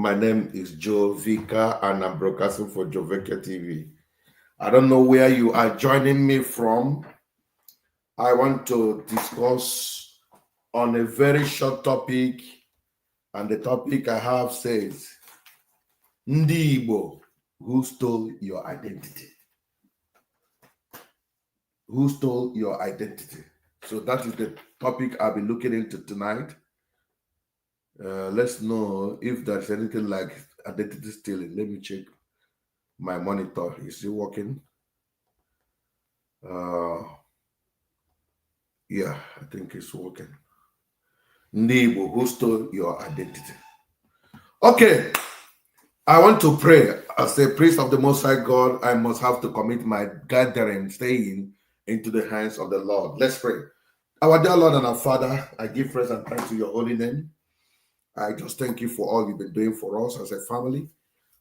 My name is Joe Vika and I'm broadcasting for Joveka TV. I don't know where you are joining me from. I want to discuss on a very short topic, and the topic I have says, Ndi Igbo, who stole your identity? Who stole your identity? So that is the topic I'll be looking into tonight. Let's know if there's anything like identity stealing. Let me check my monitor. Is it working? Yeah, I think it's working. Ndi Igbo, who stole your identity? Okay, I want to pray. As a priest of the Most High God, I must have to commit my gathering, staying into the hands of the Lord. Let's pray. Our dear Lord and our Father, I give praise and thanks to your holy name. I just thank you for all you've been doing for us as a family.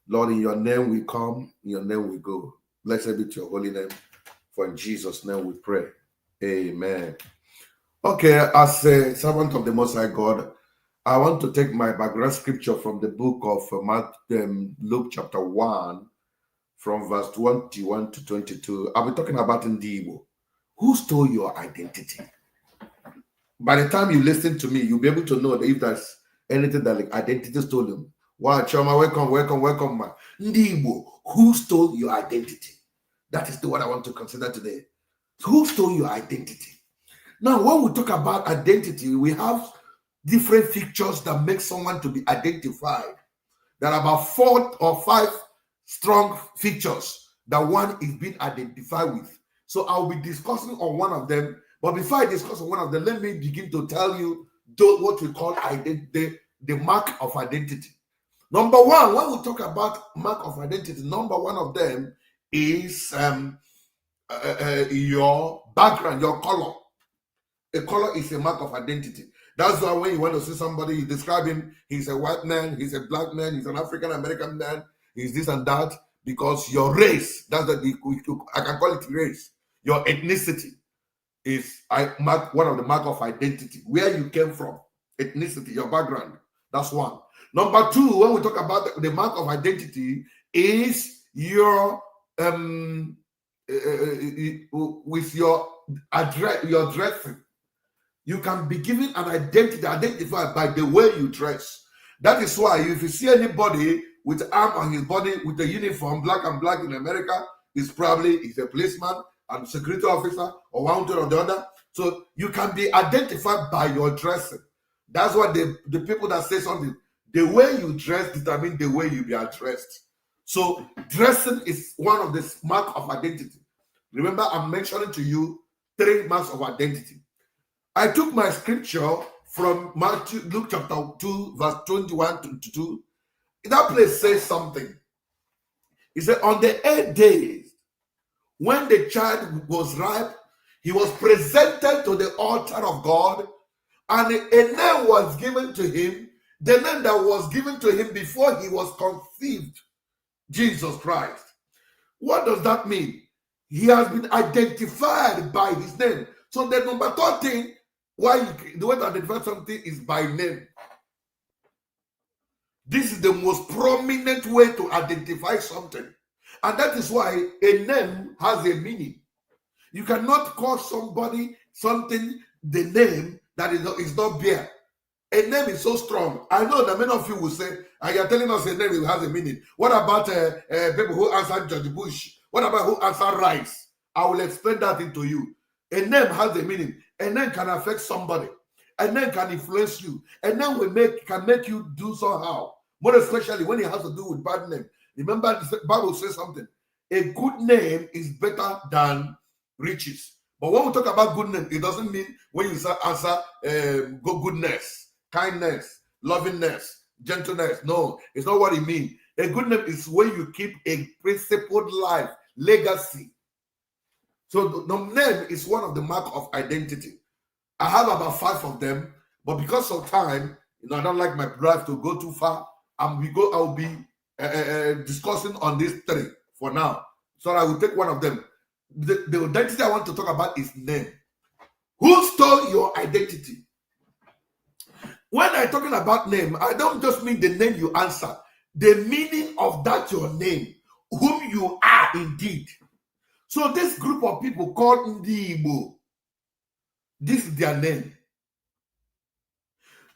Lord, in your name we come, in your name we go. Blessed be to your holy name. For in Jesus' name we pray. Amen. Okay, as a servant of the Most High God, I want to take my background scripture from the book of Luke chapter 1, from verse 21 to 22. I'll be talking about Ndi Igbo. Who stole your identity? By the time you listen to me, you'll be able to know that if there's anything that like identity stolen. Wow, Choma, welcome, man. Ndi Igbo, who stole your identity? That is the one I want to consider today. Who stole your identity? Now, when we talk about identity, we have different features that make someone to be identified. There are about 4 or 5 strong features that one is being identified with. So I'll be discussing on one of them. But before I discuss on one of them, let me begin to tell you what we call identity, the mark of identity. Number one, when we talk about mark of identity, number one of them is your background, your color. A color is a mark of identity. That's why when you want to see somebody, you describe him, he's a white man, he's a black man, he's an African American man, he's this and that, because your race, that's I can call it race. Your ethnicity is one of the mark of identity. Where you came from, ethnicity, your background. That's one. Number two, when we talk about the mark of identity, is your with your address, your dressing. You can be given an identity identified by the way you dress. That is why if you see anybody with arm on his body with a uniform, black and black in America, is probably a policeman and security officer or one or the other. So you can be identified by your dressing. That's what the people that say something, the way you dress determines the way you be addressed. So dressing is one of the marks of identity. Remember, I'm mentioning to you 3 marks of identity. I took my scripture from Luke chapter 2, verse 21 to 22. That place says something. He said, on the 8th day, when the child was ripe, he was presented to the altar of God, and a name was given to him, the name that was given to him before he was conceived, Jesus Christ. What does that mean? He has been identified by his name. So the number 3 thing, the way to identify something is by name. This is the most prominent way to identify something. And that is why a name has a meaning. You cannot call somebody something the name that is not bear. A name is so strong. I know that many of you will say, and you're telling us a name has a meaning. What about people who answer George Bush? What about who answer Rice? I will explain that into you. A name has a meaning. A name can affect somebody. A name can influence you. A name can make you do somehow. More especially when it has to do with bad name. Remember, the Bible says something. A good name is better than riches. But when we talk about good name, it doesn't mean when you answer goodness, kindness, lovingness, gentleness. No, it's not what it means. A good name is when you keep a principled life, legacy. So the name is one of the mark of identity. I have about 5 of them, but because of time, I don't like my drive to go too far. I'll be discussing on these 3 for now. So I will take one of them. The identity I want to talk about is name. Who stole your identity? When I'm talking about name, I don't just mean the name you answer. the meaning of that your name, whom you are indeed. So this group of people called Ndi Igbo, this is their name.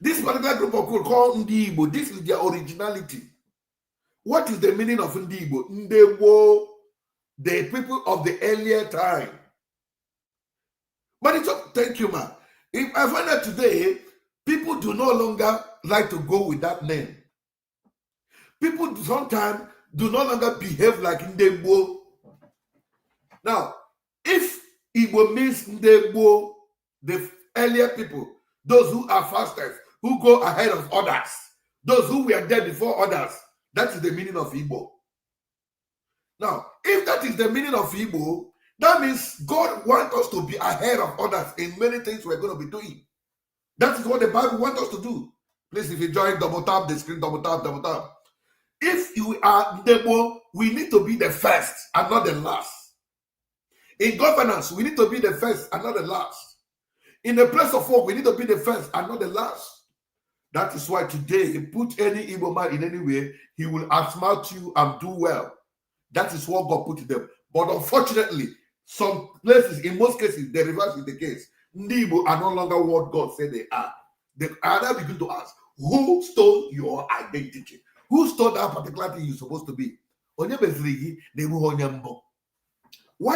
This particular group of people called Ndi Igbo, this is their originality. What is the meaning of Ndi Igbo? Ndi Igbo, the people of the earlier time. But it's thank you, man. If I find that today, people do no longer like to go with that name. People sometimes do no longer behave like Ndi Igbo. Now, if Igbo means Ndi Igbo, the earlier people, those who are fastest, who go ahead of others, those who were there before others, that is the meaning of Igbo. Now, if that is the meaning of Igbo, that means God wants us to be ahead of others in many things we're going to be doing. That is what the Bible wants us to do. Please, if you join, double tap the screen, double tap, double tap. If you are Igbo, we need to be the first and not the last. In governance, we need to be the first and not the last. In the place of work, we need to be the first and not the last. That is why today, put any Igbo man in any way, he will outsmart you and do well. That is what God put in them. But unfortunately, some places, in most cases, the reverse is the case. Ndi Igbo are no longer what God said they are. They are now begin to ask, who stole your identity? Who stole that particular thing you're supposed to be? Why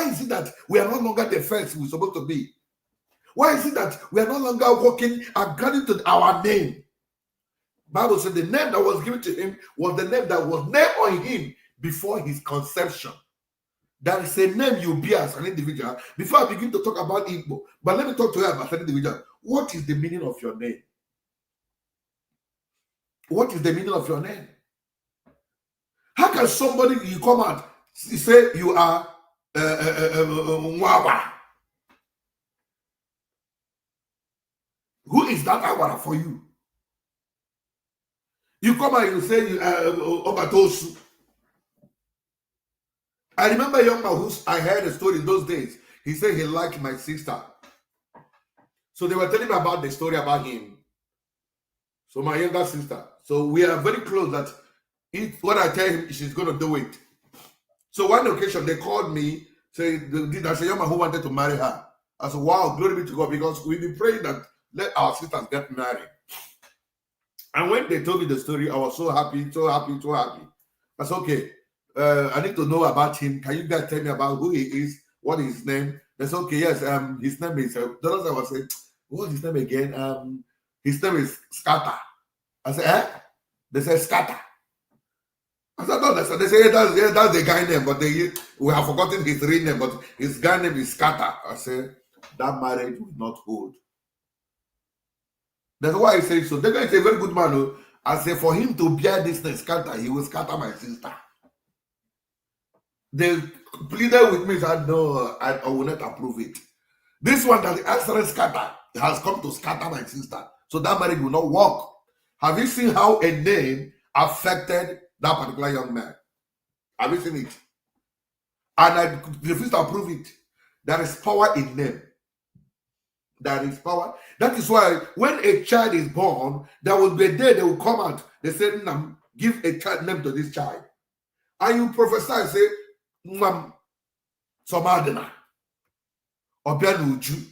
is it that we are no longer the first we're supposed to be? Why is it that we are no longer walking according to our name? Bible said the name that was given to him was the name that was named on him before his conception. That is a name you bear as an individual. Before I begin to talk about Igbo, but let me talk to you about an individual. What is the meaning of your name? What is the meaning of your name? How can somebody, you come out, say you are Mwawa? Who is that Awara for you? You come out, you say you are Obatosu. I remember a young man who I heard a story in those days. He said he liked my sister. So they were telling me about the story about him. So my younger sister. So we are very close that if what I tell him, she's going to do it. So one occasion they called me, saying there's a young man who wanted to marry her. I said, wow, glory be to God, because we've been praying that let our sisters get married. And when they told me the story, I was so happy, so happy, so happy. I said, okay, I need to know about him. Can you guys tell me about who he is? What is his name? They said, okay, yes, his name is, the other was saying, what's his name again? His name is Scatter. I said, eh? They said Scatter. I said, no, they say, that's the guy name, but we have forgotten his real name, but his guy name is Scatter. I said, that marriage will not hold. That's why I say so. The guy is a very good man. I say, for him to bear this name, Scatter, he will scatter my sister. They pleaded with me, said, no, I will not approve it. This one that the accident scatter has come to scatter my sister. So that marriage will not work. Have you seen how a name affected that particular young man? Have you seen it? And I refuse to approve it. There is power in name. There is power. That is why when a child is born, there will be a day they will come out. They say, give a child name to this child. And you prophesy and say, Somadina, Obianuju.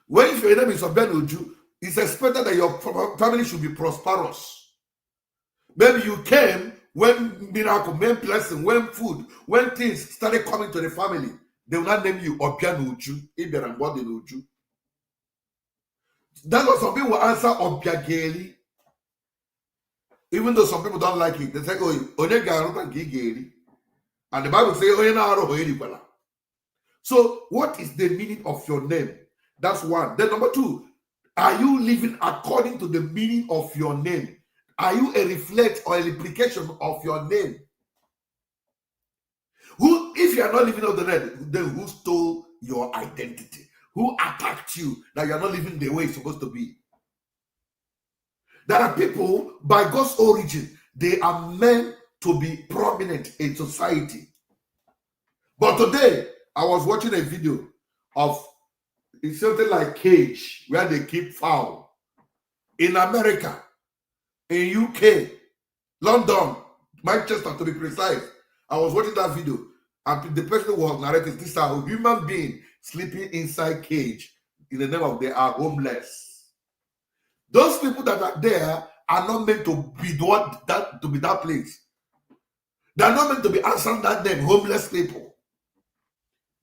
When if your name is Obianuju, it's expected that your family should be prosperous. Maybe you came when miracle, when blessing, when food, when things started coming to the family. They will not name you Obianuju, Ibianuju. That's what some people will answer Obiageli. Even though some people don't like it, they say, oh, Onega Gigeli. And the Bible says, so what is the meaning of your name? That's one. Then number two, are you living according to the meaning of your name? Are you a reflect or a replication of your name? Who, if you are not living of the name, then who stole your identity? Who attacked you that you are not living the way it's supposed to be? There are people, by God's origin, they are meant to be prominent in society. But today, I was watching a video of it's something like cage where they keep fowl. In America, in UK, London, Manchester to be precise. I was watching that video, and the person was narrating this is a human being sleeping inside cage in the name of they are homeless. Those people that are there are not meant to be that place. They are not meant to be answering that name, homeless people.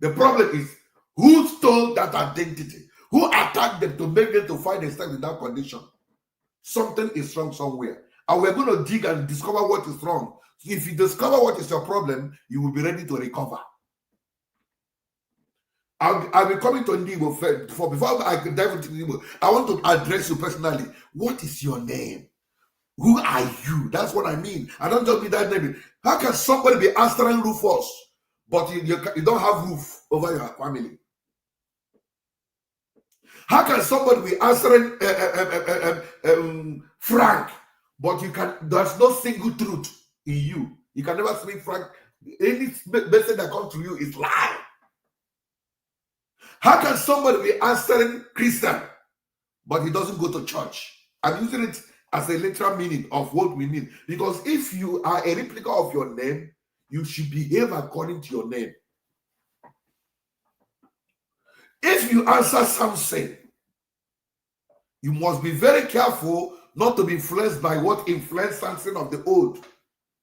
The problem is who stole that identity, who attacked them to make them to find themselves in that condition. Something is wrong somewhere, and we're going to dig and discover what is wrong. If you discover what is your problem, you will be ready to recover. I'll be coming to Ndi Igbo before I can dive into Ndi Igbo. I want to address you personally. What is your name? Who are you? That's what I mean. I don't just mean that name. How can somebody be answering Rufus, but you don't have roof over your family? How can somebody be answering Frank, but there's no single truth in you? You can never speak Frank. Any message that comes to you is lie. How can somebody be answering Christian, but he doesn't go to church? I'm using it as a literal meaning of what we mean. Because if you are a replica of your name, you should behave according to your name. If you answer something, you must be very careful not to be influenced by what influenced something of the old,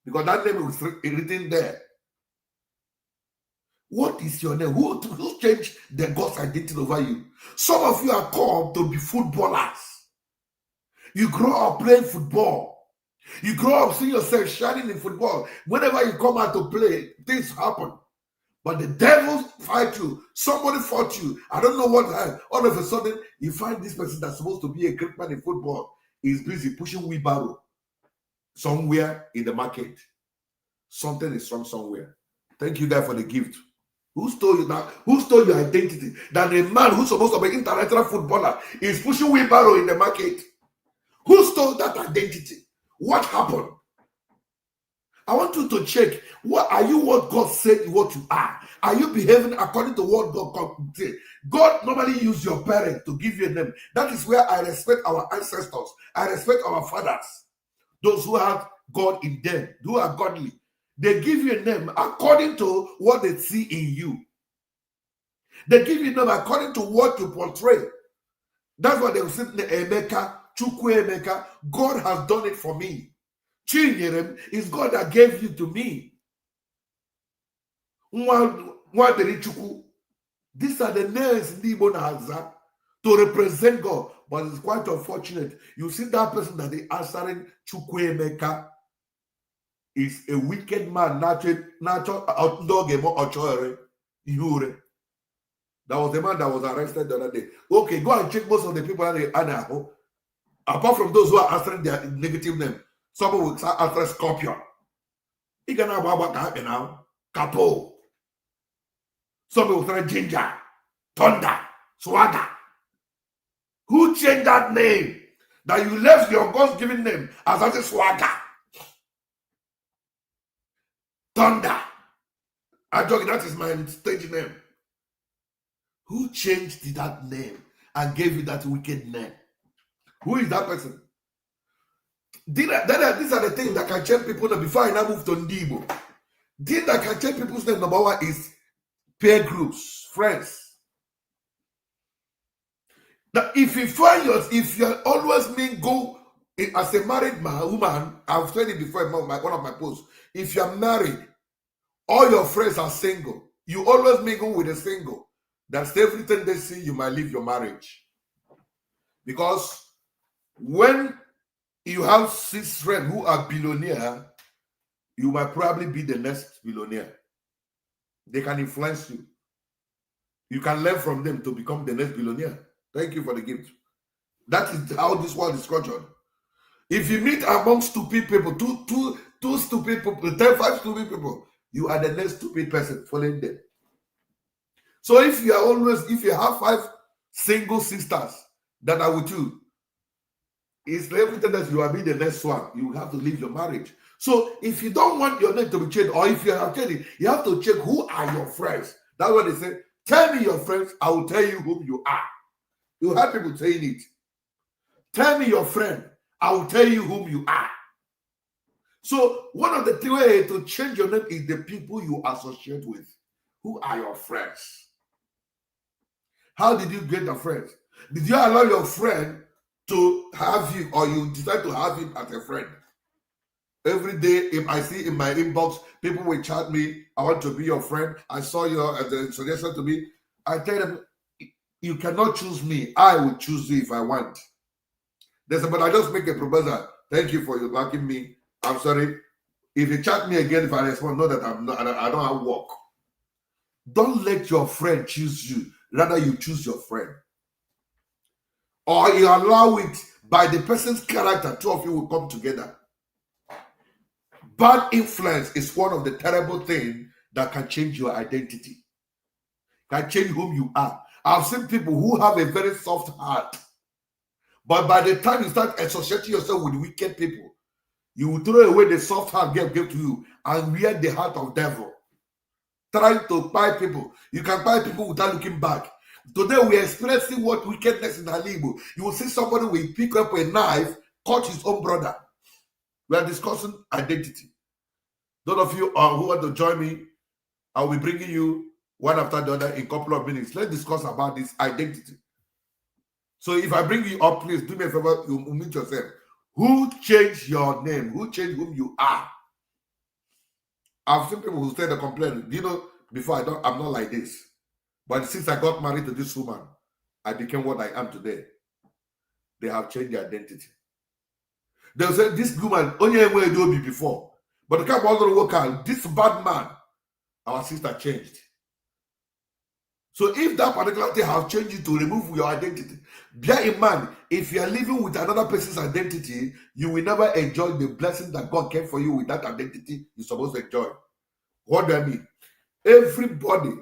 because that name is written there. What is your name? Who changed the God's identity over you? Some of you are called to be footballers. You grow up playing football. You grow up seeing yourself shining in football. Whenever you come out to play, things happen. But the devil fight you. Somebody fought you. I don't know what happened. All of a sudden, you find this person that's supposed to be a great man in football is busy pushing wheelbarrow somewhere in the market. Something is wrong somewhere. Thank you, God, for the gift. Who stole you now? Who stole your identity? That a man who's supposed to be an international footballer is pushing wheelbarrow in the market. Who stole that identity? What happened? I want you to check. Are you what God said what you are? Are you behaving according to what God said? God normally uses your parents to give you a name. That is where I respect our ancestors. I respect our fathers. Those who have God in them, who are godly. They give you a name according to what they see in you. They give you a name according to what you portray. That's what they will say, Emeka, Chukwu Emeka. God has done it for me. Chinyerem is God that gave you to me. These are the names Ndi Igbo Naza to represent God. But it's quite unfortunate. You see that person that they answering Chukwu Emeka is a wicked man. That was the man that was arrested the other day. Okay, go and check most of the people that they are. Apart from those who are answering their negative name, some will answer Scorpion. He can have what happen now. Capo. Some will say Ginger, Thunder, Swagger. Who changed that name? That you left your God's-given name as a Swagger, Thunder. That is my stage name. Who changed that name and gave you that wicked name? Who is that person? These are the things that can change people. Before I now move to Ndi Igbo, things that can change people's name. Number one is peer groups, friends. Now, if you're always go as a married woman, I've said it before in one of my posts. If you're married, all your friends are single. You always mingle with a single. That's everything they see. You might leave your marriage, because when you have 6 friends who are billionaires, you might probably be the next billionaire. They can influence you. You can learn from them to become the next billionaire. Thank you for the gift. That is how this world is structured. If you meet among stupid people, two stupid people, 5 stupid people, you are the next stupid person following them. So if you have 5 single sisters that are with you, it's everything that you are being the next one. You have to leave your marriage. So if you don't want your name to be changed, or if you are changing, you have to check who are your friends. That's what they say. Tell me your friends, I will tell you whom you are. You have people saying it. Tell me your friend, I will tell you whom you are. So one of the ways to change your name is the people you associate with. Who are your friends? How did you get a friend? Did you allow your friend to have you, or you decide to have him as a friend? Every day, if I see in my inbox, people will chat me, I want to be your friend. I saw your suggestion to me. I tell them, you cannot choose me. I will choose you if I want. They say, but I just make a proposal. Thank you for you liking me. I'm sorry. If you chat me again, if I respond, know that I don't have work. Don't let your friend choose you. Rather, you choose your friend. Or you allow it by the person's character. Two of you will come together. Bad influence is one of the terrible things that can change your identity, can change whom you are. I've seen people who have a very soft heart, but by the time you start associating yourself with wicked people, you will throw away the soft heart God gave to you and wear the heart of devil. Trying to buy people. You can buy people without looking back. Today we are experiencing what wickedness in Ndi Igbo. You will see somebody will pick up a knife, cut his own brother. We are discussing identity. Those of you who want to join me, I will be bringing you one after the other in a couple of minutes. Let's discuss about this identity. So if I bring you up, please do me a favor, you meet yourself. Who changed your name? Who changed whom you are? I've seen people who say the complaint. You know, before I'm not like this. But since I got married to this woman, I became what I am today. They have changed their identity. They'll say, this woman only way do before. But the kind of work out, this bad man, our sister changed. So if that particular thing have changed you to remove your identity, bear in mind, if you are living with another person's identity, you will never enjoy the blessing that God gave for you with that identity you're supposed to enjoy. What do I mean? Everybody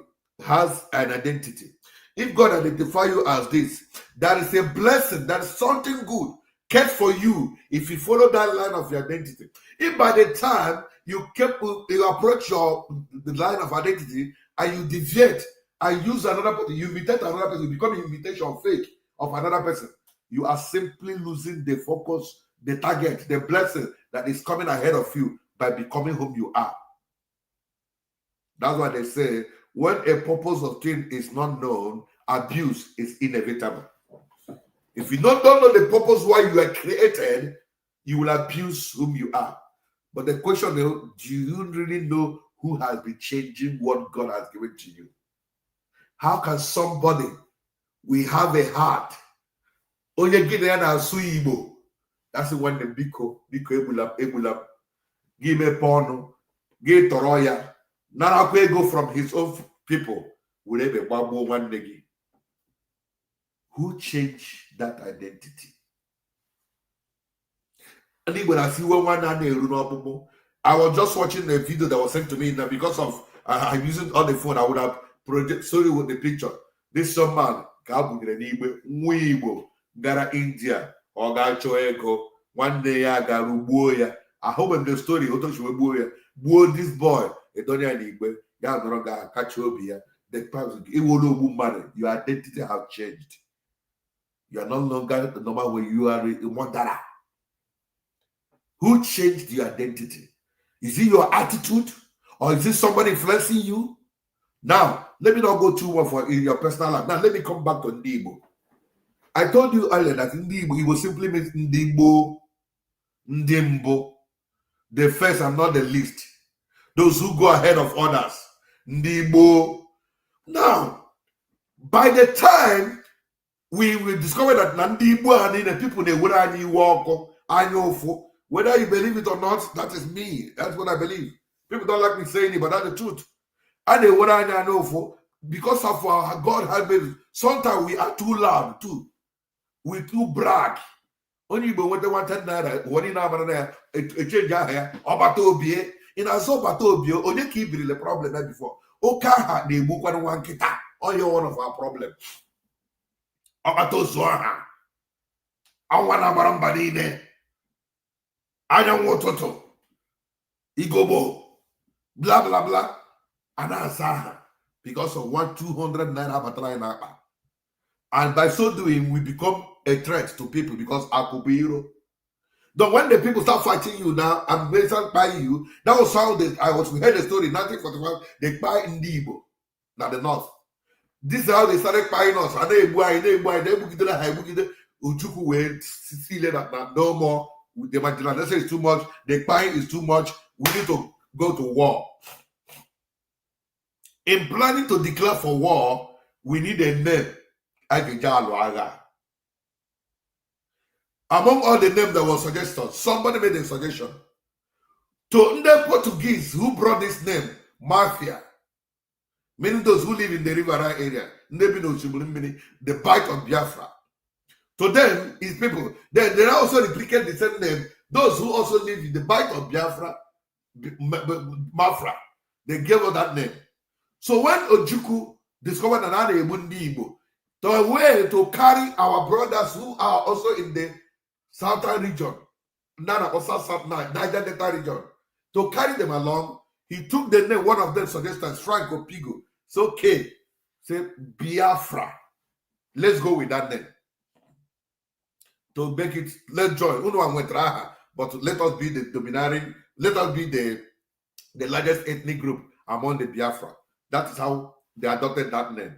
has an identity. If God identify you as this, that is a blessing, that is something good kept for you if you follow that line of your identity. If by the time you approach the line of identity and you deviate and use another person, you imitate another person, you become an imitation fake of another person, you are simply losing the focus, the target, the blessing that is coming ahead of you by becoming whom you are. That's why they say, when a purpose of thing is not known, abuse is inevitable. If you don't know the purpose why you are created, you will abuse whom you are. But the question is, do you really know who has been changing what God has given to you? How can somebody, we have a heart, onye gị na ya na-asụ Igbo, that's when the biko ebulam, gị mepe ọnụ, gị tọrọ ya, narakwa ego from his own people, were ebe gbagbuo nwanne gị. Who changed that identity? I was just watching a video that was sent to me now because of I'm using on the phone. I would have projected sorry with the picture. This some man Ndi Igbo gara India or gacho ego one day I got ya. I hope in the story buo this boy Ndi Igbo ya no ga catch obia the person it will marry. Your identity have changed. You are no longer the normal way you are a murderer. Who changed your identity? Is it your attitude? Or is it somebody influencing you? Now, let me not go too much for in your personal life. Now, let me come back to Ndi Igbo. I told you earlier that Ndi Igbo, it will simply mean Ndi Igbo, Ndi Mbo, the first and not the least. Those who go ahead of others. Ndi Igbo. Now, by the time we will discover that Ndi Igbo and the people they would walk, I know for whether you believe it or not, that is me. That's what I believe. People don't like me saying it, but that's the truth. And they would I know for because of our God has been. Sometimes we are too loud too. We too brag. Only but when they wanted that, what in our a change here, or batobie in a so batobio, only keep the problem that before. Okaha de book one kita, only one of our problems. Obato Zoha. I want a barambadi there. I don't want to. Igobo. Blah blah blah. And I because of 200 naira battery. And by so doing, we become a threat to people because Akubiro. Then when the people start fighting you now and they start buying you, that was how we heard the story, 1941, they buy Ndi Igbo, now the north. This is how they started buying us. And they Uchuku went see that no more. The marginalization is too much, the buying is too much, we need to go to war. In planning to declare for war, we need a name. Among all the names that were suggested, somebody made a suggestion. To the Portuguese who brought this name, Mafia, meaning those who live in the Rivera area, the bite of Biafra. To them, his people, they also replicate the same name. Those who also live in the bite of Biafra, Mafra, they gave us that name. So when Ojukwu discovered another Ndi Igbo, the way to carry our brothers who are also in the southern region, Niger Delta region, to carry them along, he took the name, one of them suggested, Franco Pigo. So, okay, say Biafra. Let's go with that name. To make it, let's join. But let us be the dominating, let us be the largest ethnic group among the Biafra. That is how they adopted that name.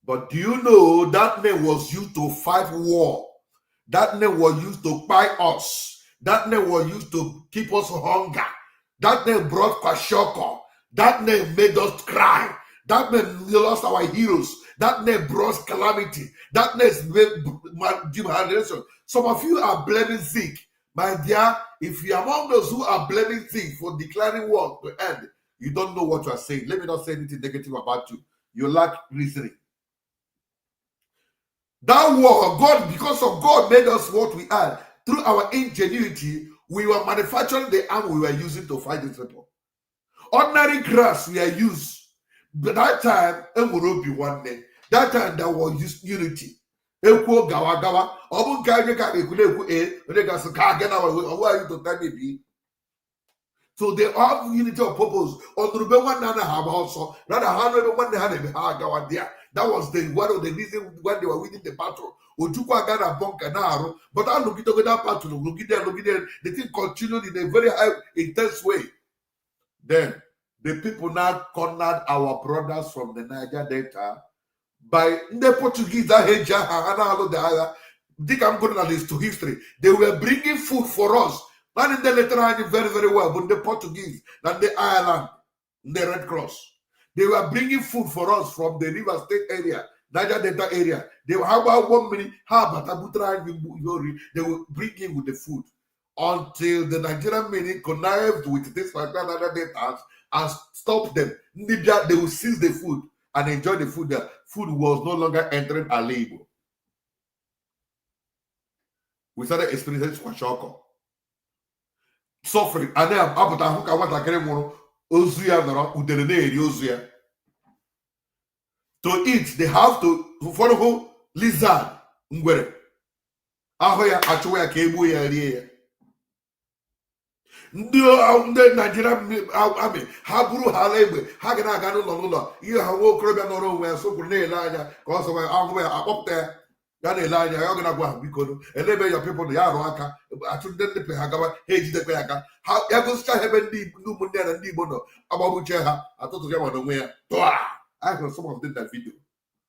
But do you know that name was used to fight war? That name was used to buy us. That name was used to keep us hunger. That name brought kwashoko. That name made us cry. That name lost our heroes. That name brought calamity. That name made generation. Some of you are blaming Zeke. My dear, if you are among those who are blaming Zeke for declaring war to end, you don't know what you are saying. Let me not say anything negative about you. You lack reasoning. That war, God, because of God made us what we are. Through our ingenuity, we were manufacturing the arm we were using to fight these people. Ordinary grass we are used. But that time, it would be one day. That time there was unity. So they have unity of purpose. That was one of the reasons when they were winning the battle. But I look at that battle, look at them, the thing continued in a very high, intense way. Then the people now cornered our brothers from the Niger Delta by the Portuguese. I'm going to list to history. They were bringing food for us. Not in the letter very, very well, but the Portuguese, and the Ireland, the Red Cross. They were bringing food for us from the River State area, Niger Delta area. They were about 1 minute, they will bring in with the food until the Nigerian men connived with this Niger Delta and stopped them. They will seize the food and enjoy the food. The food was no longer entering our label. We started experiencing kwashoko. Suffering. And then apụta ahụ ka nwatakịrị nwụrụ ozu ya nọrọ udere na-eri ozu ya. To eat, they have to follow lizard ngwere. Ahụ ya achụwa ya ka egbuo ya rie ya. Ndị Nigeria army ha buru ha ala egbe ha ga na-aga n'ụlọ ihe ha nwa okorobịa nọrọ onwe ya sokwuru na-ele anya ka ọ sọ ahụ ya akpọpụta ya ya na-ele anya ya ọ ga na-agwa ha biko elebe ya people ya arụ aka achụ ndị nnepe ha gawa ha ejidekwa ya aka ha ya gosicha ha ebe ndị ụmụnne ya na ndị Igbo nọ agbagbuche ha atụtụ ya nwere onwe ya tụa. I heard some of them in that video.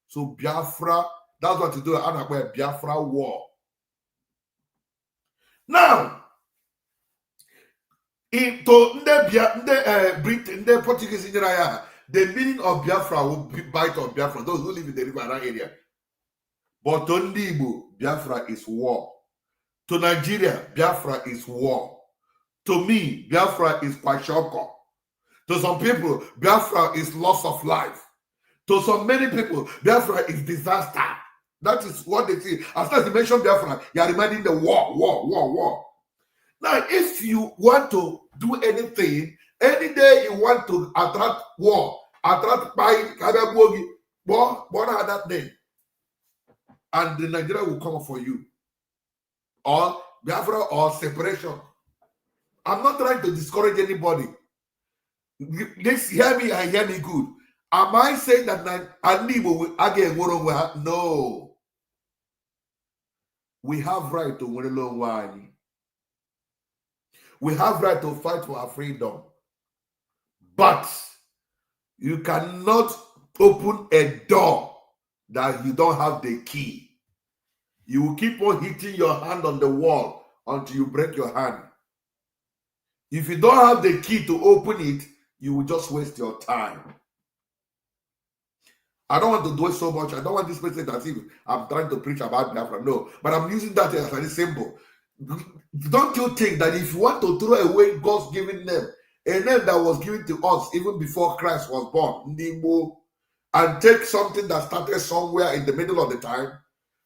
So Biafra, that's what to do. I know about Biafra war. Now, in the Portuguese in the meaning of Biafra will be bite of Biafra, those who live in the river area. But to Ndi Igbo, Biafra is war. To Nigeria, Biafra is war. To me, Biafra is kwashoko. To some people, Biafra is loss of life. To so many people, Biafra is disaster. That is what they see. As soon as you mention Biafra, you are reminding the war. Now, if you want to do anything, any day you want to attract war, attract by born at that day, and the Nigeria will come for you. Or Biafra or separation. I'm not trying to discourage anybody. Let's hear me and hear me good. Am I saying that Ndi Igbo will again? No. We have right to win alone. We have right to fight for our freedom. But you cannot open a door that you don't have the key. You will keep on hitting your hand on the wall until you break your hand. If you don't have the key to open it, you will just waste your time. I don't want to do it so much. I don't want this person as if I'm trying to preach about Biafra. No, but I'm using that as a symbol. Don't you think that if you want to throw away God's given name, a name that was given to us even before Christ was born, Ndi Igbo, and take something that started somewhere in the middle of the time,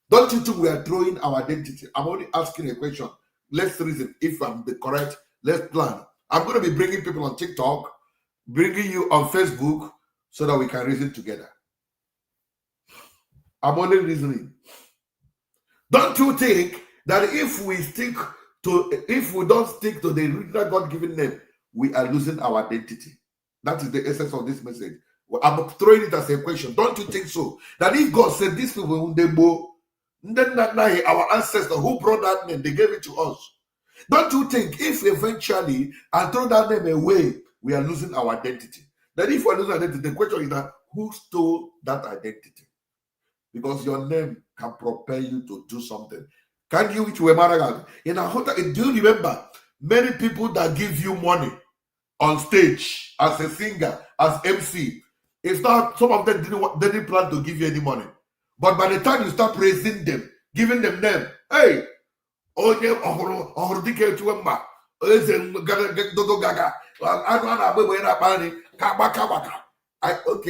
don't you think we are throwing our identity? I'm only asking a question. Let's reason. If I'm the correct, let's plan. I'm going to be bringing people on TikTok, bringing you on Facebook, so that we can reason together. I'm only reasoning. Don't you think that if we don't stick to the original God-given name, we are losing our identity? That is the essence of this message. I'm throwing it as a question. Don't you think so? That if God said these people, then our ancestors who brought that name, they gave it to us. Don't you think if eventually I throw that name away, we are losing our identity? That if we're losing identity, the question is that who stole that identity? Because your name can propel you to do something. Can you, which were maragal in a hotel? Do you remember many people that give you money on stage as a singer, as MC? It's not, some of them didn't plan to give you any money. But by the time you start praising them, giving them name, hey, okay,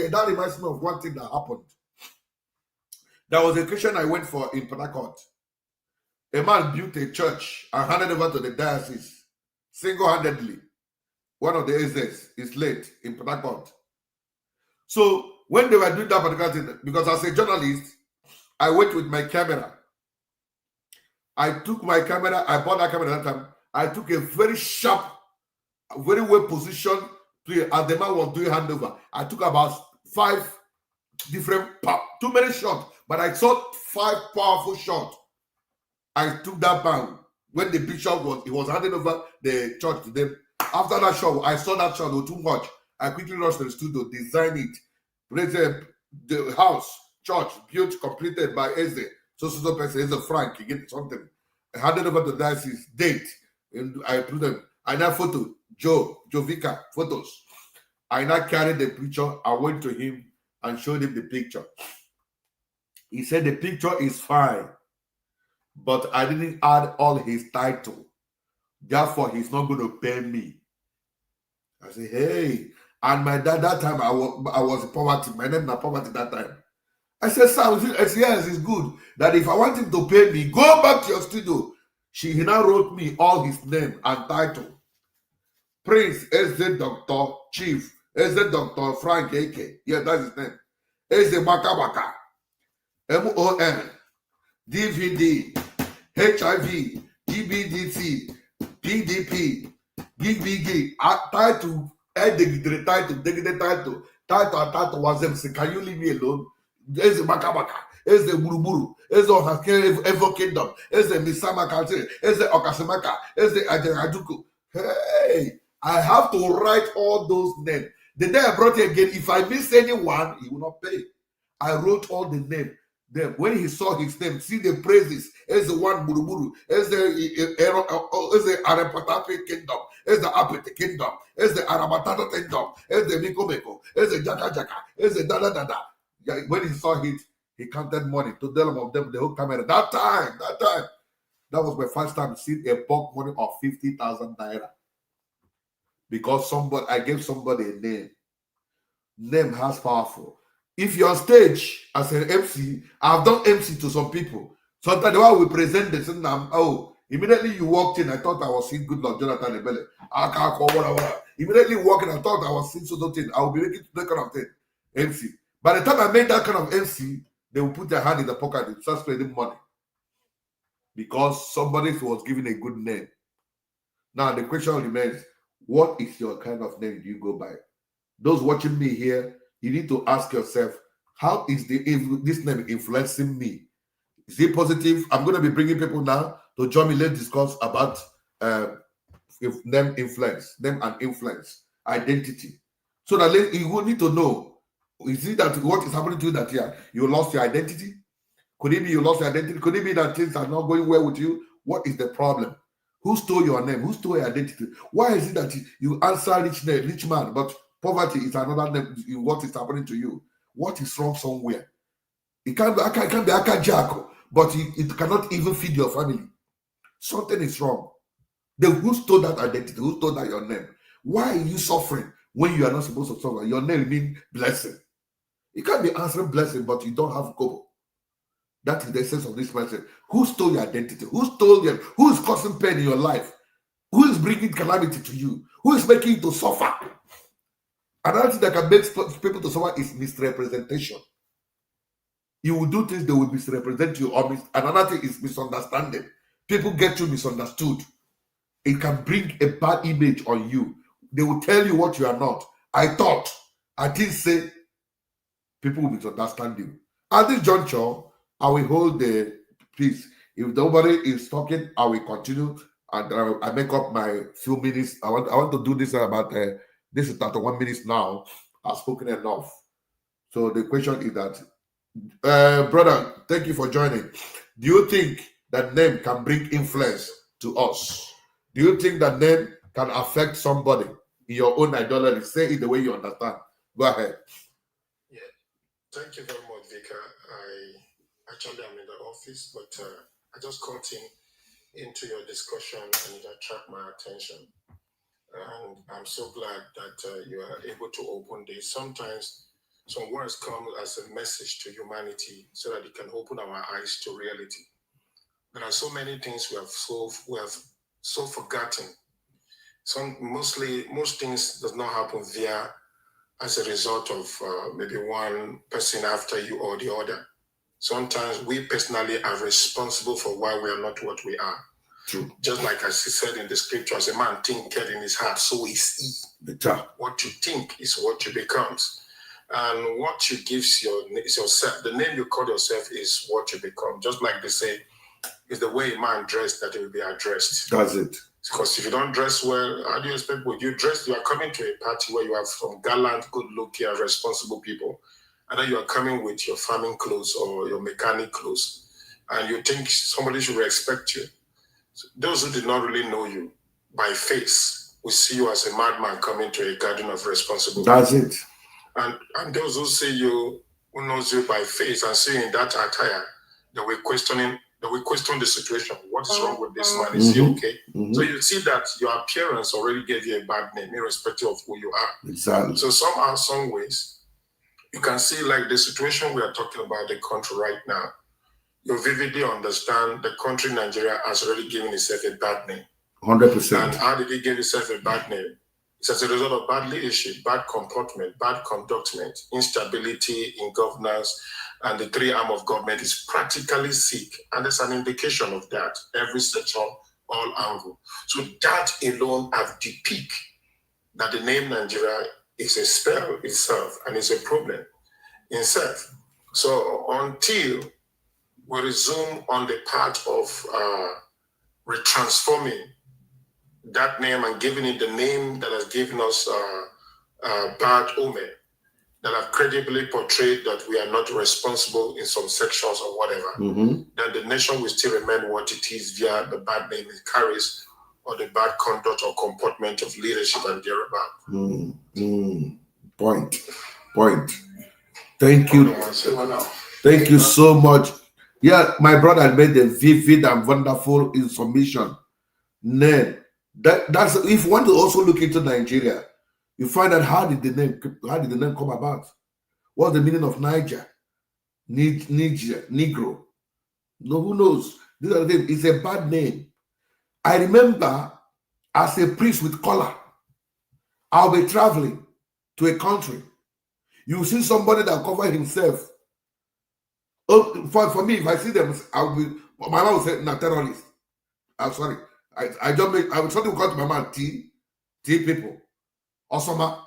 that reminds me of one thing that happened. There was a Christian I went for in Port Harcourt. A man built a church and handed over to the diocese single-handedly. One of the A's is late in Port Harcourt. So when they were doing that particular thing, because as a journalist, I went with my camera. I took my camera, I bought that camera at that time. I took a very sharp, very well positioned play as the man was doing handover. I took about 5 different, too many shots, but I saw 5 powerful shots. I took that man when the bishop was handing over the church to them. After that shot, I saw that shot was too much. I quickly rushed to the studio, designed it, present the house, church, built, completed by Eze. So person, Eze Frank, he get something. I handed over to the diocese, date, and I put them. I now photo, Jovica, photos. I now carried the picture. I went to him and showed him the picture. He said the picture is fine, but I didn't add all his title. Therefore, he's not going to pay me. I said, hey. And my dad, that time, I was in poverty. My name was poverty that time. I said, sir, yes, it's good. That if I want him to pay me, go back to your studio. He now wrote me all his name and title. Prince, S.Z. Dr. Chief, S.Z. Dr. Frank A.K. Yeah, that's his name. S.Z. Baka Baka. M.O.N. DVD, HIV, GBDC, PDP, GBG. Title, title was MC. Can you leave me alone? There's a Makabaka, there's the Buruburu, there's the Evo Kingdom, there's the Misama Culture, there's the Okasamaka, there's the Ajaraduku. Hey, I have to write all those names. The day I brought it again, if I miss anyone, he will not pay. I wrote all the names. Then when he saw his name, see the praises. There's the one Buruburu, there's the Arapatapi Kingdom, there's the Apete Kingdom, there's the Arabatata Kingdom, there's the Miko, there's the Jaka Jaka, there's the Dada Dada. When he saw it, he counted money to them of them the whole camera. That time, that was my first time seeing a bulk money of 50,000 naira. Because I gave somebody a name. Name has powerful. If you're on stage as an MC, I've done MC to some people. Sometimes the way we present this, immediately you walked in, I thought I was seeing good Lord Jonathan Ebele. Immediately walking, I thought I was seeing so thing. I will be making that kind of thing. MC. By the time I made that kind of MC, they will put their hand in the pocket and start spending money. Because somebody was given a good name. Now the question remains, what is your kind of name do you go by? Those watching me here, you need to ask yourself, how is this name influencing me? Is it positive? I'm going to be bringing people now to join me. Let's discuss about name influence, name and influence, identity. So that you will need to know, is it that what is happening to you that you lost your identity? Could it be you lost your identity? Could it be that things are not going well with you? What is the problem? Who stole your name? Who stole your identity? Why is it that you answer rich man, but poverty is another name? What is happening to you? What is wrong somewhere? It can't be Akajack, but it cannot even feed your family. Something is wrong. Who stole that identity? Who stole that your name? Why are you suffering when you are not supposed to suffer? Your name means blessing. You can't be answering blessing, but you don't have goal. That is the essence of this message. Who stole your identity? Who stole your? Who is causing pain in your life? Who is bringing calamity to you? Who is making you to suffer? Another thing that can make people to suffer is misrepresentation. You will do things, they will misrepresent you. Another thing is misunderstanding. People get you misunderstood. It can bring a bad image on you. They will tell you what you are not. I didn't say. People will misunderstand you. At this juncture, I will hold the peace. If nobody is talking, I will continue, and I make up my few minutes. I want to do this about this is 31 minutes now. I've spoken enough. So the question is that, brother, thank you for joining. Do you think that name can bring influence to us? Do you think that name can affect somebody in your own idolatry? Say it the way you understand. Go ahead. Yeah, thank you very much, Vika. Actually, I'm in the office, but I just caught into your discussion and it attracted my attention. And I'm so glad that you are able to open this. Sometimes some words come as a message to humanity so that it can open our eyes to reality. There are so many things we have so forgotten. Most things does not happen via as a result of maybe one person after you or the other. Sometimes we personally are responsible for why we are not what we are. True. Just like as he said in the scripture, as a man thinketh in his heart, so is he. What you think is what you becomes. And what you give yourself, the name you call yourself is what you become. Just like they say, it's the way a man dressed that he will be addressed. That's it. Because if you don't dress well, how do you expect what you dress? You are coming to a party where you have some gallant, good-looking, and responsible people. And then you are coming with your farming clothes or your mechanic clothes, and you think somebody should respect you. So those who did not really know you by face will see you as a madman coming to a garden of responsibility. That's it. And those who see you, who knows you by face and see you in that attire, they will question the situation. What is wrong with this man? Is he okay? So you see that your appearance already gave you a bad name, irrespective of who you are. Exactly. So somehow, some ways, you can see like the situation we are talking about the country right now. You vividly understand the country Nigeria has already given itself a bad name. 100%. And how did it give itself a bad name? It's as a result of bad leadership, bad comportment, bad conductment, instability in governance, and the three arm of government is practically sick. And there's an indication of that. Every section, all angle. So that alone at the peak, that the name Nigeria is a spell itself and it's a problem in itself. So until we resume on the path of retransforming that name and giving it the name that has given us bad omen, that have credibly portrayed that we are not responsible in some sections or whatever, then the nation will still remain what it is via the bad name it carries or the bad conduct or comportment of leadership and thereabout. Point. Thank you. Thank you so much. Yeah, my brother made a vivid and wonderful submission. Name. That's if you want to also look into Nigeria, you find out how did the name come about? What's the meaning of Niger? Niger, Negro. No, who knows? These are the things. It's a bad name. I remember as a priest with collar, I'll be traveling to a country. You see somebody that cover himself. Oh, for me, if I see them, my mom will say, "Not terrorist." I'm sorry. I would something call to my man T people. Osama.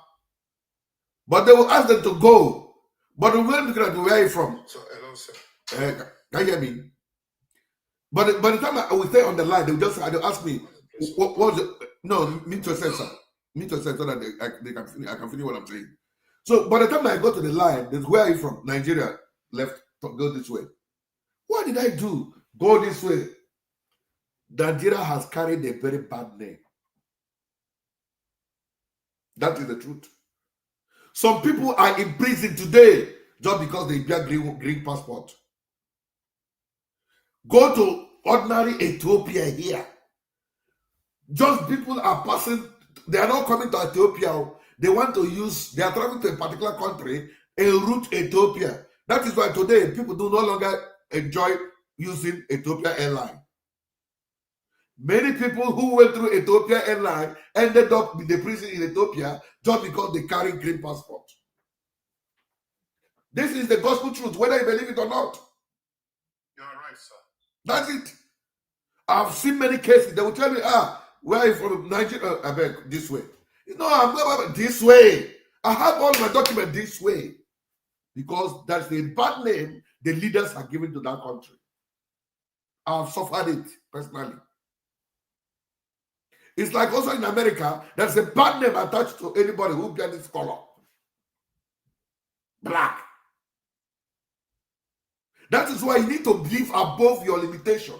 But they will ask them to go. But we will look at where are you from? So hello, sir. Can you hear me? But by the time I will stay on the line, they'll ask me, what was it? No, me to say so. Me to say so that I can finish what I'm saying. So by the time I go to the line, that's where are you from? Nigeria, left, go this way. What did I do? Go this way. Nigeria has carried a very bad name. That is the truth. Some people are in prison today just because they get green passport. Go to ordinary Ethiopia here. Just people are passing, they are not coming to Ethiopia. They want to use, they are traveling to a particular country and route Ethiopia. That is why today people do no longer enjoy using Ethiopia Airline. Many people who went through Ethiopia Airline ended up in the prison in Ethiopia just because they carry green passport. This is the gospel truth, whether you believe it or not. You are right, sir. That's it. I've seen many cases. They will tell me, where are you from? Nigeria? I beg, this way. No, I'm not this way. I have all my documents this way. Because that's the bad name the leaders are giving to that country. I've suffered it personally. It's like also in America, there's a bad name attached to anybody who bears this color. Black. That is why you need to live above your limitation.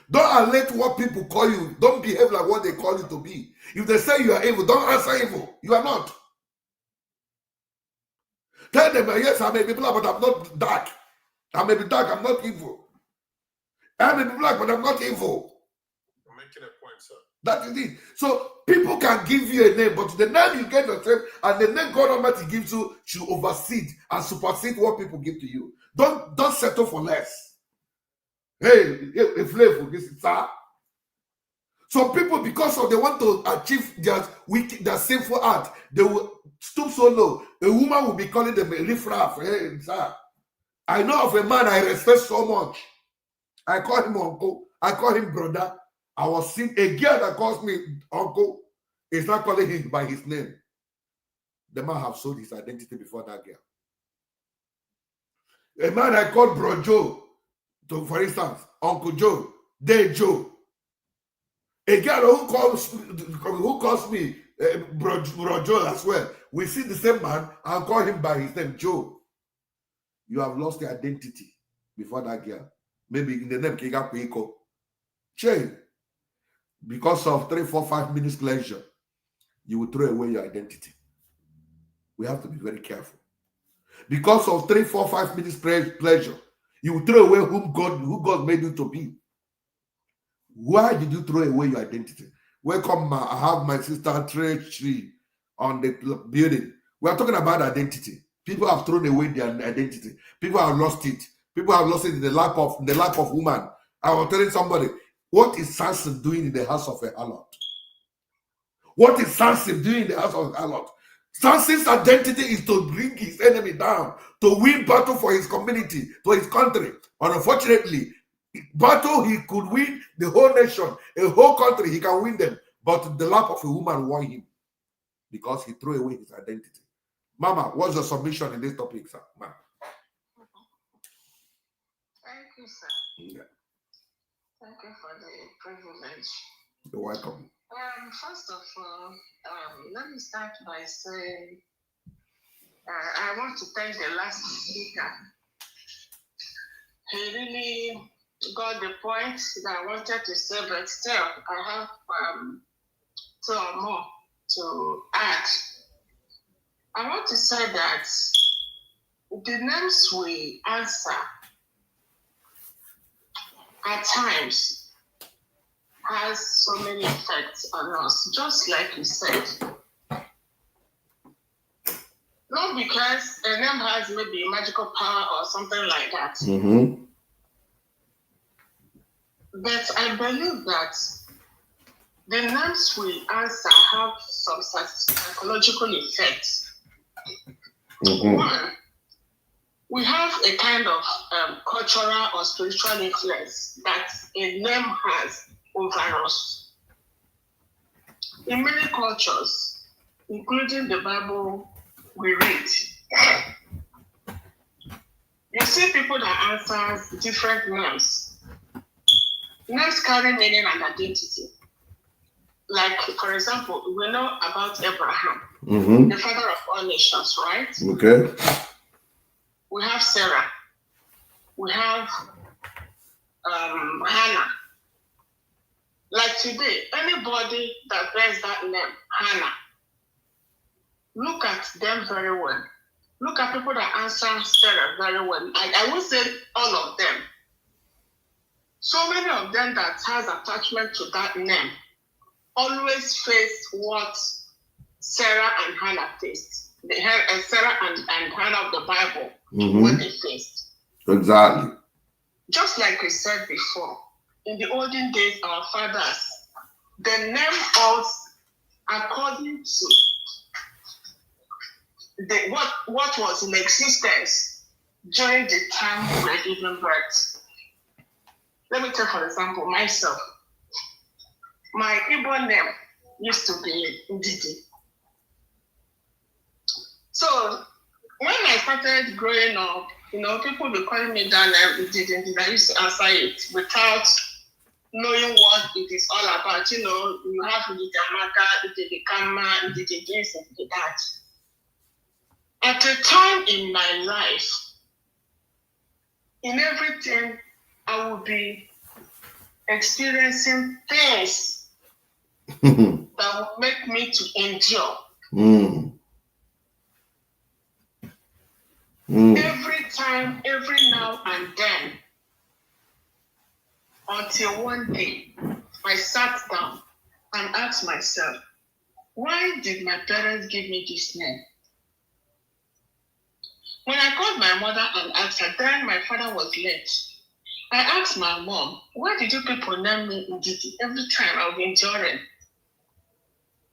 Don't let what people call you. Don't behave like what they call you to be. If they say you are evil, don't answer evil. You are not. Tell them, yes, I may be black, but I'm not dark. I may be dark, I'm not evil. I may be black, but I'm not evil. You're making a point, sir. That is it. So people can give you a name, but the name you get yourself and the name God Almighty gives you should oversee and supersede what people give to you. Don't settle for less. Hey, a flavor, this is that. Some people, because of they want to achieve their sinful act, they will stoop so low. A woman will be calling them a riffraff. Hey, sir. I know of a man I respect so much. I call him uncle. I call him brother. I was seeing a girl that calls me uncle is not calling him by his name. The man have sold his identity before that girl. A man I called Bro Joe. So for instance, Uncle Joe, Day Joe. A girl who calls me Bro Joe as well. We see the same man and call him by his name, Joe. You have lost your identity before that girl. Maybe in the name Kiga Puiko. Change. Because of 3, 4, 5 minutes pleasure, you will throw away your identity. We have to be very careful. Because of 3, 4, 5 minutes pleasure, you will throw away who God made you to be. Why did you throw away your identity? Welcome, I have my sister Tree on the building. We are talking about identity. People have thrown away their identity. People have lost it. People have lost it in the lack of woman. I was telling somebody, what is Samson doing in the house of a harlot? What is Samson doing in the house of a harlot? Samson's identity is to bring his enemy down, to win battle for his community, for his country. But unfortunately, battle he could win the whole nation, a whole country, he can win them. But the lap of a woman won him because he threw away his identity. Mama, what's your submission in this topic, sir? Ma'am. Thank you, sir. Yeah. Thank you for the privilege. You're welcome. First of all, let me start by saying I want to thank the last speaker. He really got the point that I wanted to say, but still, I have two or more to add. I want to say that the names we answer at times has so many effects on us, just like you said. Not because a name has maybe magical power or something like that. Mm-hmm. But I believe that the names we answer have some psychological effects. Mm-hmm. One, we have a kind of cultural or spiritual influence that a name has over us. In many cultures, including the Bible we read, you see people that answer different names. Names carry meaning and identity. like, for example, we know about Abraham, the father of all nations, right? Okay. We have Sarah. We have Hannah. Like today, anybody that bears that name, Hannah, look at them very well. Look at people that answer Sarah very well. I would say all of them. So many of them that has attachment to that name always face what Sarah and Hannah faced. Sarah and Hannah of the Bible, what they faced. Exactly. Just like we said before, in the olden days, our fathers, they named us according to what was in existence during the time we were giving birth. Let me take, for example, myself. My Igbo name used to be Ndi. So when I started growing up, people were calling me that name Ndi. I used to answer it without knowing what it is all about. You have Ndi Amaka, Ndi Kama, Ndi this, Ndi that. At a time in my life, in everything, I would be experiencing things that would make me to endure. Every time, every now and then, until one day, I sat down and asked myself, why did my parents give me this name? When I called my mother and asked her, then my father was late. I asked my mom, why did you people name me Ndidi? Every time I'll be enduring.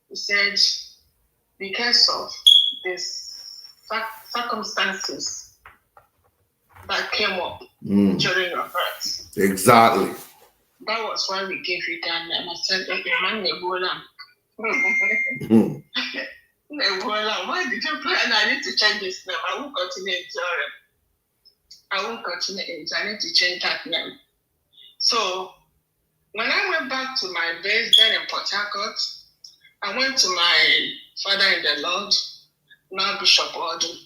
He said, because of these circumstances that came up during your birth. Exactly. That was why we gave you that name. I said, why did you plan? I need to change this name. I won't continue enduring. I need to change that name. So when I went back to my base then in Port Harcourt, I went to my father in the Lord, now Bishop Odin.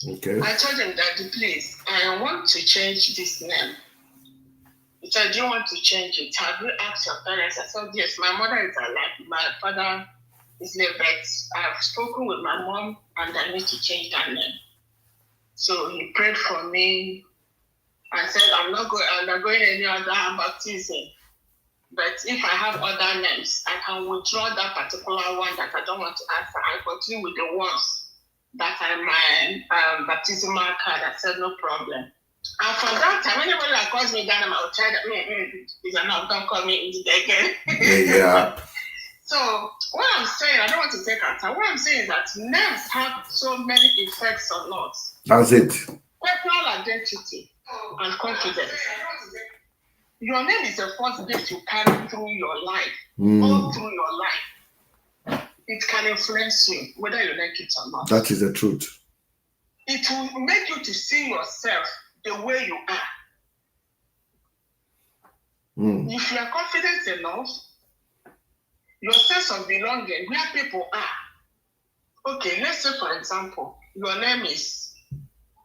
Okay. I told him that, please, I want to change this name. He said, do you want to change it? Have you asked your parents? I said, yes, my mother is alive. My father is living. I've spoken with my mom and I need to change that name. So he prayed for me. I said, I'm not undergoing any other baptism. But if I have other names, I can withdraw that particular one that I don't want to answer. I continue with the ones that are my baptismal card. I said, no problem. And from that time, anybody that calls me that, I'll tell them, it's enough, don't call me Ndi again. Yeah. So what I'm saying, I don't want to take our time. What I'm saying is that names have so many effects on us. That's it. Personal identity and confidence. Your name is the first gift you carry through your life. All through your life. It can influence you, whether you like it or not. That is the truth. It will make you to see yourself the way you are. If you are confident enough, your sense of belonging, where people are. Okay, let's say, for example, your name is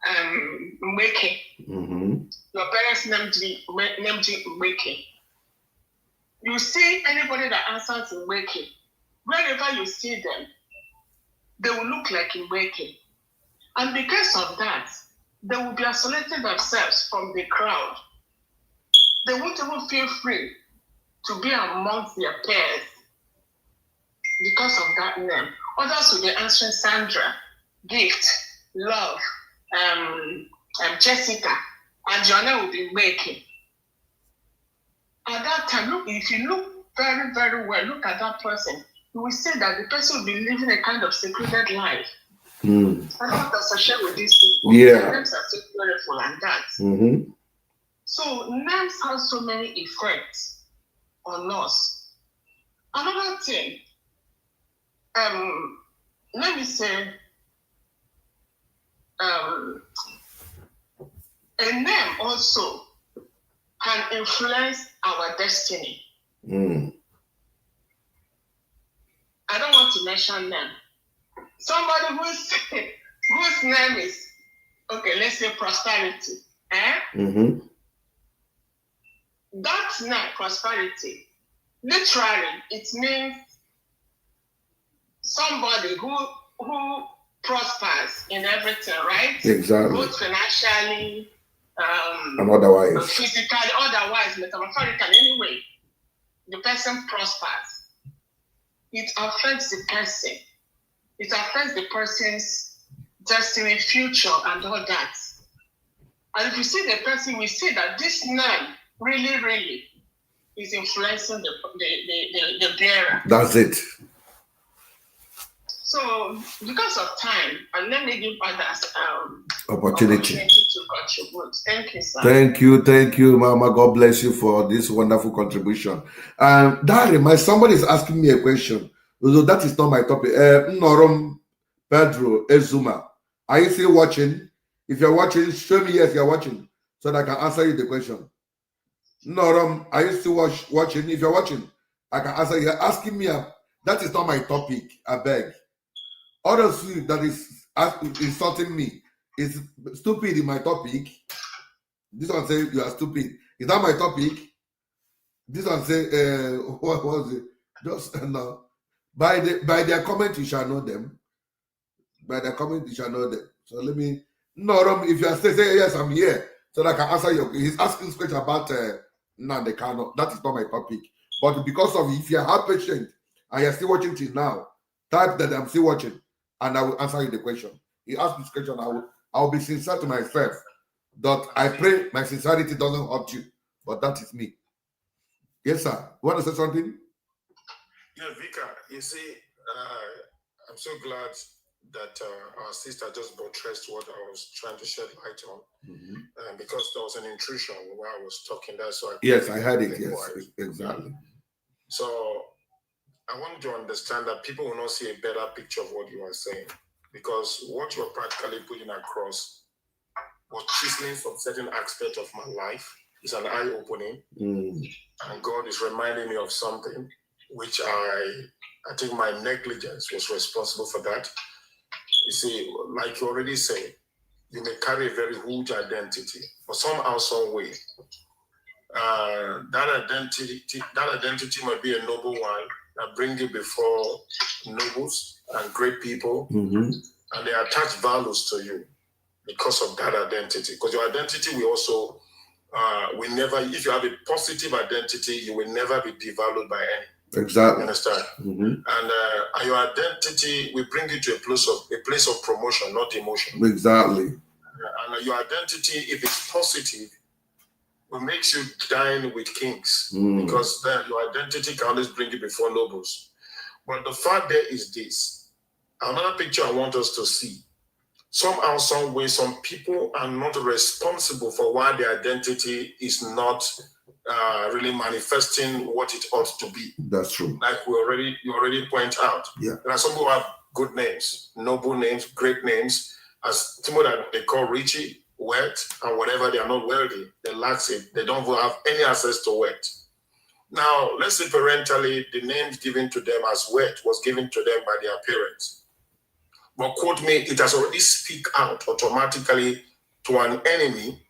Mbeke. Your parents named you Mbeke. You see anybody that answers Mbeke, wherever you see them, they will look like Mbeke. And because of that, they will be isolating themselves from the crowd. They won't even feel free to be amongst their peers because of that name. Others will be answering Sandra, Gift, Love, Jessica, and your name will be Mbeke. At that time, look, if you look very, very well, look at that person, you will see that the person will be living a kind of secluded life. I don't want to associate with these people. Yeah. Their names are so beautiful and that. So names have so many effects on us. Another thing, let me say, a name also can influence our destiny. I don't want to mention them. Somebody whose name is, okay, let's say prosperity. Mm-hmm. That's not prosperity. Literally, it means somebody who prospers in everything, right? Exactly. Both financially, and otherwise. physically, otherwise, metaphorically, anyway. The person prospers. It affects the person. It affects the person's destiny, future, and all that. And if you see the person, we see that this man really is influencing the bearer. That's it. So, because of time, and let me give others Opportunity to contribute. Thank you, sir. Thank you, Mama. God bless you for this wonderful contribution. That reminds, somebody is asking me a question, although that is not my topic. Norom Pedro Ezuma, are you still watching? If you're watching, show me yes, you're watching, so that I can answer you the question. Norom, are you still watching? If you're watching, I can answer. You're asking me. That is not my topic. I beg. Others that is insulting me is stupid in my topic. This one say you are stupid. Is that my topic? This one say what was it? Just no. By their comment you shall know them. By their comment you shall know them. So let me if you are saying yes, I'm here, so that I can answer your. He's asking question about Nnamdi Kanu. That is not my topic. But because of if you are patient and you're still watching till now, type that I'm still watching, and I will answer you the question. He asked this question. I will be sincere to myself. That I pray my sincerity doesn't hurt you, but that is me. Yes, sir. You want to say something? Yeah, Vika, you see, I'm so glad that our sister just buttressed what I was trying to shed light on, because there was an intrusion while I was talking. That's why. Yes, I heard it. Yes, exactly. So I want you to understand that people will not see a better picture of what you are saying, because what you're practically putting across was chiseling some certain aspect of my life. It's an eye-opening, and God is reminding me of something which I think my negligence was responsible for that. You see, like you already said, you may carry a very huge identity, but somehow, some way, that identity might be a noble one that brings you before nobles and great people, and they attach values to you because of that identity. Because your identity will also, if you have a positive identity, you will never be devalued by any. Exactly. You understand? And your identity will bring you to a place of promotion, not emotion. Exactly. And your identity, if it's positive, will make you dine with kings, because then your identity can always bring you before nobles. But the fact there is this. Another picture I want us to see. Somehow, some way, some people are not responsible for why their identity is not really manifesting what it ought to be. That's true. Like you already point out. Yeah. There are some who have good names, noble names, great names, as people that they call Richie, wealth, and whatever. They are not wealthy. They lack it. They don't have any access to wealth. Now, let's say parentally, the names given to them as wealth was given to them by their parents. But quote me, it has already speak out automatically to an enemy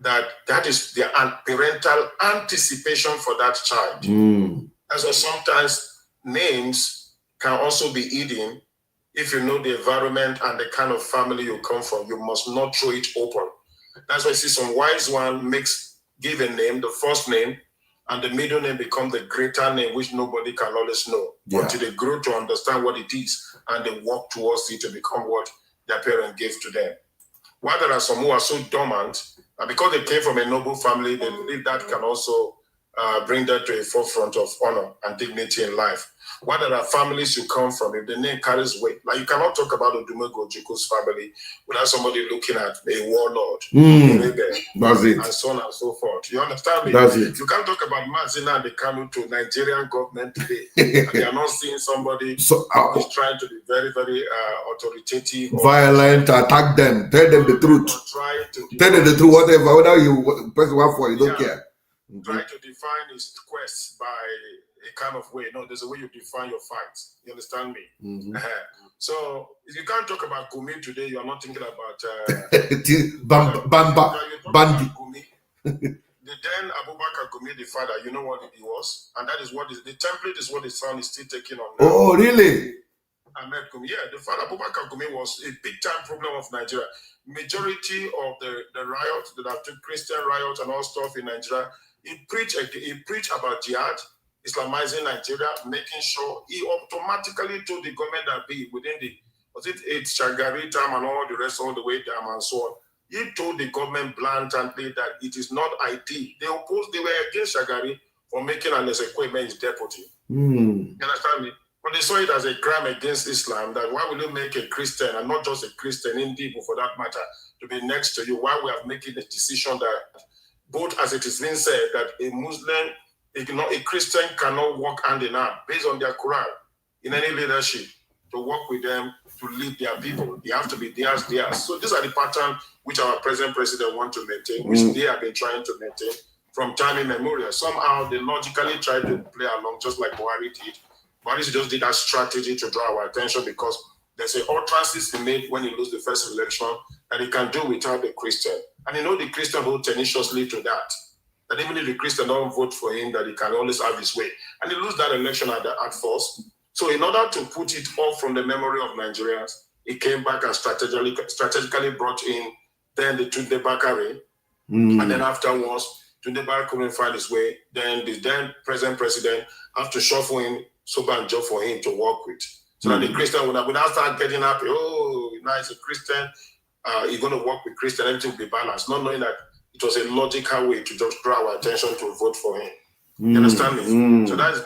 that is the parental anticipation for that child. And so sometimes names can also be hidden. If you know the environment and the kind of family you come from, you must not throw it open. That's why I see some wise one give a name, the first name, and the middle name become the greater name, which nobody can always know until they grow to understand what it is and they walk towards it to become what their parent gave to them. While there are some who are so dormant, and because they came from a noble family, they believe that can also bring them to a forefront of honor and dignity in life. While there are families you come from, if the name carries weight, like you cannot talk about Odumego Ojukwu family without somebody looking at a warlord, that's it, and so on and so forth. You understand me? That's it. You can't talk about Nnamdi Kanu to Nigerian government today, and they are not seeing somebody who is trying to be very, very authoritative, violent, attack them, tell them the truth, tell them the truth, whatever you person want for, you don't care. Try to define his quest by kind of way. No, there's a way you define your fights. You understand me? Mm-hmm. So if you can't talk about Gumi today, you are not thinking about Bandi. Gumi. The then Abubakar Gumi, the father, you know what he was, and that is what is the template is what the son is still taking on now. Oh, really? Ahmed Gumi, yeah, the father Abubakar Gumi was a big time problem of Nigeria. Majority of the riots that have took Christian riots and all stuff in Nigeria, he preached about jihad, Islamizing Nigeria, making sure he automatically told the government that be within the it's Shagari time and all the rest all the way down and so on. He told the government blatantly that it is not ideal. They were against Shagari for making an equipment his deputy. You understand me? But they saw it as a crime against Islam, that why will you make a Christian, and not just a Christian, Ndi Igbo for that matter, to be next to you? Why we have making a decision that, both as it is being said, that a Muslim, a Christian cannot walk hand in hand based on their Quran in any leadership to work with them to lead their people. They have to be theirs. So these are the pattern which our present president want to maintain, which they have been trying to maintain from time immemorial. Somehow they logically try to play along, just like Buhari did. Buhari just did that strategy to draw our attention because there's a utterances he made when he lost the first election that he can do without the Christian. And the Christian hold tenaciously to that. That even if the Christian don't vote for him, that he can always have his way. And he lose that election at first. So in order to put it off from the memory of Nigerians, he came back and strategically brought in then the Tunde Bakare. And then afterwards, Tunde Bakare couldn't find his way. Then the then present president have to shuffle in Sobanjo for him to work with. So that the Christian would now start getting happy. Oh, now he's a Christian. He's going to work with Christian. Everything will be balanced. Not knowing that it was a logical way to just draw our attention to vote for him. You understand me? So that is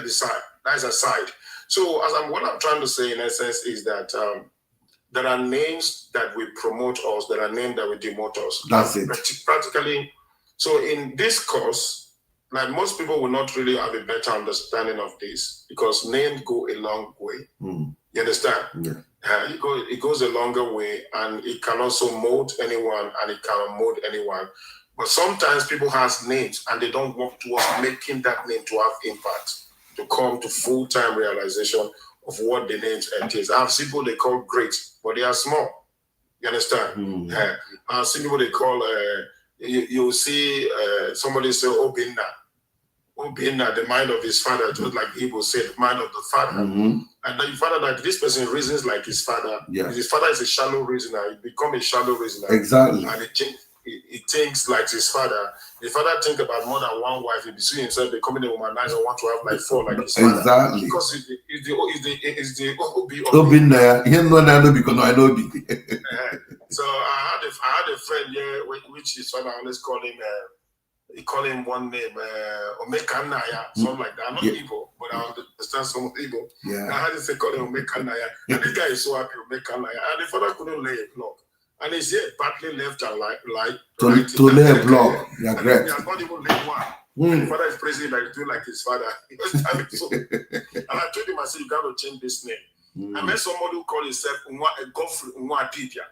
the side. That is a side. So what I'm trying to say in essence is that there are names that will promote us, there are names that will demote us. That's it. Practically. So in this course, like most people will not really have a better understanding of this because names go a long way. You understand? Yeah. It goes a longer way, and it can also mold anyone, and it can mold anyone. But sometimes people have names and they don't work towards making that name to have impact, to come to full-time realization of what the name entails. I have people they call great, but they are small. You understand? I have seen people they call, you'll see somebody say Obinna. Obinna, the mind of his father, just like Igbo said, the mind of the father. And then the father, like this person reasons like his father. Yeah. His father is a shallow reasoner. He become a shallow reasoner. Exactly. And he thinks like his father. The father think about more than one wife. He see himself becoming a womanizer, want to have like 4 like his father. Exactly. Because it's the Obinna. Him no know because I know be. So I had a friend here, which his father always call him. He call him one name, Omekanaya, something like that. I'm not Igbo, but I understand some of Igbo. Yeah. I had to say call him Omekanaya. And this guy is so happy, Omekanaya. And the father couldn't lay a block. And he's here partly left and right. To lay a block. Yeah, great. He has not even laid one. And the father is praising like doing like his father. And I told him, I said, you got to change this name. I met somebody who called himself Godfrey Unwadibia.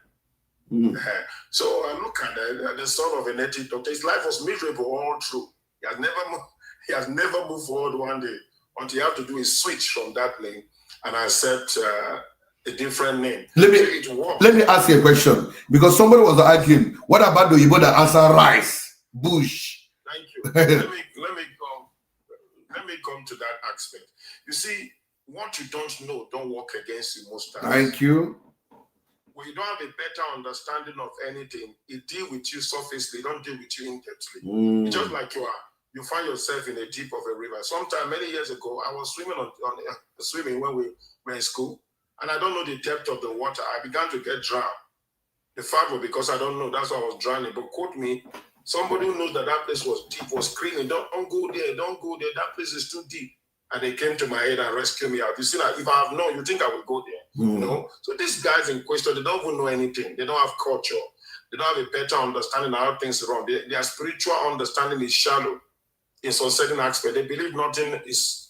So I look at the son of a native doctor. His life was miserable all through. He has never moved forward one day. What you have to do is switch from that name and accept a different name. Let me ask you a question, because somebody was arguing. What about the Igbo that answer rice, bush? Thank you. let me come to that aspect. You see, what you don't know don't work against you most times. Thank you. When you don't have a better understanding of anything, it deal with you surfacely, don't deal with you in-depthly. It's just like you find yourself in the deep of a river. Sometime many years ago, I was swimming when we were in school, and I don't know the depth of the water. I began to get drowned. The fact was because I don't know, that's why I was drowning. But quote me, somebody who knows that place was deep was screaming, don't go there, don't go there, that place is too deep. And they came to my head and rescued me out. You see, that if I have known, you think I would go there. You know? So these guys in question, they don't even know anything. They don't have culture. They don't have a better understanding of how things run. Their spiritual understanding is shallow in some certain aspect. They believe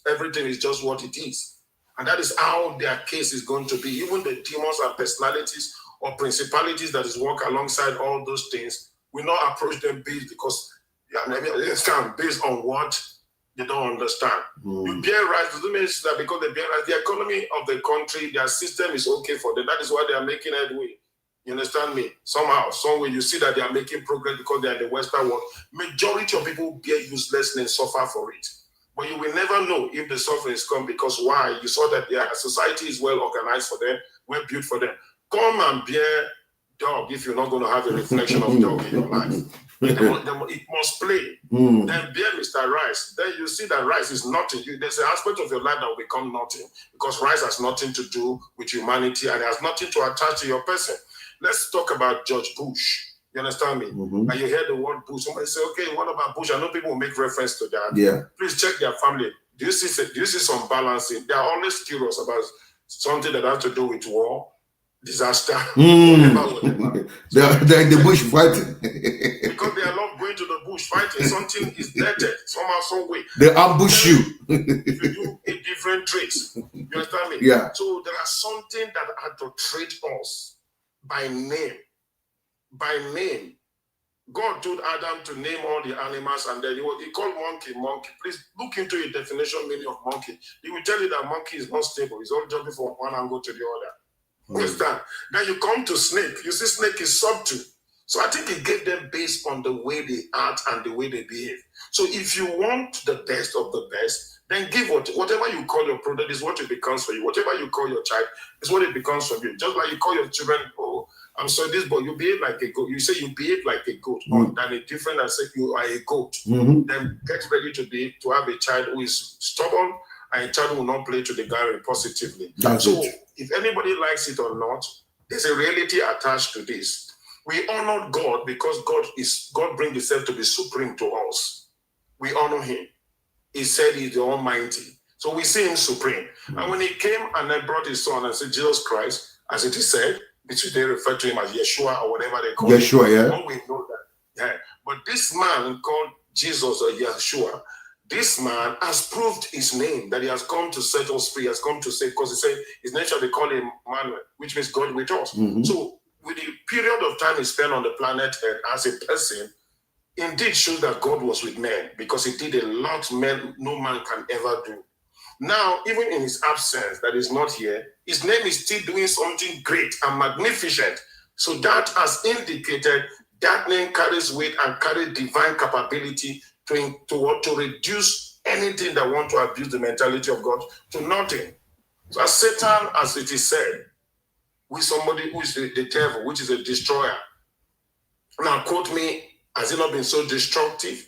everything is just what it is. And that is how their case is going to be. Even the demons and personalities or principalities that is work alongside all those things, we not approach them based on what They don't understand. You bear rice doesn't mean that because they bear rice, the economy of the country, their system is okay for them. That is why they are making headway. You understand me? Somehow, somewhere, you see that they are making progress because they are in the Western world. Majority of people bear uselessness and suffer for it. But you will never know if the suffering is come because why? You saw that their society is well organized for them, well built for them. Come and bear dog if you're not going to have a reflection of dog in your life. It must play. Then bear Mr. Rice. Then you see that rice is nothing. There's an aspect of your life that will become nothing because rice has nothing to do with humanity and it has nothing to attach to your person. Let's talk about George Bush. You understand me? And you hear the word Bush. Somebody say, okay, what about Bush? I know people will make reference to that. Yeah. Please check their family. Do you see some balancing? They are always curious about something that has to do with war, disaster, whatever. They're in the bush fighting. Because they love going to the bush fighting. Something is netted somehow, some way. They ambush you. If you do a different traits. You understand me? Yeah. So there are something that had to treat us by name. By name. God told Adam to name all the animals and then he called monkey. Please look into a definition meaning of monkey. He will tell you that monkey is not stable. He's all jumping from one angle to the other. Understand? Then you come to snake. You see snake is subtle. So I think he gave them based on the way they act and the way they behave. So if you want the best of the best, then give whatever you call your product is what it becomes for you. Whatever you call your child is what it becomes for you. Just like you call your children, oh, I'm sorry, this boy, you behave like a goat. You say you behave like a goat, or than a different and say you are a goat. Then get ready to have a child who is stubborn and a child who will not play to the gallery positively. So if anybody likes it or not, there's a reality attached to this. We honor God because God brings himself to be supreme to us. We honor him. He said he's the Almighty. So we see him supreme. And when he came and then brought his son and said, Jesus Christ, as it is said, which they refer to him as Yeshua or whatever they call him. Yeshua, yeah. We know that. Yeah. But this man called Jesus or Yeshua, this man has proved his name, that he has come to set us free, has come to save, because he said his name shall be called Emmanuel, which means God with us. So with the period of time he spent on the planet Earth as a person, indeed shows that God was with men, because he did a lot no man can ever do. Now, even in his absence, that is not here, his name is still doing something great and magnificent. So that has indicated that name carries weight and carries divine capability to reduce anything that want to abuse the mentality of God to nothing. So as Satan, as it is said, with somebody who is the devil, which is a destroyer. Now, quote me, has it not been so destructive?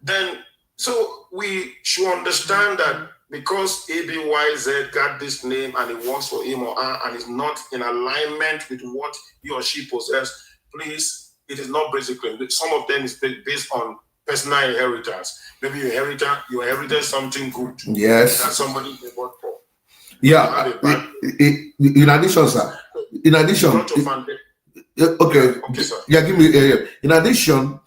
Then, so we should understand that because ABYZ got this name and it works for him or her and is not in alignment with what he or she possesses, please, it is not basically. Some of them is based on personal inheritance. Maybe you inherited something good. Yes. That somebody worked for. Yeah. In addition, sir. In addition. Okay, sir. Yeah, give me. In addition,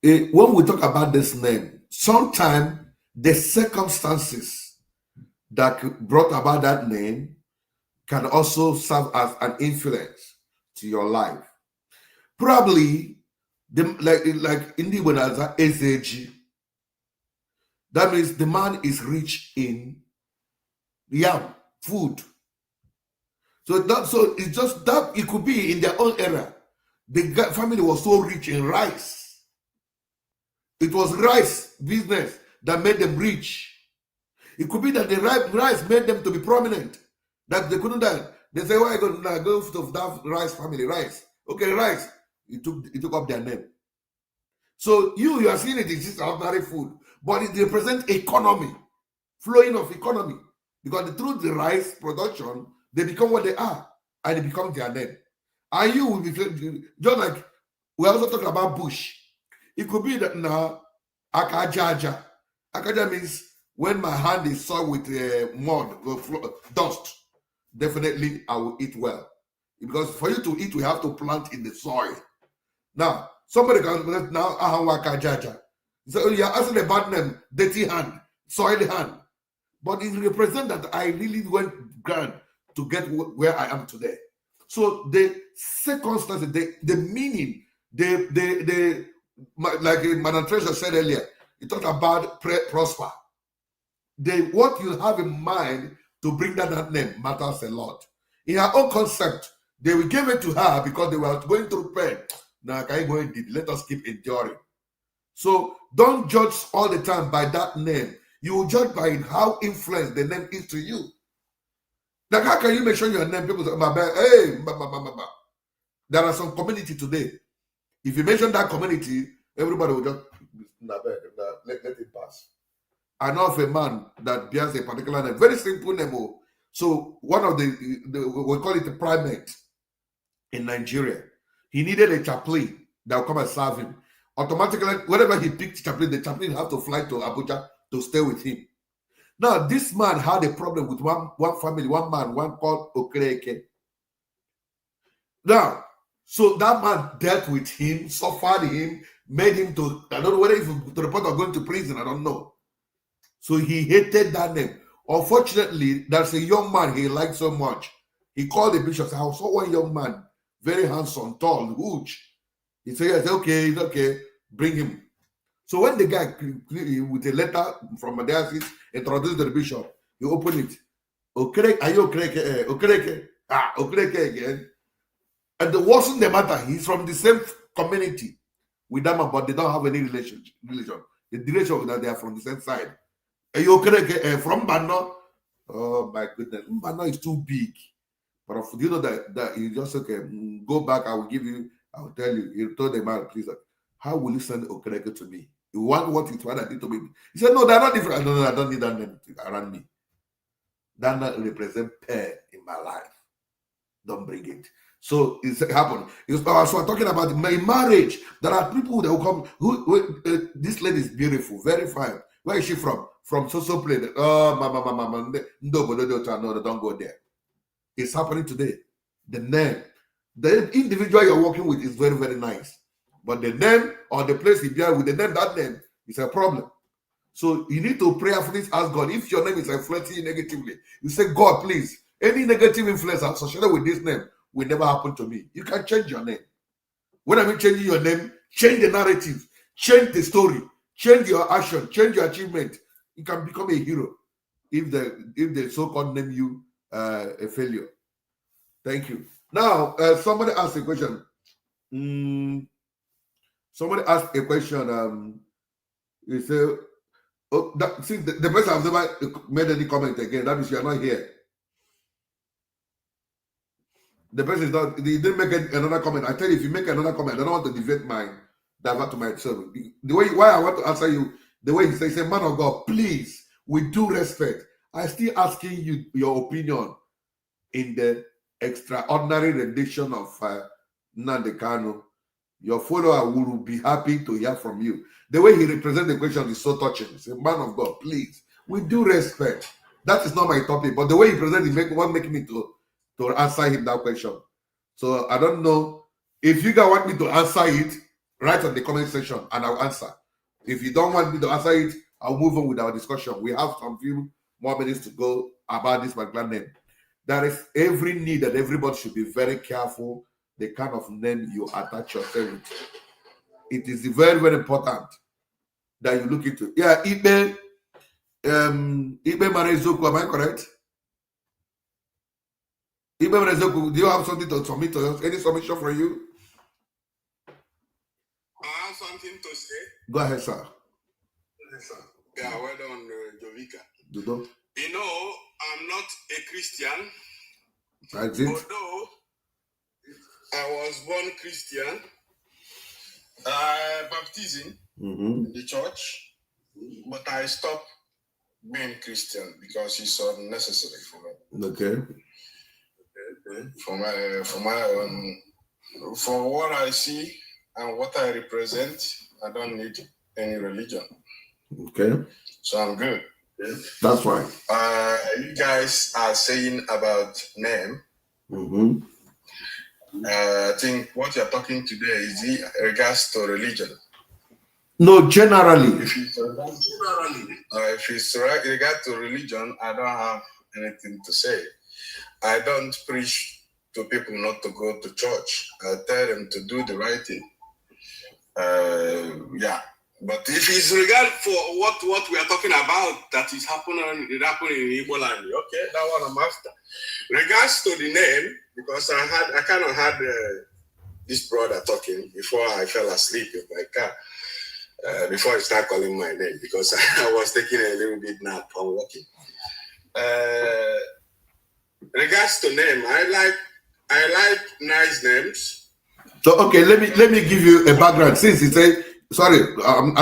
when we talk about this name, sometimes the circumstances that brought about that name can also serve as an influence to your life. Probably, like Ndi Igbo as SAG, that means the man is rich in yam, food. So it's just that it could be in their own era. The family was so rich in rice. It was rice business that made them rich. It could be that the rice made them to be prominent. That they couldn't die. They say, why go to that rice family? Rice. Okay, rice. It took up their name. So you are seeing it is ordinary food, but it represents economy, flowing of economy. Because through the rice production, they become what they are, and it becomes their name. And you will be just like we also talk about bush. It could be that now akajaja. Akaja means when my hand is soiled with mud, dust. Definitely, I will eat well. Because for you to eat, we have to plant in the soil. Now, somebody can now akajaja. So you're asking a bad name, dirty hand, soiled hand. But it represents that I really went grand to get where I am today. So the circumstances, the meaning, like Madam Treasure said earlier, it talks about prosper. What you have in mind to bring that name matters a lot. In her own concept, they will give it to her because they were going through pain. Now, can you go and let us keep enduring? So don't judge all the time by that name. You will judge by how influenced the name is to you. Like, how can you mention your name? People say, hey, there are some community today. If you mention that community, everybody will just let it pass. I know of a man that bears a particular name, very simple name. So one of we call it a primate in Nigeria. He needed a chaplain that will come and serve him. Automatically, whenever he picked chaplain, the chaplain have to fly to Abuja to stay with him. Now, this man had a problem with one family, one man, one called Okereke. Now, so that man dealt with him, suffered him, made him to, I don't know whether to the point of going to prison, I don't know. So he hated that name. Unfortunately, there's a young man he liked so much. He called the bishop and said, I saw one young man, very handsome, tall, huge. He said, yes, okay, it's okay, bring him. So when the guy, with a letter from the diocese, introduced to the bishop, he opened it. Okereke, are you Okereke? Okereke. Okereke again. And it wasn't the matter. He's from the same community with them, but they don't have any relation. The relation that they are from the same side. Are you Okereke from Bano? Oh my goodness. Bano is too big. But if you know that you just okay, go back, I will give you, I will tell you. He told the man, please, how will you send Okereke to me? You want what his father did to me? He said, no, they're not different. No, I don't need that name around me. That name represents pain in my life. Don't bring it. So it's happened. So I'm talking about my marriage. There are people that will come. This lady is beautiful, very fine. Where is she from? From so place. Oh, mama. No, don't go there. It's happening today. The name, the individual you're working with is very, very nice. But the name or the place you bear with the name, that name is a problem. So you need to prayerfully ask God. If your name is influencing you negatively, you say, God, please, any negative influence associated with this name will never happen to me. You can change your name. When I mean changing your name, change the narrative, change the story, change your action, change your achievement. You can become a hero if the so-called name you a failure. Thank you. Now, somebody asked a question. Somebody asked a question. You say, oh, see, the person has never made any comment again. That means you are not here. The person is not, he didn't make another comment. I tell you, if you make another comment, I don't want to divert divert to myself. The way, why I want to answer you, the way he says, man of God, please, with due respect, I still asking you your opinion in the extraordinary rendition of Nnamdi Kanu. Your follower will be happy to hear from you. The way he represents the question is so touching. He said, man of God, please, with due respect. That is not my topic, but the way he presents it won't make me to answer him that question. So I don't know. If you guys want me to answer it, write on the comment section and I'll answer. If you don't want me to answer it, I'll move on with our discussion. We have some few more minutes to go about this particular name. There is every need that everybody should be very careful the kind of name you attach yourself with. It is very, very important that you look into. Yeah, Ibe Marezoku, am I correct? Ibe Marezoku, do you have something to submit to us? Any submission for you? I have something to say. Go ahead, sir. Yes, sir. Yeah, well done, Jovika. Dudo. You know, I'm not a Christian. That's it. Although I was born Christian, baptism in the church, but I stopped being Christian because it's unnecessary for me. Okay. For what I see and what I represent, I don't need any religion. Okay. So I'm good. That's right. You guys are saying about name. I think what you're talking today is in regards to religion. No, generally. If it's regard to religion, I don't have anything to say. I don't preach to people not to go to church. I tell them to do the right thing. But if it's regard for what we are talking about that is happening in Igbo land, okay, that one I'm after. Regards to the name, because I kind of had this brother talking before I fell asleep in my car. Before he started calling my name, because I was taking a little bit nap on walking. Regards to name, I like nice names. So okay, let me give you a background. Since he said, sorry, I'm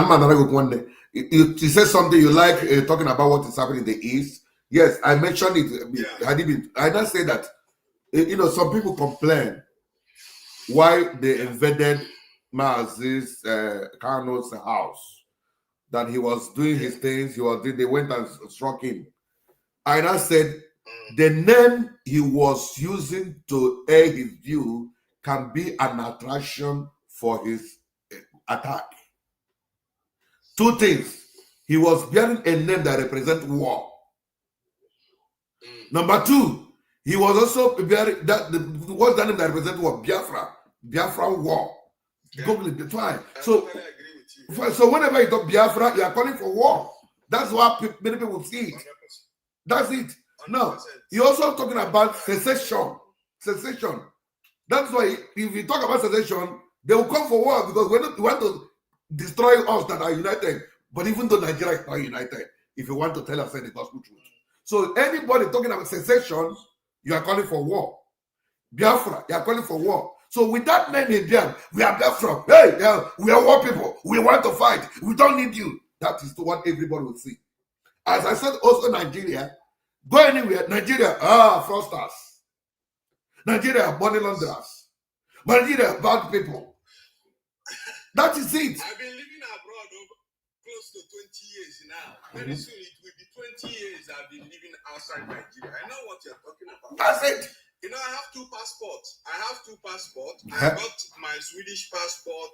one day. You said something you like talking about what is happening in the East. Yes, I mentioned it. Yeah. I don't say that. Some people complain why they invaded Maz's Kano's house. That he was doing his things. They went and struck him. I now said the name he was using to air his view can be an attraction for his attack. Two things. He was bearing a name that represents war. Number two, he was also bearing what's the name that represents war? Biafra war. Google it, try. So whenever you talk Biafra, you are calling for war. That's why many people see it. That's it. Now, you're also talking about secession. Secession. That's why if you talk about secession, they will come for war because we want to destroy us that are united. But even though Nigeria is not united, if you want to tell us the gospel truth. So anybody talking about secession, you are calling for war. Biafra, you are calling for war. So with that name in there, we are Biafra. Hey, we are war people. We want to fight. We don't need you. That is what everybody will see. As I said, also Nigeria, go anywhere, Nigeria, fraudsters. Nigeria, money launderers. Nigeria, bad people. That is it. I've been living abroad close to 20 years now. Very soon it will be 20 years I've been living outside Nigeria. I know what you're talking about. That's it. I have two passports. I got my Swedish passport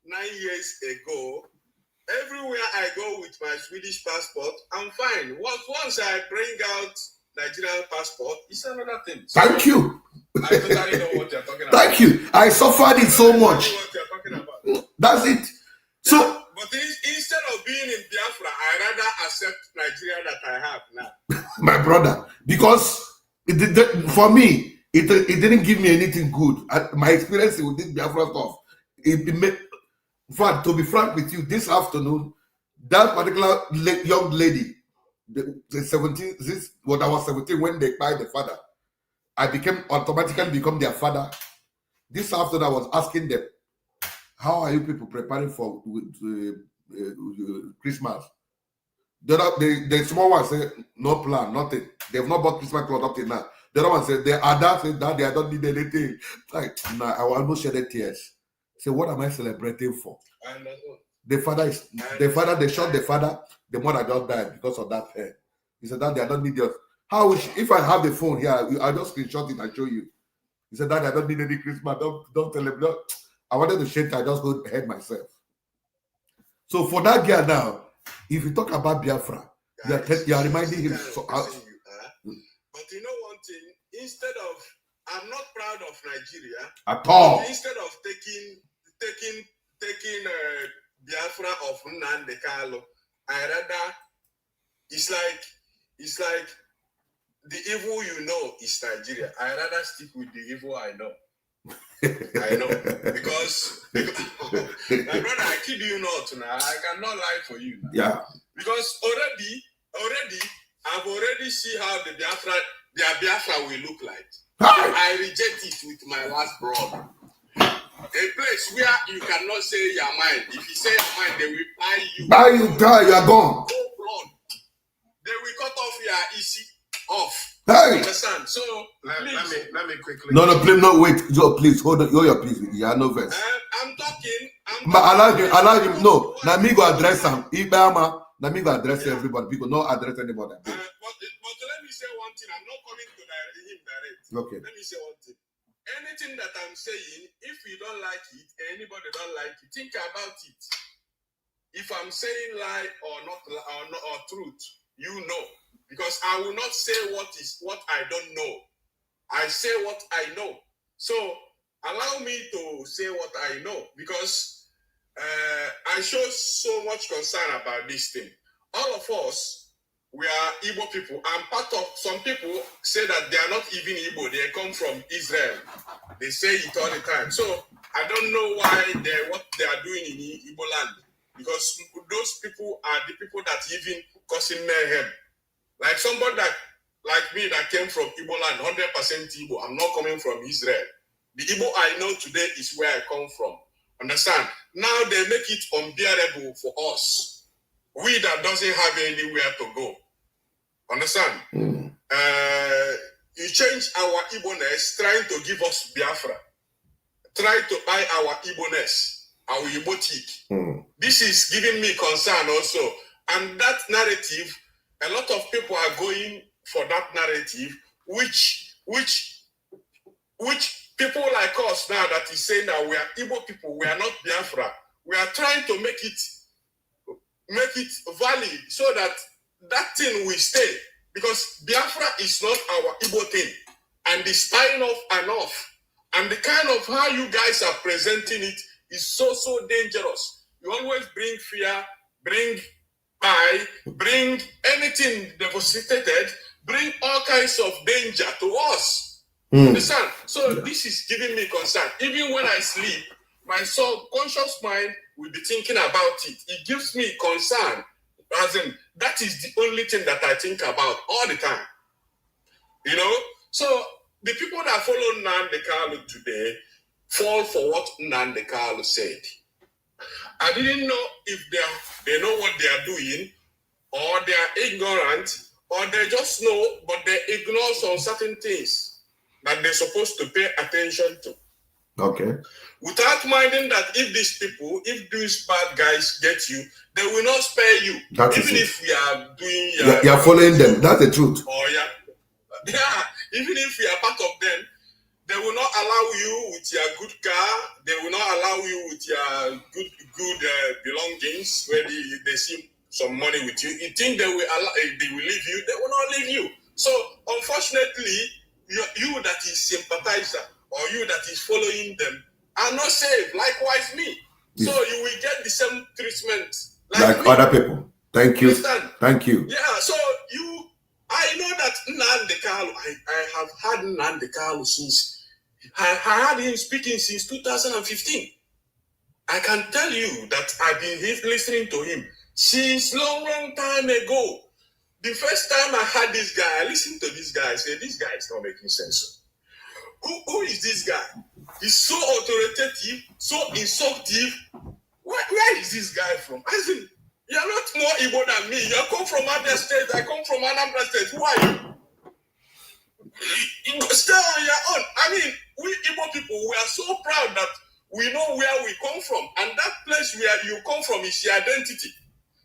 9 years ago. Everywhere I go with my Swedish passport, I'm fine. Once I bring out Nigerian passport, it's another thing. So thank you. I totally know what you're talking about. Thank you. I suffered it so much. What you're talking about. That's it. So, but instead of being in Biafra, I rather accept Nigeria that I have now. My brother, because for me, it didn't give me anything good. My experience with this Biafra stuff, it made. To be frank with you, this afternoon, that particular young lady, the 17, when I was 17, when they died the father, I automatically become their father. This afternoon, I was asking them, how are you people preparing for Christmas? The small one said, no plan, nothing. They have not bought Christmas clothes up till now. The other one said, they are Daddy, I don't need anything. Like, nah, I almost shed tears. So what am I celebrating for? They shot the father, the mother just died because of that hair. He said, Daddy, I don't need yours. If I have the phone here, I'll just screenshot it and show you. He said, Daddy, I don't need any Christmas. Don't tell him. I wanted to shake it, I just go ahead myself. So for that girl now, if you talk about Biafra, you are reminding him. But you know one thing, instead of, I'm not proud of Nigeria at all. Instead of taking Biafra of Nnamdi Kanu, I rather it's like the evil you know is Nigeria. I rather stick with the evil I know. I know because my brother, I kid you not now. I cannot lie for you now. Yeah. Because already I've already see how their Biafra will look like. I reject it with my last brother. A place where you cannot say your mind. If you say your mind, they will buy you. Buy you, die, you are gone. They will cut off your easy off. Hey. Understand? So let me quickly. No, wait. Joe, please hold your peace. You are no verse. I'm talking. But allow him. No, now me go address him. Let me go address everybody. People not address anybody. But let me say one thing. I'm not coming to him direct. Okay. Let me say one thing. Anything that I'm saying, if you don't like it, anybody don't like it, think about it. If I'm saying lie or not or truth, you know. Because I will not say what I don't know. I say what I know. So allow me to say what I know. Because I show so much concern about this thing. All of us, we are Igbo people. I'm part of, some people say that they are not even Igbo. They come from Israel. They say it all the time. So I don't know why what they are doing in Igbo land. Because those people are the people that even causing mayhem. Like somebody that, like me, that came from Igbo land, 100% Igbo. I'm not coming from Israel. The Igbo I know today is where I come from. Understand? Now they make it unbearable for us. We that doesn't have anywhere to go. Understand? You change our Igbo-ness, trying to give us Biafra. Try to buy our Igbo-ness, our Igbo-tic. This is giving me concern also. And that narrative, a lot of people are going for that narrative, which people like us now that is saying that we are Igbo people, we are not Biafra. We are trying to make it valid so that that thing will stay. Because Biafra is not our Igbo thing. And it's tying off and off. And the kind of how you guys are presenting it is so dangerous. You always bring fear, bring pie, bring anything devastated, bring all kinds of danger to us. Understand? So this is giving me concern. Even when I sleep, my subconscious mind will be thinking about it. It gives me concern. As in, that is the only thing that I think about all the time. You know? So the people that follow Ndi Igbo today fall for what Ndi Igbo said. I didn't know if they know what they are doing, or they are ignorant, or they just know, but they ignore some certain things that they're supposed to pay attention to. Okay. Without minding that if these bad guys get you, they will not spare you. That even is if we are doing... you are following them. That's the truth. Oh, yeah. Even if we are part of them, they will not allow you with your good car. They will not allow you with your good belongings where they see some money with you. You think they will leave you? They will not leave you. So, unfortunately, you that is sympathizer or you that is following them are not saved. Likewise, me. Yes. So you will get the same treatment like other people. Thank you. Understand? Thank you. Yeah. So I know that Ndi Igbo. I have had Ndi Igbo since. I had him speaking since 2015. I can tell you that I've been listening to him since long time ago. The first time I had this guy, I listened to this guy. I said, this guy is not making sense. Who is this guy? He's so authoritative, so insultive. Where is this guy from? I said, you're not more Igbo than me. You come from Abia State. I come from Anambra State. Who are you? Stay on your own. I mean, we Igbo people, we are so proud that we know where we come from. And that place where you come from is your identity.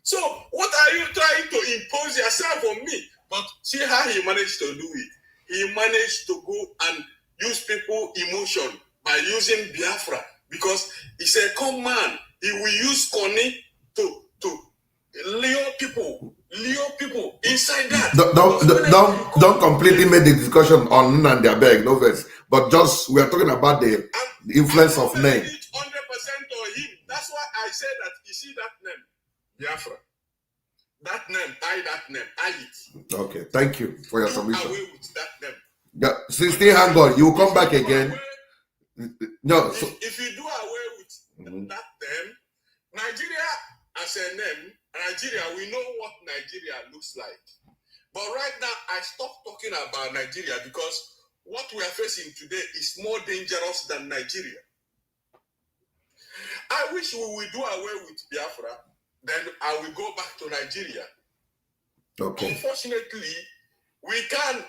So what are you trying to impose yourself on me? But see how he managed to do it. He managed to go and use people emotion by using Biafra, because he's a common man. He will use Koni to lure people inside that. Don't completely make the discussion on Nnamdi Abeg, no verse. But just we are talking about the influence of name. 100% on him. That's why I say that. You see that name, Biafra. That name, I it. Okay, thank you for your submission. Away with that name. Yeah, still hang on. You will come back again. No. If you do away with that name, Nigeria as a name, Nigeria, we know what Nigeria looks like. But right now, I stopped talking about Nigeria because what we are facing today is more dangerous than Nigeria. I wish we would do away with Biafra, then I will go back to Nigeria. Okay. Unfortunately, we can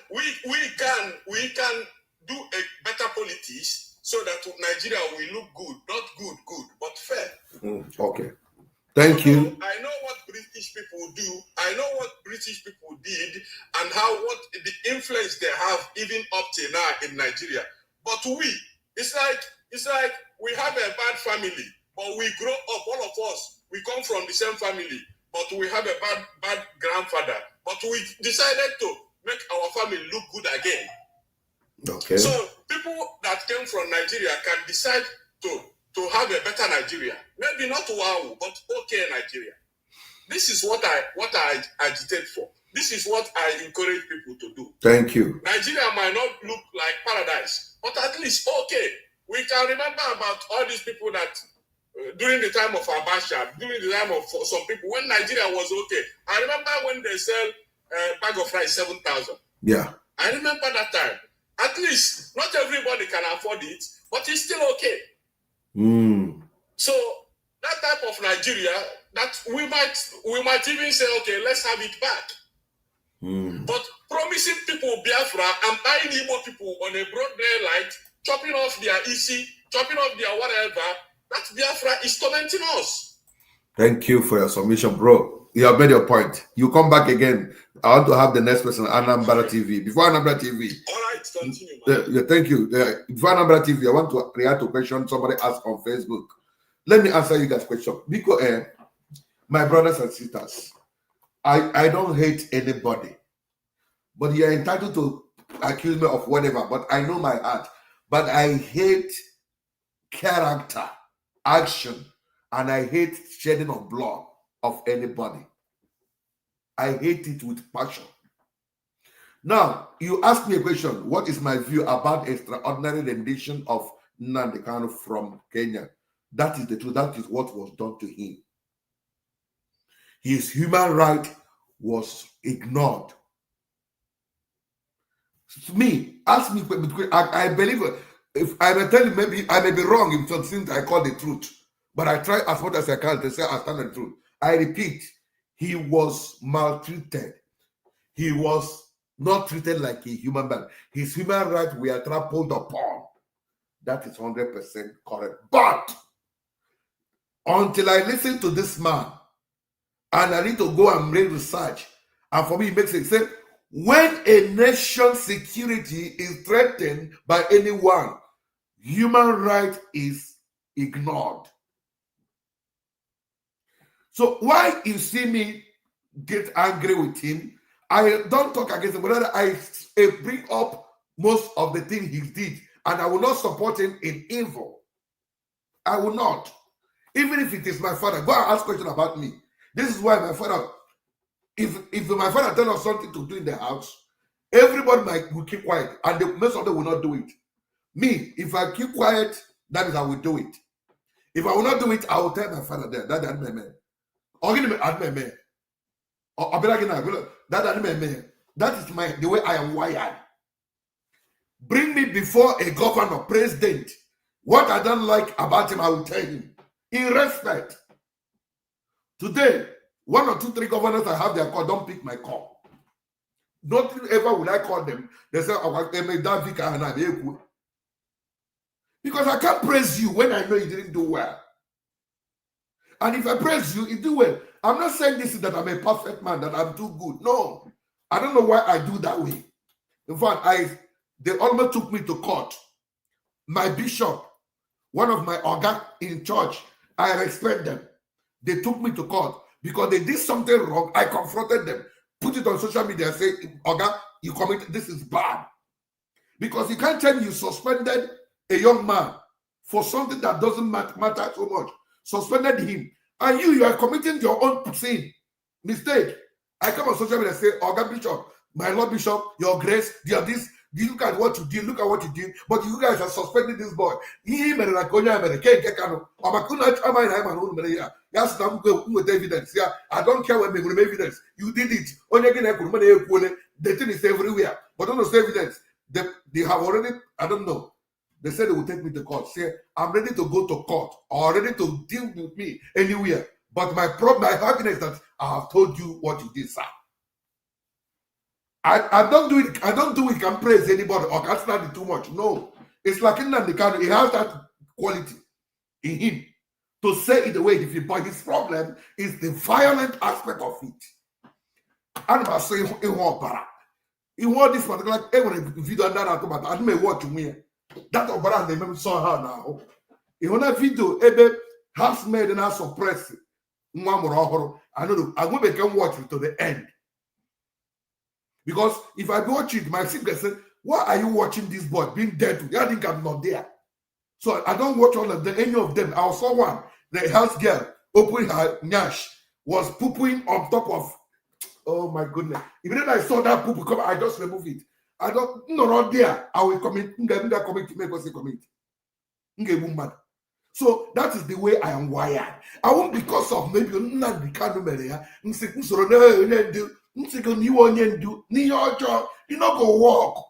do a better politics so that Nigeria will look good, not good, but fair. Okay. Thank you. I know what British people do. I know what British people did and what the influence they have even up till now in Nigeria. But it's like we have a bad family, but we grow up, all of us, we come from the same family, but we have a bad grandfather. But we decided to make our family look good again. Okay. So people that came from Nigeria can decide to to have a better Nigeria. Maybe not wow, but okay Nigeria. This is what I agitate for. This is what I encourage people to do. Thank you. Nigeria might not look like paradise, but at least okay. We can remember about all these people that during the time of Abacha, during the time of some people, when Nigeria was okay. I remember when they sell a bag of rice 7,000. Yeah. I remember that time. At least not everybody can afford it, but it's still okay. So that type of Nigeria, that we might even say, okay, let's have it back. But promising people Biafra and buying Igbo people on a broad daylight, chopping off their issue, chopping off their whatever, that Biafra is tormenting us. Thank you for your submission, bro. You have made your point. You come back again. I want to have the next person, Anambra TV. Before Anambra TV. All right, continue. Thank you. Before Anambra TV, I want to react to a question somebody asked on Facebook. Let me answer you guys' question. Because, my brothers and sisters, I don't hate anybody. But you're entitled to accuse me of whatever. But I know my heart. But I hate character, action, and I hate shedding of blood of anybody. I hate it with passion. Now, you ask me a question. What is my view about extraordinary rendition of Nnamdi Kanu from Kenya? That is the truth. That is what was done to him. His human right was ignored. To me, ask me, I believe, if I may tell you, maybe I may be wrong in some things I call the truth, but I try as much as I can to say I stand the truth. I repeat, he was maltreated. He was not treated like a human being. His human rights were trampled upon. That is 100% correct. But until I listen to this man, and I need to go and read research, and for me, it makes sense. When a nation's security is threatened by anyone, human right is ignored. So why you see me get angry with him, I don't talk against him, but I bring up most of the things he did, and I will not support him in evil. I will not. Even if it is my father, go and ask questions about me. This is why my father, if my father tells us something to do in the house, everybody will keep quiet, and most of them will not do it. Me, if I keep quiet, that is I will do it. If I will not do it, I will tell my father there, that my man. That is the way I am wired. Bring me before a governor, president. What I don't like about him, I will tell him. In respect. Today, 1 or 2, 3 governors I have their call, don't pick my call. Nothing ever will I call them. They say, because I can't praise you when I know you didn't do well. And if I praise you, you do well. I'm not saying this is that I'm a perfect man, that I'm too good. No. I don't know why I do that way. In fact, they almost took me to court. My bishop, one of my organ in church, I respect them. They took me to court because they did something wrong. I confronted them, put it on social media, say, organ, you committed, this is bad. Because you can't tell me you suspended a young man for something that doesn't matter so much. Suspended him. And you are committing your own sin, mistake. I come on social media and say, organ bishop, my Lord Bishop, your grace, you this. Look at what you did. Look at what you did. But you guys are suspending this boy. Evidence. Yeah, I don't care when we remove evidence. You did it. The thing is everywhere. But don't say evidence. They have already, I don't know. They said they will take me to court. Say, I'm ready to go to court or ready to deal with me anywhere. But my happiness is that I have told you what you did, sir. I don't do it. I don't do it. Can praise anybody or can stand it too much. No, it's like Nnamdi Kanu. He has that quality in him to say it the way he feels. But his problem is the violent aspect of it. And I say, in what this particular video that I about, I don't know what you mean. That Obara they maybe saw her now. In that video, has made and has suppressed. I know. I will become watch it to the end. Because if I watch it, my sister said, why are you watching this boy being dead? I think I'm not there. So I don't watch all of them, any of them. I saw one, the health girl opening her nyash, was pooping on top of, oh my goodness. Even if I saw that poop come, I just remove it. I don't, not there. I will commit, so that is the way I am wired. I won't because of maybe not the kind of you not go walk.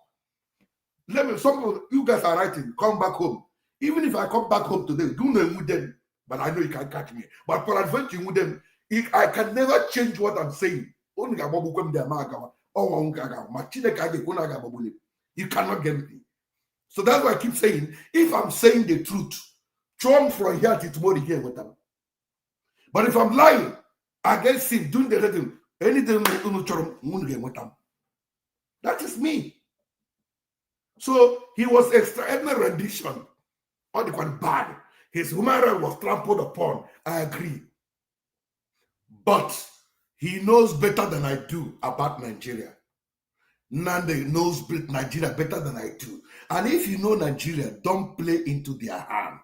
Let me, some of you guys are writing, come back home. Even if I come back home today, do know with them, but I know you can catch me. But for adventure with them, I can never change what I'm saying. You cannot get me. So that's why I keep saying, if I'm saying the truth, Trump from here to tomorrow here with them. But if I'm lying against him, doing the rhythm, anything with them. That is me. So he was extraordinary rendition. All the one bad. His human right was trampled upon. I agree. But he knows better than I do about Nigeria. Nande knows Nigeria better than I do. And if you know Nigeria, don't play into their hand.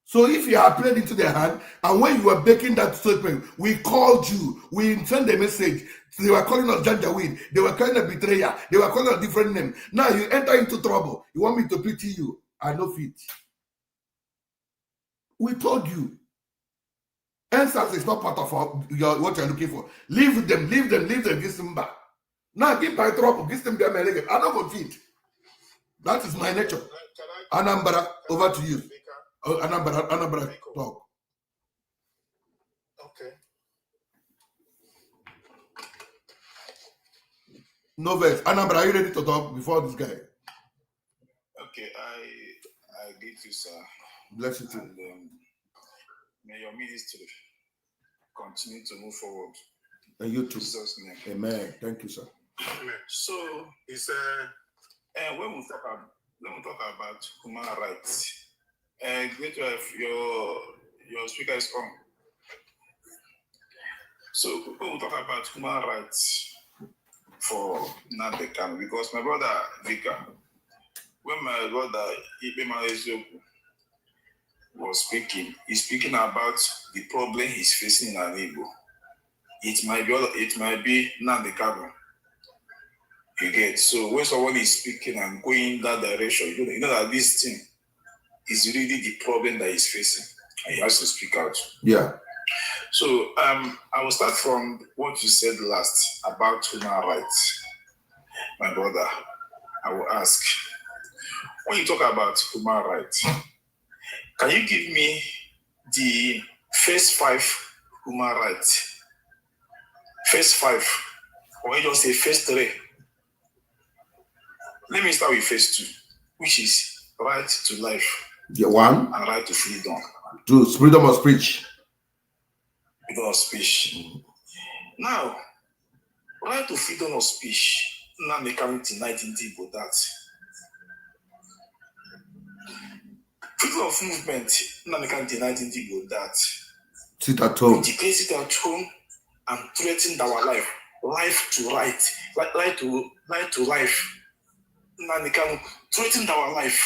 So if you are played into their hand, and when you were making that statement, we called you, we sent a message. They were calling us Janjaweed, they were calling us betrayer, they were calling us different name. Now you enter into trouble. You want me to pity you? I know fit. We told you. NSAS is not part of what you're looking for. Leave them, give them back. Now give my trouble, give them their I don't go fit. That is my nature. Anambra, over to you. Anambra, talk. Okay. No verse. Anambra, are you ready to talk before this guy? Okay, I greet you, sir. Bless you too. And may your ministry continue to move forward. And you too. In Jesus' name. Amen. Thank you, sir. Amen. So It's when we talk about human rights, great to have your speaker is on. So when we talk about human rights for Nnamdi Kanu, because my brother Vika, when my brother Ibema Ezoku was speaking, he's speaking about the problem he's facing in Ndi Igbo. It might be Nnamdi Kanu. You get, so when someone is speaking and going that direction, you know that this thing is really the problem that he's facing, and he has to speak out. Yeah. So I will start from what you said last about human rights. My brother, I will ask, when you talk about human rights, can you give me the first 5 human rights? First 5, or you just say first 3? Let me start with first 2, which is right to life. Yeah, 1. And right to freedom. 2, freedom of speech. Freedom of speech. Now, right to freedom of speech, Nnamdi Kanu denied Ndi Igbo that. Freedom of movement, Nnamdi Kanu denied Ndi Igbo that. Sit at home. Declared it at home and threatened our life. Life to right. Right to life. Nnamdi Kanu threatened our life.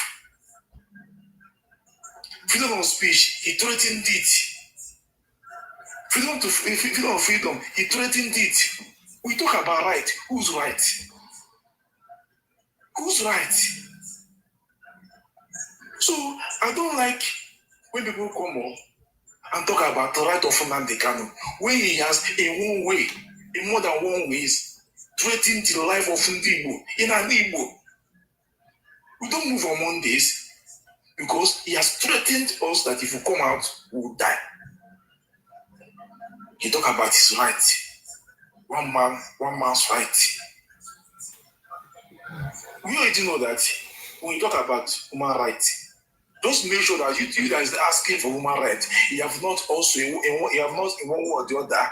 Freedom of speech, he threatened it. Freedom of freedom, he threatened it. We talk about right. Who's right? Who's right? So I don't like when people come on and talk about the right of Nnamdi Kanu when he has in one way, in more than one ways, threatened the life of Ndi Igbo in Ndi Igbo. We don't move on Mondays because he has threatened us that if we come out, we will die. He talk about his right. One man's right. We already know that when you talk about human rights, just make sure that you guys are asking for human rights. You have not also in one way or the other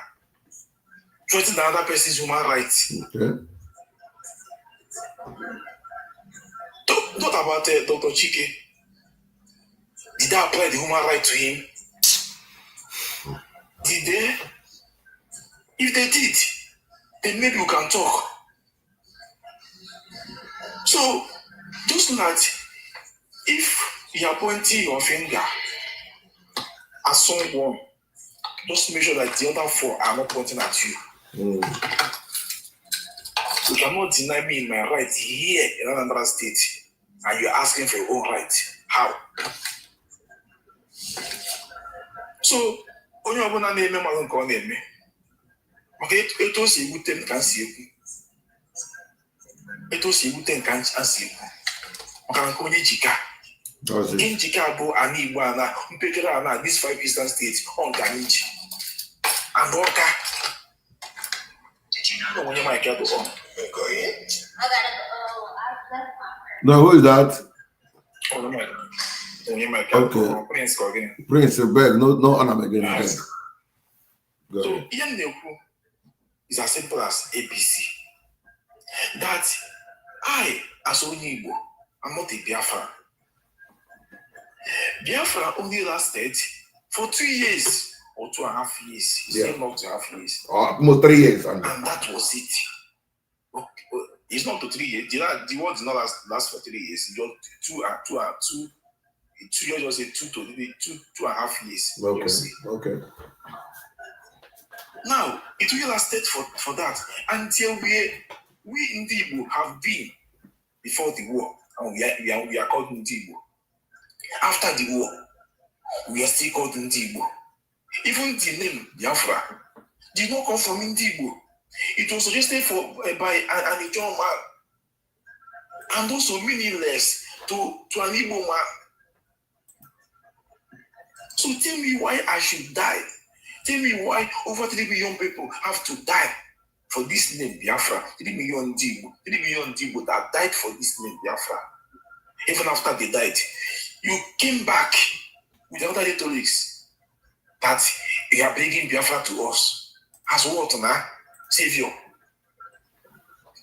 threatened another person's human rights. Okay. Not about Dr. Chike. Did they apply the human right to him? Did they? If they did, then maybe we can talk. So, just that if you are pointing your finger at someone, just make sure that the other 4 are not pointing at you. You cannot deny me in my right here in another state, and you're asking for your own right. How? So, onye ọbụla na-eme mmadụ nke ọ na-eme maka etu o si ebute m ka m si ekwu, etu o si ebute m ka m si ekwu maka nke onye jika njika bụ ana Igbo ana mpekere ana these 5 eastern states ọ nke anyị ji and ọka onye Mike bụ ọ. Now, who is that? Okay. Prince Beg, no honor again. Yes. So, is as simple as ABC. That I, as Ndi Igbo, I'm not a Biafra. Biafra only lasted for 2 years or 2.5 years. Yeah. Not 2.5 years. Almost 3 years. And that was it. Okay. It's not to 3 years. The war did not last for 3 years. Just 2 years, just say 2.5 years. Okay. Now it will lasted for that until we Ndi Igbo have been before the war, and we are called Ndi Igbo. After the war, we are still called Ndi Igbo. Even the name Biafra did not come from Ndi Igbo. It was suggested by an Ijaw man, and also meaningless to an Igbo man. So tell me why I should die. Tell me why over 3 million people have to die for this name Biafra. 3 million Ndi Igbo. 3 million Ndi Igbo that died for this name Biafra. Even after they died, you came back with other rhetorics that you are bringing Biafra to us. As what now? Savior.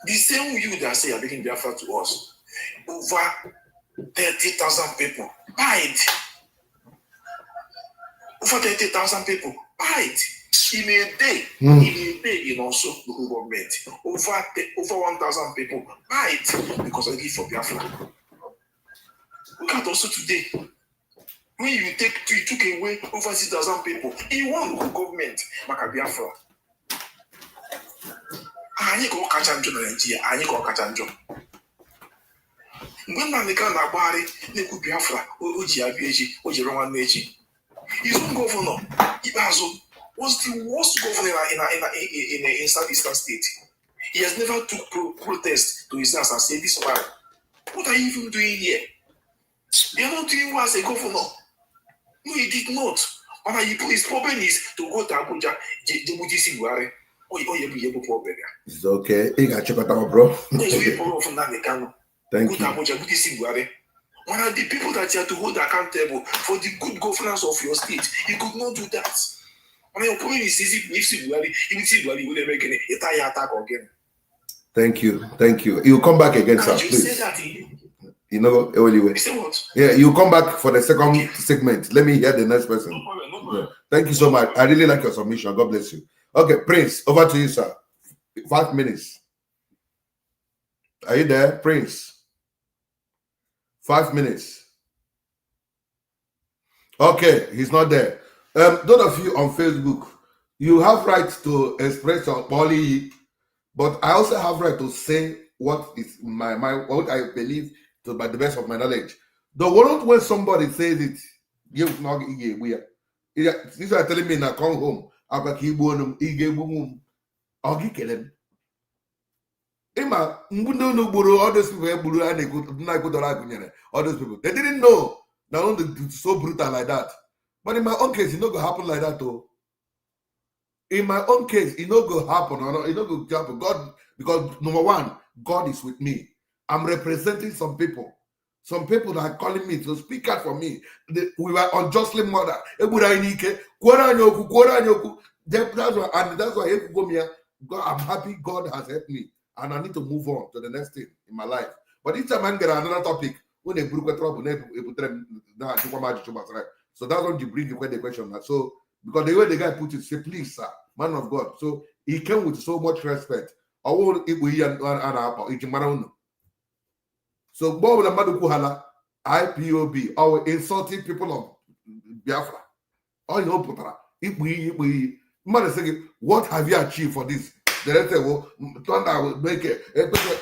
The same you that say you are bringing Biafra to us. Over 30,000 people died. Over 30,000 people died in a day. In also local government. Over 1,000 people died because of the for Biafra. Look at also today. When you took away over 6,000 people in one local government, Maka Biafra. Anyị ka ọ kacha njọ na Nigeria, anyị ka ọ kacha njọ. Mgbe Nnamdi Kanu na-agbagharị na-ekwu Biafra, o ji abịa echi, o jiri nwanne echi. His own governor, Ibazo, was the worst governor in Southeastern state. He has never took protest to his house and said, this man, what are you even doing here? They are not doing well as a governor. No, he did not. But his problem is to go to Abuja, it's okay. You got check it out, bro. Thank you. One of the people that you have to hold accountable for the good governance of your state, you could not do that. When your problem is easy, will never get a attack again. Thank you. You come back again, sir. You please. Say that you know, anyway. You say what? Yeah, you come back for the second segment. Let me hear the next person. No problem. Yeah. Thank you so much. I really like your submission. God bless you. Okay, Prince, over to you, sir. 5 minutes. Are you there, Prince? 5 minutes. Okay, he's not there. Those of you on Facebook, you have right to express your poly, but I also have right to say what is what I believe to by the best of my knowledge. The world when somebody says it, you not weird. These are telling me now come home. I'll keep one I'll kill him. Emma, all those people, all those people, they didn't know. Now it's so brutal like that. But in my own case, it not gonna happen like that though. In my own case, it not gonna happen or not. It not gonna happen. God, because number one, God is with me. I'm representing some people. Some people that are calling me to speak out for me. We were unjustly murdered. That's why I'm happy God has helped me. And I need to move on to the next thing in my life. But each time I get another topic, when they broke trouble, so that's when you bring the question. So, because the way the guy put it, say, please, sir, man of God. So he came with so much respect. So, Bob the Madukuhala, IPOB, or insulting people of Biafra. All you know, man is saying, what have you achieved for this? The rest will Thunder will make it.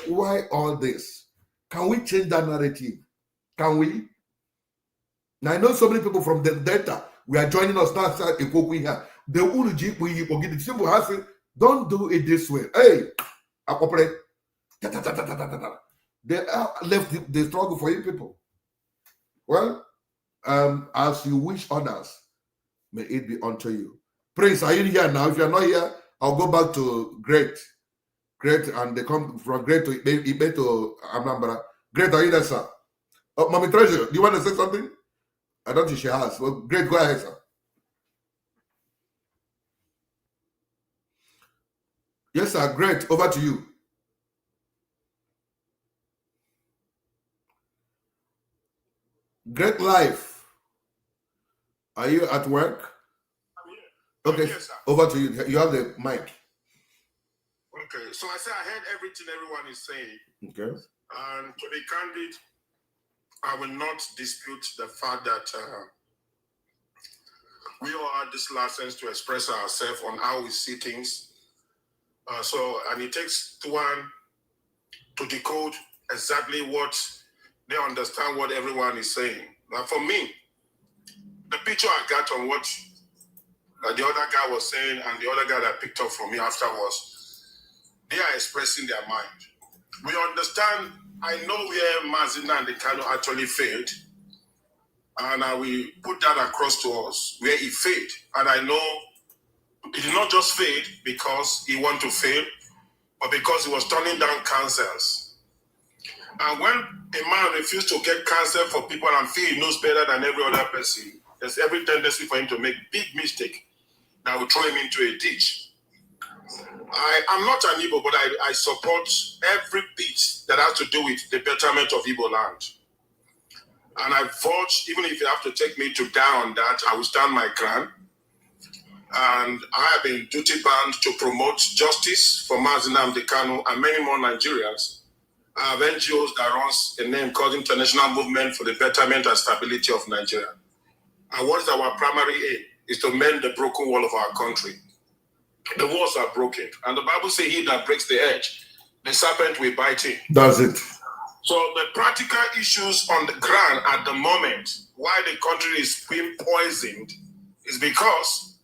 Why all this? Can we change that narrative? Can we? Now I know so many people from the Delta. We are joining us now. Here. The Uruji, we forget the simple has it. Don't do it this way. Hey, I operate. They left the struggle for you people. Well, as you wish others, may it be unto you. Prince, are you here now? If you're not here, I'll go back to Great, and they come from Great to Ibe to Anambra. Great, are you there, sir? Oh, Mommy Treasure, do you want to say something? I don't think she has. Well, Great, go ahead, sir. Yes, sir. Great, over to you. Great life. Are you at work? I'm here. Okay, Yes, sir. over to you. You have the mic. Okay, so I said I heard everything everyone is saying. Okay. And to be candid, I will not dispute the fact that we all had this license to express ourselves on how we see things. And it takes one to decode exactly what they understand what everyone is saying. Now, for me, the picture I got on what the other guy was saying and the other guy that picked up from me afterwards, they are expressing their mind. We understand, I know where Mazina and the Kano actually failed, and I will put that across to us, where he failed. And I know he did not just fail because he wanted to fail, but because he was turning down counsels. And when a man refuses to get counsel for people and feel he knows better than every other person, there's every tendency for him to make big mistake that will throw him into a ditch. I'm not an Igbo, but I support every bit that has to do with the betterment of Igbo land. And I vote, even if you have to take me to down on that, I will stand my ground. And I have been duty-bound to promote justice for Mazina Mdekanu and many more Nigerians. I have NGOs that runs a name called International Movement for the Betterment and Stability of Nigeria. And what is our primary aim? Is to mend the broken wall of our country. The walls are broken. And the Bible says, he that breaks the edge, the serpent will bite him. Does it? So the practical issues on the ground at the moment, why the country is being poisoned, is because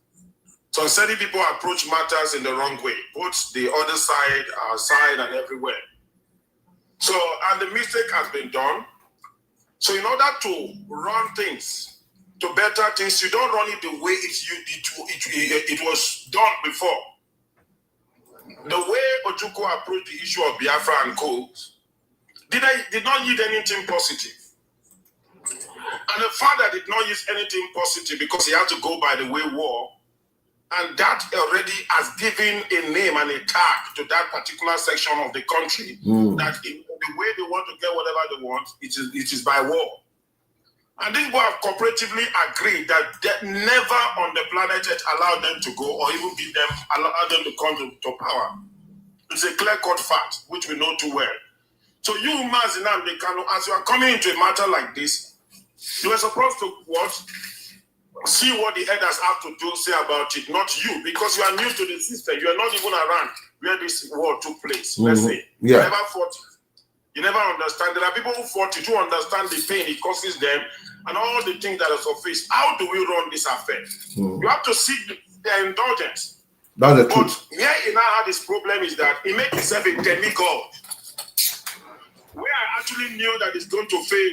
some certain people approach matters in the wrong way, both the other side, our side, and everywhere. So, and the mistake has been done. So in order to run things, to better things, you don't run it the way it was done before. The way Ojukwu approached the issue of Biafra and co. did not yield anything positive. And the father did not use anything positive because he had to go by the way war. And that already has given a name and a tag to that particular section of the country, that in the way they want to get whatever they want, it is by war. And these people have cooperatively agreed that never on the planet Earth allow them to go or even allow them to come to power. It's a clear-cut fact, which we know too well. So you, Mazina Mdekanu, as you are coming into a matter like this, you are supposed to what? See what the elders have to do, say about it, not you, because you are new to the system. You are not even around where this war took place. Let's say. Yeah. You never fought it. You never understand. There are people who fought it, who understand the pain it causes them and all the things that are surfaced. How do we run this affair? You have to seek their indulgence. That's the But truth. where he now had this problem is that he made himself a demigod. Where I actually knew that it's going to fail,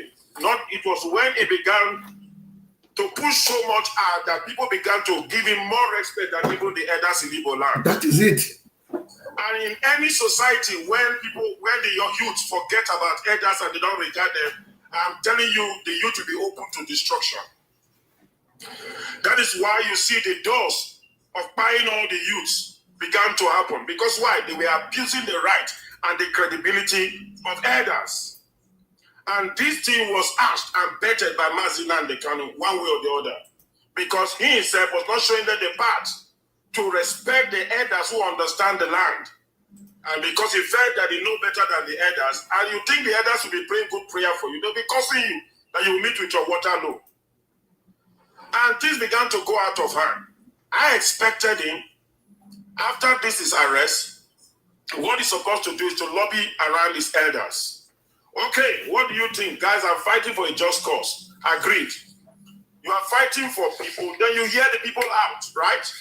it was when he began to push so much hard that people began to give him more respect than even the elders in Igbo land. That is it. And in any society, when the youth forget about elders and they don't regard them, I'm telling you, the youth will be open to destruction. That is why you see the doors of buying all the youths began to happen. Because why? They were abusing the right and the credibility of elders. And this thing was asked and bettered by Mazina Mdekanu one way or the other. Because he himself was not showing them the path to respect the elders who understand the land. And because he felt that he knew better than the elders, and you think the elders will be praying good prayer for you, they'll be cursing you that you will meet with your Waterloo. And things began to go out of hand. I expected him, after this is arrest, what he's supposed to do is to lobby around his elders. Okay, what do you think? Guys are fighting for a just cause. Agreed. You are fighting for people, then you hear the people out, right?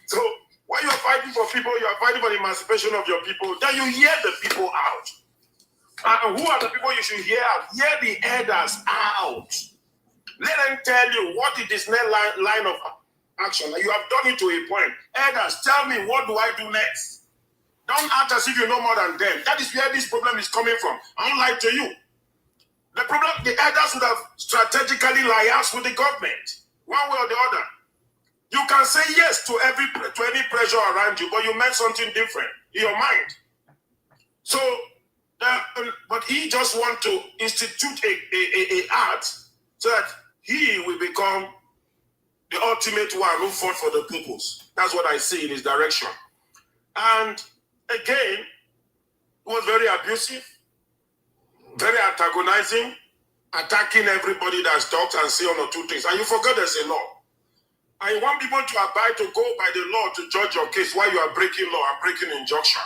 So when you are fighting for people, you are fighting for the emancipation of your people, then you hear the people out. And who are the people you should hear out? Hear the elders out. Let them tell you what is this next line of action. You have done it to a point. Elders, tell me, what do I do next? Don't act as if you know more than them. That is where this problem is coming from. I don't lie to you. The problem, the elders would have strategically liaised with the government, one way or the other. You can say yes to any pressure around you, but you meant something different in your mind. So, but he just want to institute a art so that he will become the ultimate one who fought for the peoples. That's what I see in his direction. And again, it was very abusive, very antagonizing, attacking everybody that talks and say one or two things. And you forget there's a law. And you want people to abide to go by the law to judge your case while you are breaking law and breaking injunction.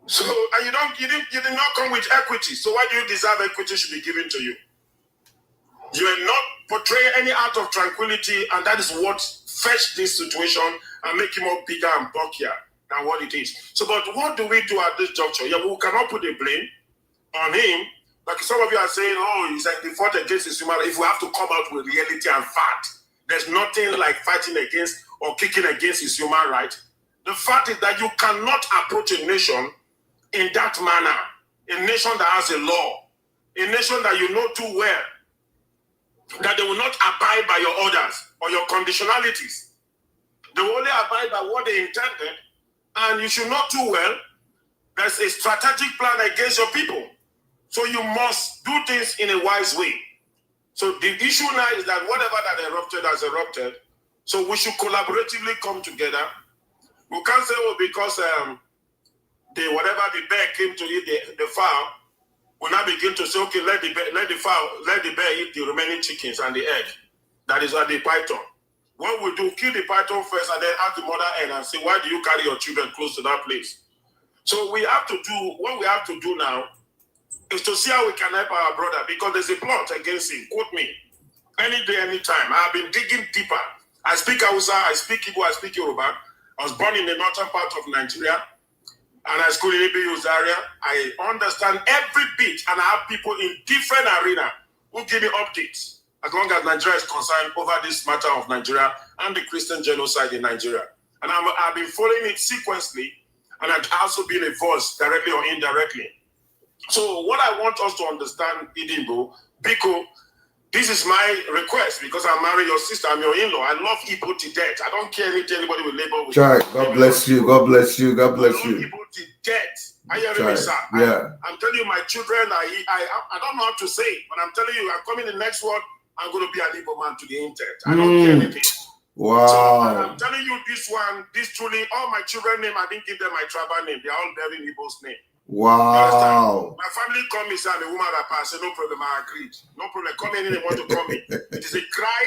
So, and you did not come with equity. So why do you deserve equity should be given to you? You are not portraying any act of tranquility, and that is what fetched this situation and make him more bigger and bulkier than what it is. So, but what do we do at this juncture? Yeah, we cannot put the blame on him. Like some of you are saying, oh, he's like the fought against his human. If we have to come out with reality and fact, there's nothing like fighting against or kicking against his human right. The fact is that you cannot approach a nation in that manner. A nation that has a law, a nation that you know too well, that they will not abide by your orders or your conditionalities. They will only abide by what they intended, and you should know too well there's a strategic plan against your people. So you must do things in a wise way. So the issue now is that whatever that erupted has erupted. So we should collaboratively come together. We can't say, oh, because whatever the bear came to eat the fowl, we now begin to say, okay, let the bear eat the remaining chickens and the egg. That is what the python. What we do, kill the python first and then ask the mother hen and say, why do you carry your children close to that place? So we have to do, what we have to do now is to see how we can help our brother, because there's a plot against him. Quote me. Any day, any time. I have been digging deeper. I speak Hausa, I speak Igbo, I speak Yoruba. I was born in the northern part of Nigeria, and I school in Ibi area. I understand every bit, and I have people in different arenas who give me updates as long as Nigeria is concerned over this matter of Nigeria and the Christian genocide in Nigeria. And I've been following it sequentially, and I've also been a voice directly or indirectly. So what I want us to understand, Ndi Igbo, Biko, this is my request, because I marry your sister, I'm your in-law. I love Igbo to death. I don't care anything anybody will label with. Chai, God bless you, God bless you, God bless you. I love Igbo to death. Are you hearing me, sir? Yeah. I'm telling you, my children, I don't know how to say it, but I'm telling you, I'm coming in the next one, I'm going to be an Igbo man to the intent. I don't care anything. Wow. So I'm telling you this one, this truly, all my children name, I didn't give them my tribal name. They're all bearing Igbo's name. Wow. My family call me, say I'm a woman rapper. I said, no problem, I agreed. No problem. Come in, they want to come in. It is a cry.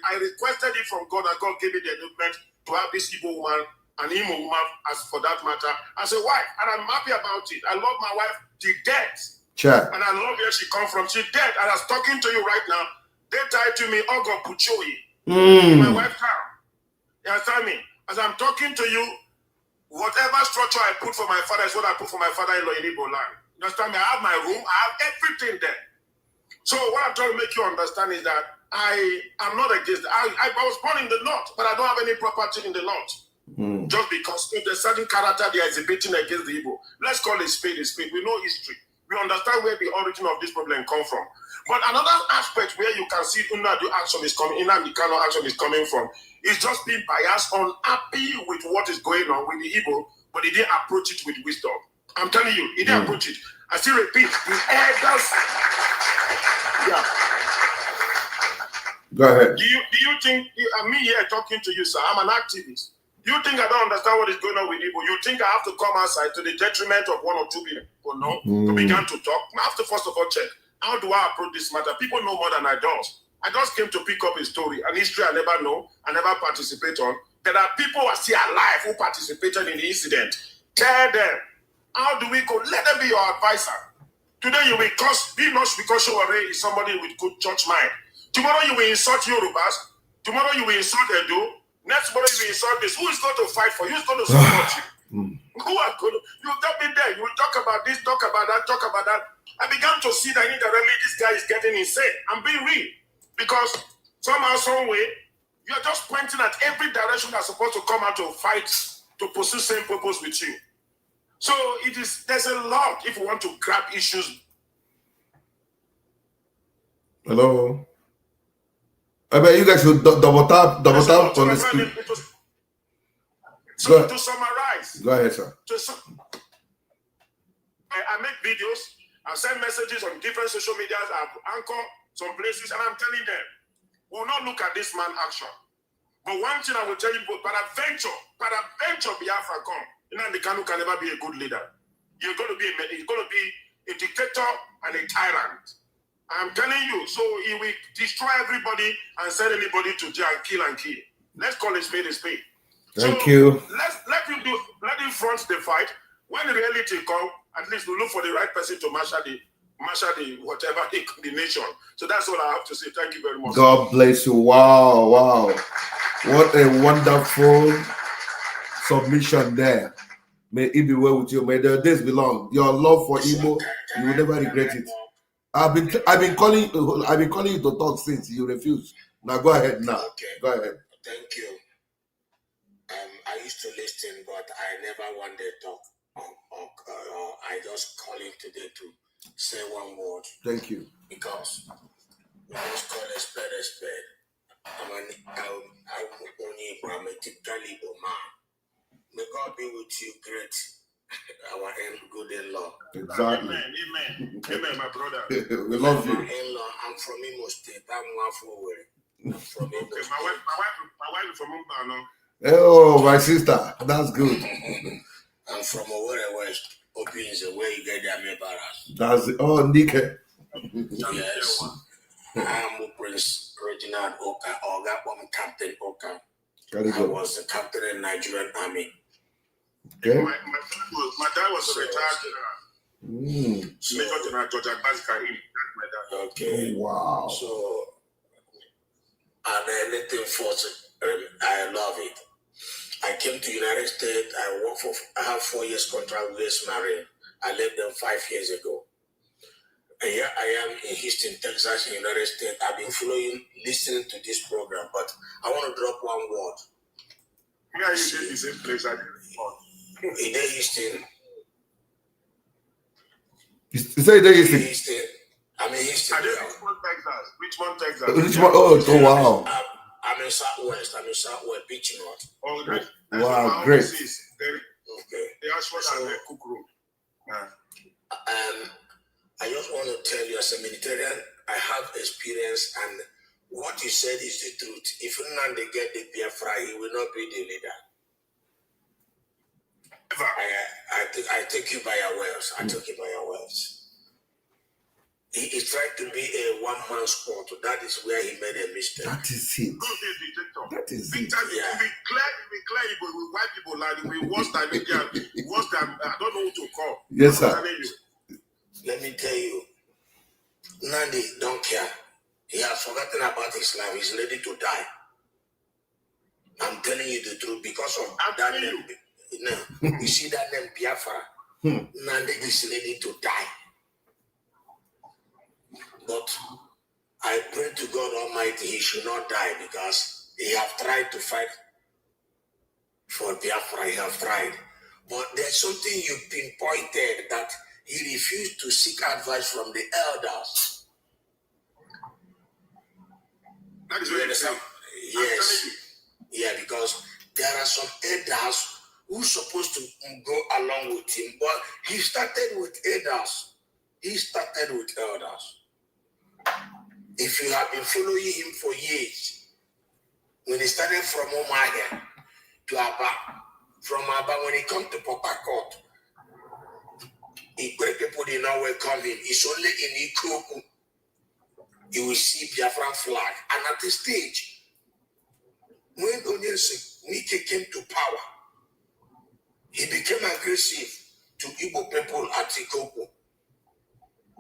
I requested it from God, and God gave me the enablement to have this Igbo woman, an Imo woman, as for that matter, as a wife. And I'm happy about it. I love my wife to death. Check. And I love where she comes from. She's dead. And I was talking to you right now. They tied to me, Ogo Puchoyi. My wife come. You understand me? As I'm talking to you, whatever structure I put for my father is what I put for my father-in-law in Igbo land. You understand me? I have my room. I have everything there. So what I'm trying to make you understand is that I am not against. I was born in the north, but I don't have any property in the north. Just because if there's certain character they are exhibiting against the Igbo. Let's call it spade a spade. We know history. We understand where the origin of this problem come from. But another aspect where you can see Nnamdi action is coming, Nnamdi Kanu action is coming from, is just being biased, unhappy with what is going on with the Igbo, but he didn't approach it with wisdom. I'm telling you, he didn't approach it. I still repeat, the elders. Yeah. Go ahead. Do you think me here talking to you, sir? I'm an activist. You think I don't understand what is going on with Igbo? You think I have to come outside to the detriment of one or two people? No, to begin to talk. I have to first of all check. How do I approach this matter? People know more than I do. I just came to pick up a story, an history I never know, I never participate on. There are people who are still alive who participated in the incident. Tell them, how do we go? Let them be your advisor. Today you will be not because Showore is somebody with good church mind. Tomorrow you will insult Yorubas. Tomorrow you will insult Edo. Next morning you will insult this. Who is going to fight for you? Who is going to support you? Who are going to? You've not been there. You will talk about this, talk about that, talk about that. I began to see that indirectly this guy is getting insane. I'm being real. Because somehow, some way, you're just pointing at every direction that's supposed to come out to fight, to pursue same purpose with you. So there's a lot if you want to grab issues. Hello. I mean, you guys should double tap on the screen. So to summarize. Go ahead, sir. I make videos. I send messages on different social medias. I anchor some places, and I'm telling them, we'll not look at this man action. But one thing I will tell you, peradventure, Biafra come. Nnamdi Kanu can never be a good leader. He's going to be a dictator and a tyrant. I'm telling you. So he will destroy everybody and send anybody to jail and kill. Let's call a spade a spade. Thank you. Let him front the fight. When the reality comes, at least we look for the right person to marshal the nation. So that's all I have to say. Thank you very much. God bless you. Wow. What a wonderful submission there. May it be well with you. May the days be long. Your love for Igbo, you will never regret it. I've been calling you to talk since you refused. Now go ahead now. Okay. Go ahead. Thank you. I used to listen, but I never wanted to talk. I just call in today to say one word. Thank you. Because we must call a spade a spade. I'm a typical Igbo man. May God be with you, great. Our good in-law. Exactly. Amen, my brother. We love you. In-law, I'm from Imo State. I'm one forward. I'm from Imo State. My wife is from Umbano. Oh, my sister. That's good. I'm from Owerri West. Opinze, where you get the Barras. That's it. Oh, Nike. Yes. I'm Prince Reginald Oka, or Captain Oka. I was the captain in Nigerian Army. Okay. My dad was a retired general. Major General George Agbazika. That's my dad. Okay. Wow. So, and anything for I love it. I came to United States. I have 4 years contract with US Marine. I left them 5 years ago. And here I am in Houston, Texas, in the United States. I've been listening to this program, but I want to drop one word. Yeah, you did the same place I did before. In Houston. You say that Houston? I'm in Houston. I did Richmond, Texas. Richmond, oh, wow. I'm in Southwest. Beach North. Oh, that's wow, great. Okay. The Ashford and the cook room. I just want to tell you, as a militarian, I have experience, and what you said is the truth. If Nnamdi get the Biafra, he will not be the leader. I take you by your words. I take you by your words. He tried to be a one-man sport. That is where he made a mistake. That is it. That is it. Yeah. We clear Igbo, we white people like we worse than India, worse than I don't know who to call. Yes, sir. Let me tell you, Nnamdi don't care. He has forgotten about his life. He's ready to die. I'm telling you the truth because of that name. No, you see that name Biafra. Nnamdi is ready to die. But I pray to God Almighty he should not die because he have tried to fight for Biafra. He have tried. But there's something you pinpointed that he refused to seek advice from the elders. That is very interesting. Yes. Yeah, because there are some elders who supposed to go along with him, but he started with elders. If you have been following him for years, when he started from Omahia to Aba, from Aba, when he come to Port Harcourt, great people did not welcome him. It's only in Ikoku you will see Biafran flag. And at the stage, when Onyeka came to power, he became aggressive to Igbo people at Ikoku.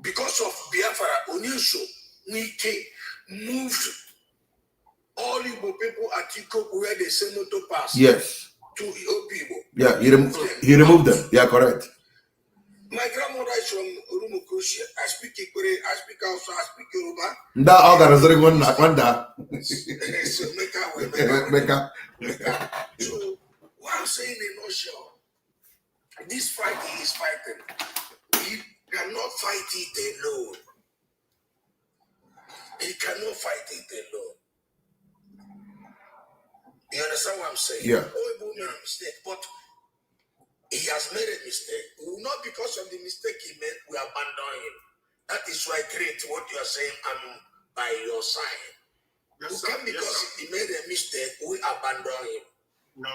Because of Biafra, Onyeka moved all Igbo people at Ikoku where they say no to pass. Yes. To Igbo. Yeah, he removed them. Yeah, correct. My grandmother is from Urumukushi. I speak Ikure, I speak also, I speak Yoruba. That organization one Meka. So what I'm saying in nutshell, this fight he is fighting, he cannot fight it alone. He cannot fight it alone. You understand what I'm saying? Yeah. Oh, he made a mistake, but he has made a mistake. Not because of the mistake he made, we abandon him. That is why great what you are saying, I'm by your side. Yes, Who can because he made a mistake, we abandon him. No.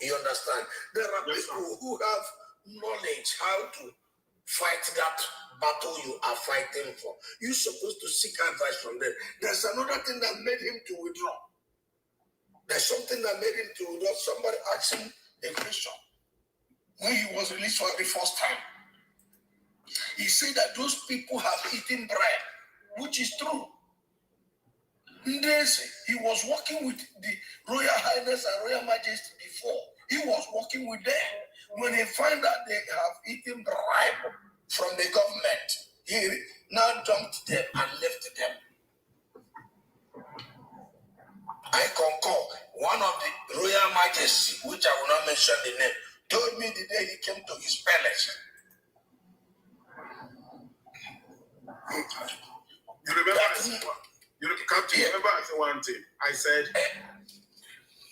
You understand? There are people who have knowledge how to fight that battle you are fighting for. You're supposed to seek advice from them. There's another thing that made him to withdraw. There's something that made him to withdraw. Somebody asked him a question when he was released for the first time. He said that those people have eaten bread, which is true. Ndese, he was working with the Royal Highness and Royal Majesty before. He was working with them. When he found out they have eaten bribe from the government, he now dumped them and left them. I concur. One of the Royal Majesty, which I will not mention the name, told me the day he came to his palace. You remember? You remember I said one thing. I said,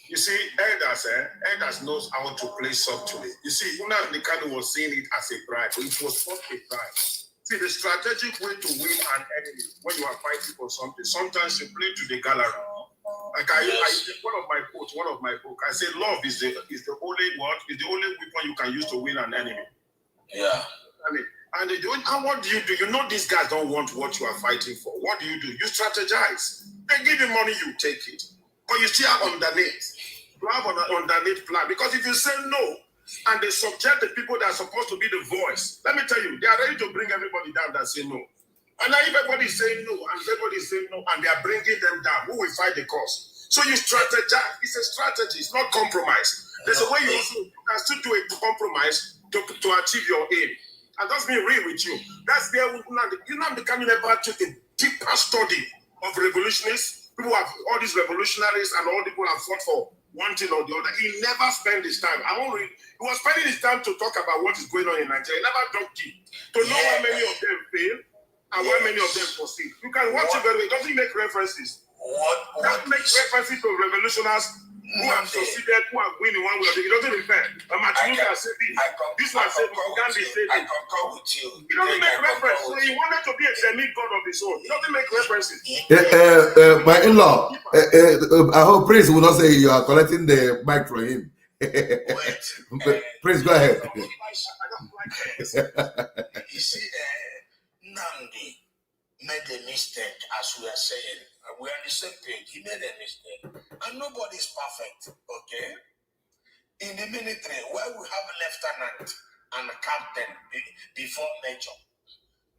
you see, elders knows how to play subtly. You see, Nnamdi Kanu was seeing it as a bribe, but it was not a bribe. See, the strategic way to win an enemy when you are fighting for something, sometimes you play to the gallery. Like one of my book, I say love is the only weapon you can use to win an enemy. Yeah. And what do? You know these guys don't want what you are fighting for. What do? You strategize. They give you money, you take it. But you still have underneath. You have an underneath plan. Because if you say no, and they subject the people that are supposed to be the voice, let me tell you, they are ready to bring everybody down that say no. And now if everybody is saying no, and everybody is saying no, and they are bringing them down, who will fight the cause? So you strategize. It's a strategy. It's not compromise. There's a way you can still do a compromise to achieve your aim. And that's being real with you. That's there. Nnamdi Kanu never took a deeper study of revolutionists. People have all these revolutionaries and all the people have fought for one thing or the other. He never spent his time. He was spending his time to talk about what is going on in Nigeria. He never dug deep to know why many of them fail and why many of them proceed. You can watch it very well. It doesn't make references. That makes references to revolutionaries who have succeeded, who have winning one way or the other. It doesn't refer. Martin said this one said Gandhi said it. I concur with you. He doesn't make reference. So he wanted to be a demigod of his own. He doesn't make references. My in-law, I hope Prince will not say you are collecting the mic from him. Prince, go ahead. You see, Nnamdi made a mistake, as we are saying. We're on the same page. He made a mistake. And nobody is perfect, okay? In the military, where we have a lieutenant and a captain before major,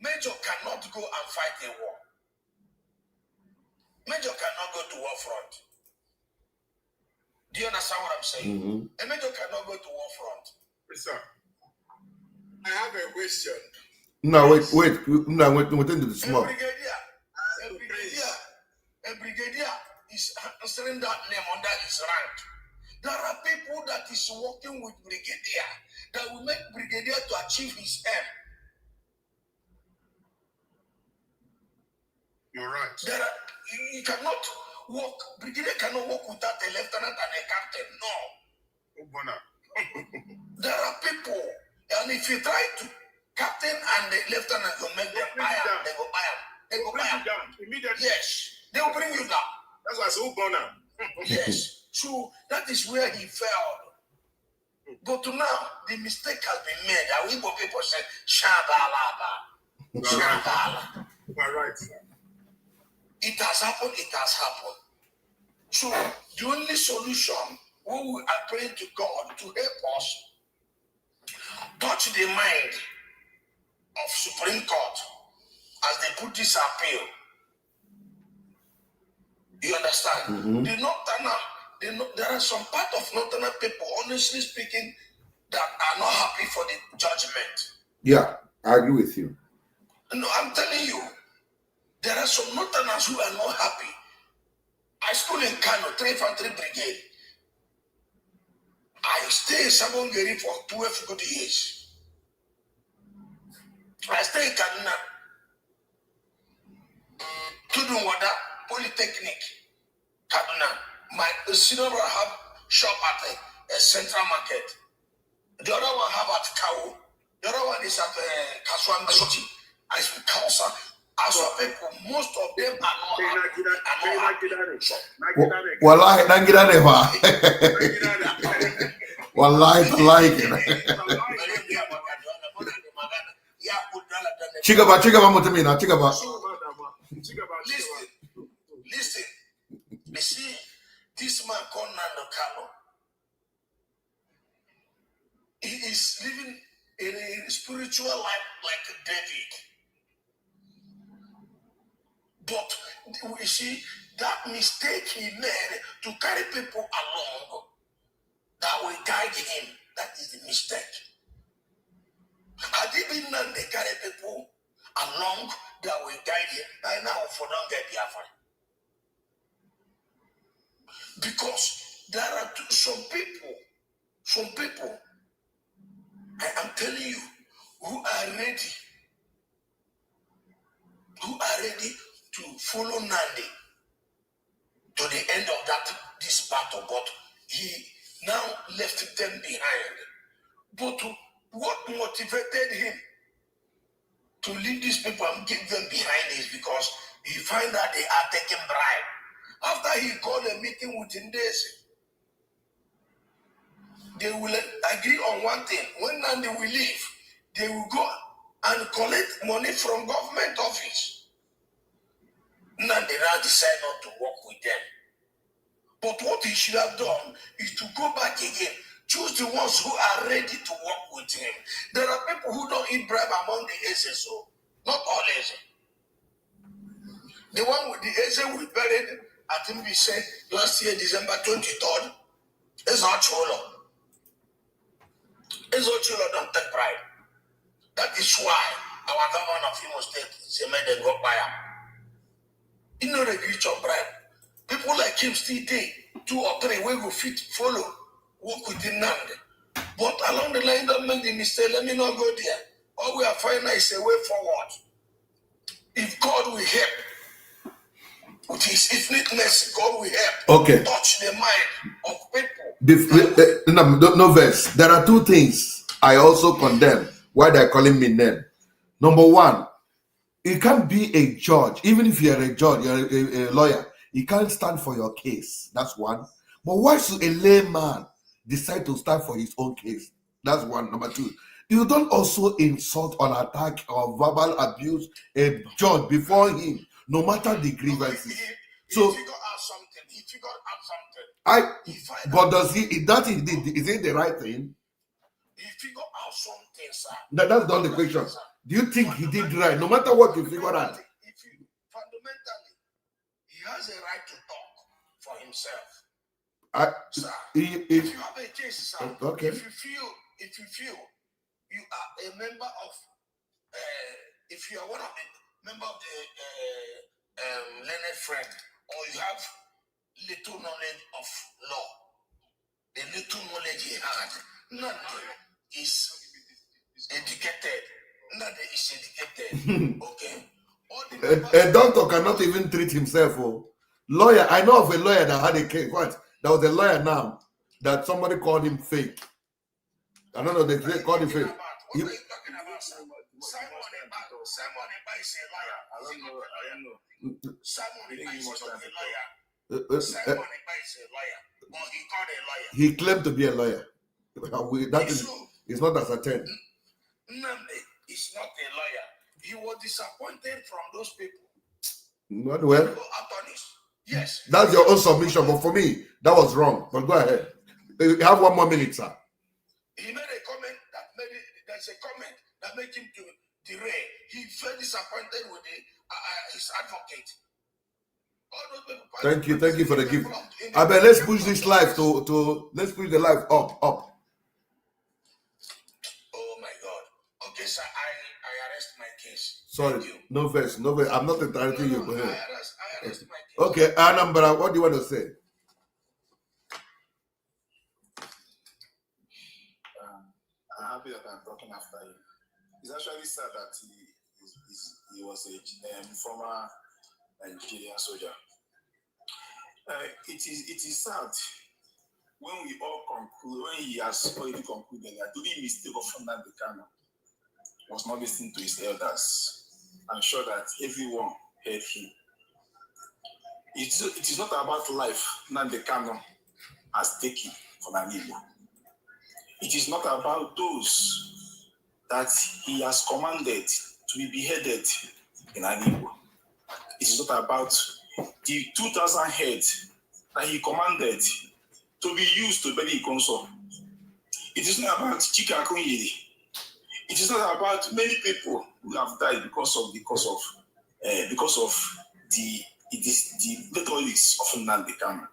major cannot go and fight a war. Major cannot go to war front. Do you understand what I'm saying? A major cannot go to war front. Yes, sir. I have a question. No, wait. No, within the small. A brigadier is answering that name under his rank. There are people that is working with brigadier that will make brigadier to achieve his aim. You're right. You cannot work, brigadier cannot work without a lieutenant and a captain. No. There are people, and if you try to, captain and the lieutenant will make them buy them. They go buy them. They go buy them. Immediately. Yes. They will bring you down. That's why I said, yes. So that is where he failed. But now, the mistake has been made. Our Igbo people say, Shabalaba. Shabalaba. You are right, sir. It has happened, it has happened. So the only solution, when we are praying to God to help us touch the mind of Supreme Court as they put this appeal. You understand? Mm-hmm. The Northerner, there are some part of Northerner people, honestly speaking, that are not happy for the judgment. Yeah, I agree with you. No, I'm telling you, there are some Northerners who are not happy. I school in Kano, 3 Infantry Brigade. I stay in Sabongeri for 12 good years. I stay in Kaduna, Tudunwada Polytechnic, Kaduna. My senior brother have shop at a central market. The other one have at Kawo. The other one is at Kaswan City. I speak Hausa. As for people, most of them are not happy. Wallahi, nangida never. Wallahi, like it. Chigaba mutumina, chigaba. Listen. You see, this man called Nando Kano, he is living in a spiritual life like David. But we see that mistake he made to carry people along that will guide him. That is the mistake. Had he been none, they carry people along that will guide him. And now for don't get Biafra. Because there are some people, I am telling you, who are ready to follow Nandi to the end of this battle, but he now left them behind. But what motivated him to leave these people and keep them behind is because he find that they are taking bribe. After he called a meeting with Ndesi, they will agree on one thing. When Nandi will leave, they will go and collect money from government office. Nandi now decide not to work with them. But what he should have done is to go back again. Choose the ones who are ready to work with him. There are people who don't eat bribe among the SSO. Not all SSO. The one with the SSO we buried, I think we said last year, December 23rd, is not Cholo. It's not Cholo, don't take bribe. That is why our government of Imo State made them go buy him. You know the reach of bribe. People like him still take 2 or 3 we go fit follow, work with him now. But along the line, don't make the mistake. Let me not go there. All we are finding is a way forward. If God will help, with his infinite mercy, God will help. Okay. Touch the mind of people. No verse. There are 2 things I also condemn why they're calling me name. Number 1, you can't be a judge. Even if you're a judge, you're a lawyer, you can't stand for your case. That's 1. But why should a layman decide to stand for his own case? That's 1. Number 2, you don't also insult or attack or verbal abuse a judge before him, no matter the grievances. So, He figured out something. But does he? Is it the right thing? He figured out something, sir. That's not the question. Do you think he did right? No matter what you figure out. Fundamentally, he has a right to talk for himself. Sir, if you have a case, sir, okay. If you feel you are a member of, if you are one of the member of the learned friend, or you have little knowledge of law, the little knowledge he had, none is educated. None is educated. Okay. A doctor cannot even treat himself. Lawyer, I know of a lawyer that had a case. What? There was a lawyer now that somebody called him fake. I don't know, they called him fake. What are you talking about, sir? Simon Eba is a liar. I don't know. Simon Eba is not a liar. Simon Eba is a liar. Or he called a liar. He claimed to be a lawyer. That is not ascertained. Nnamdi is not a lawyer. He was disappointed from those people. Not well. Are punished. Yes. That's your own submission, but for me, that was wrong. But go ahead. You have 1 more minute, sir. He made a comment that there's a comment that made him to derail. He felt disappointed with his advocate. Thank you for the gift. I bet let's push this live let's push the live up. Oh my God. Okay, sir, I arrest my case. Sorry, no verse. I'm not interrupting you. Go ahead. I arrest my case. Okay, Anambra, what do you want to say? I'm happy that I'm talking after you. It's actually sad that he was a former Nigerian soldier. It is sad when we all conclude, when he has already concluded that the mistake of Nnamdi Kanu was not listening to his elders. I'm sure that everyone heard him. It is not about life Nnamdi Kanu has taken for Ndi Igbo. It is not about those that he has commanded to be beheaded in Ndi Igbo. It is not about the 2,000 heads that he commanded to be used to bury Ikonso. It is not about Chika Akunyili. It is not about many people who have died because of the rhetorics of Nnamdi Kanu.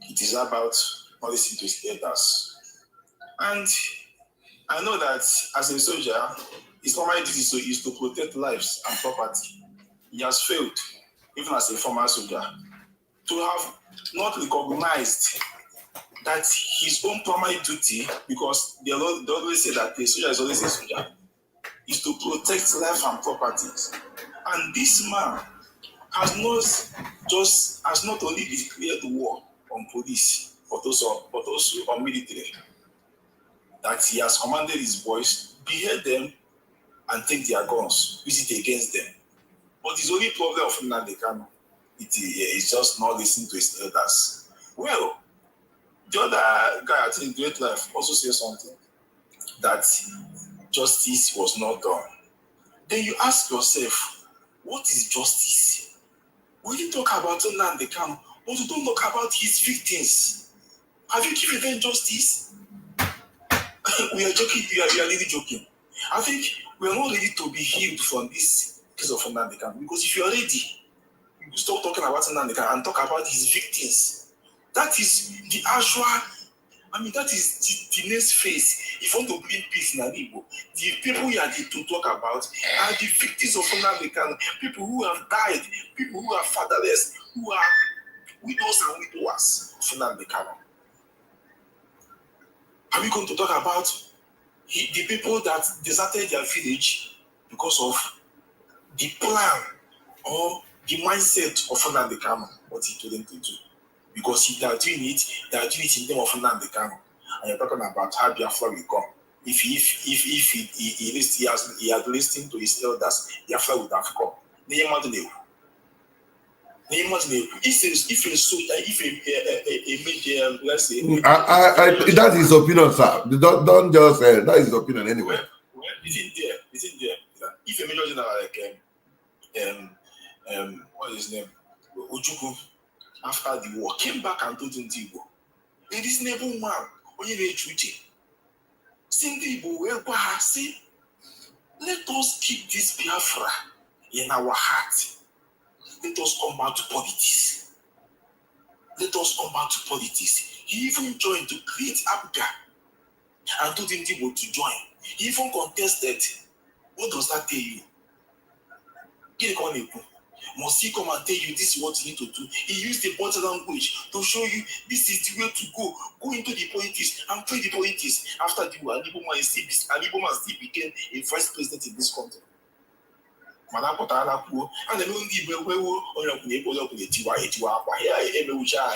It is about not listening to his elders. And I know that as a soldier, his primary duty is to protect lives and property. He has failed, even as a former soldier, to have not recognized that his own primary duty, because they always say that a soldier is always a soldier, is to protect life and properties. And this man has not only declared war on police, but also on military. That he has commanded his boys, behead them and take their guns, use it against them. But his only problem of Nnamdi Kanu is just not listening to his elders. Well, the other guy, I think, Great Life, also said something, that justice was not done. Then you ask yourself, what is justice? When you talk about Nnamdi Kanu, but you don't talk about his victims. Have you given them justice? We are joking, we are really joking. I think we are not ready to be healed from this case of Nnamdi Kanu, because if you are ready, you stop talking about Nnamdi Kanu and talk about his victims. That is the actual, that is the next phase. If you want to bring peace in Ndi Igbo, the people you are to talk about are the victims of Nnamdi Kanu, people who have died, people who are fatherless, who are widows and widowers of Nnamdi Kanu. Are we going to talk about the people that deserted their village because of the plan or the mindset of Nnamdi Kanu, what he told them to do? Because they are doing it in the name of Nnamdi Kanu. And you're talking about how Biafra will come. If he had listened to his elders, Biafra would have come. Let's say, that's his opinion, sir. Don't just that is his opinion anyway. Well, isn't there? If a major general like what is his name, Ojukwu, after the war, came back and told Ndi Igbo, this neighbor man, only the Chuchi, Ndi Igbo, say, let us keep this Biafra in our heart. Let us come back to politics. He even joined to create APGA and told Ndi Igbo to join. He even contested. What does that tell you? Must he come and tell you this is what you need to do? He used the body language to show you this is the way to go. Go into the politics and play the politics. After the war, Igbo man still became a vice president in this country. And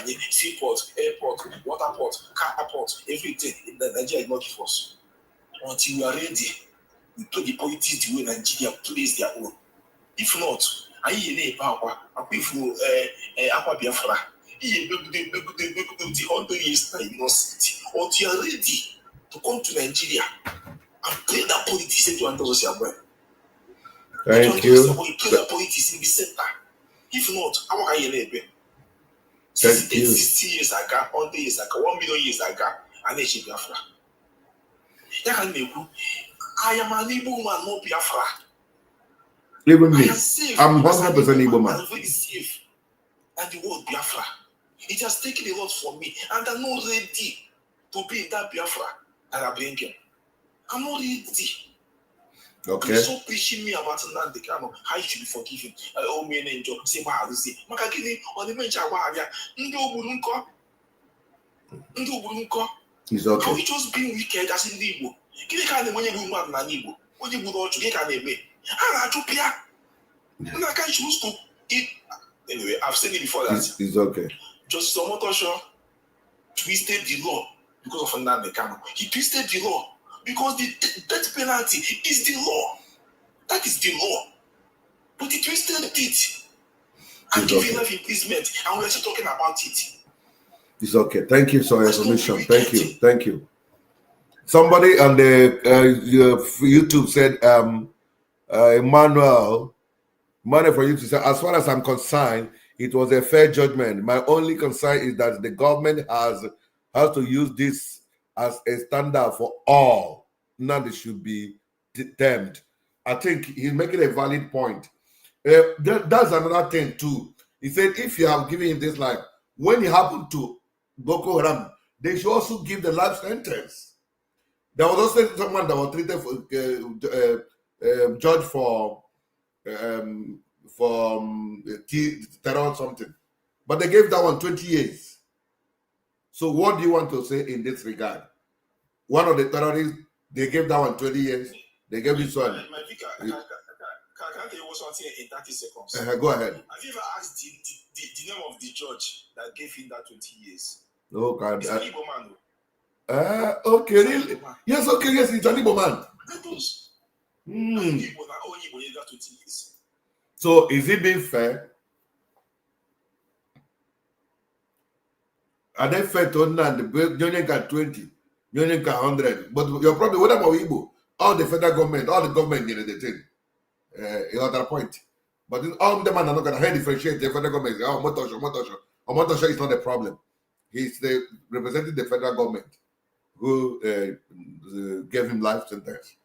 the seaport, airport, waterport, carport, everything in Nigeria is not for us. Until we are ready, we play the politics the way Nigeria plays their own. If not, until you are ready to come to Nigeria and play that politics into Thank you. We play that politics in the center. If not, how are you able? 60 years ago, 100 years ago, 1 million years ago, and they Biafra. I am an Igbo man, no Biafra. Even me, I'm 100% Igbo man. I'm very safe. And the word Biafra, it has taken a lot for me, and I'm not ready to be in that Biafra that I bring him. I'm not ready. Okay. Please stop preaching me about Nnamdi Kanu, how you should be forgiven. Oh, me and enjoy. Say, wow, this is Makakini on the bench. It's okay. How you just being wicked as in Ndi Igbo? Kini ka na mwenye bu man na Igbo. Onye bu no chuke ka na eme. Ara chupia. Na ka choose to eat. Anyway, I've said it before that. It's okay. Justice Omotosho twisted the law because of Nnamdi Kanu. He twisted the law because the death penalty is the law. That is the law. But he twisted it and gave life imprisonment, and we're still talking about it. It's okay. Thank you for your submission. Thank you. Thank you. Somebody on the YouTube said, Emmanuel for you to say, as far as I'm concerned, it was a fair judgment. My only concern is that the government has to use this as a standard for all. Now they should be termed. I think he's making a valid point. That's another thing too. He said, if you have given him this life, when it happened to Boko Haram, they should also give the life sentence. There was also someone that was treated for judged for terror or something, but they gave that one 20 years. So what do you want to say in this regard? One of the terrorists, they gave that one 20 years. They gave this one. Can I tell you something in 30 seconds? Go ahead. Have you ever asked the name of the judge that gave him that 20 years? Oh, God. It's an Igbo man. Okay, really? Yes, okay, yes, it's an Igbo man. So, is it being fair? Are they fair to Nnamdi? Union got 20, Union got 100. But your problem, what about Igbo? All the federal government, all the government, the thing. Another point. But all the man are not going to differentiate the federal government. Oh, Motosho is not a problem. He's representing the federal government who gave him life sentence.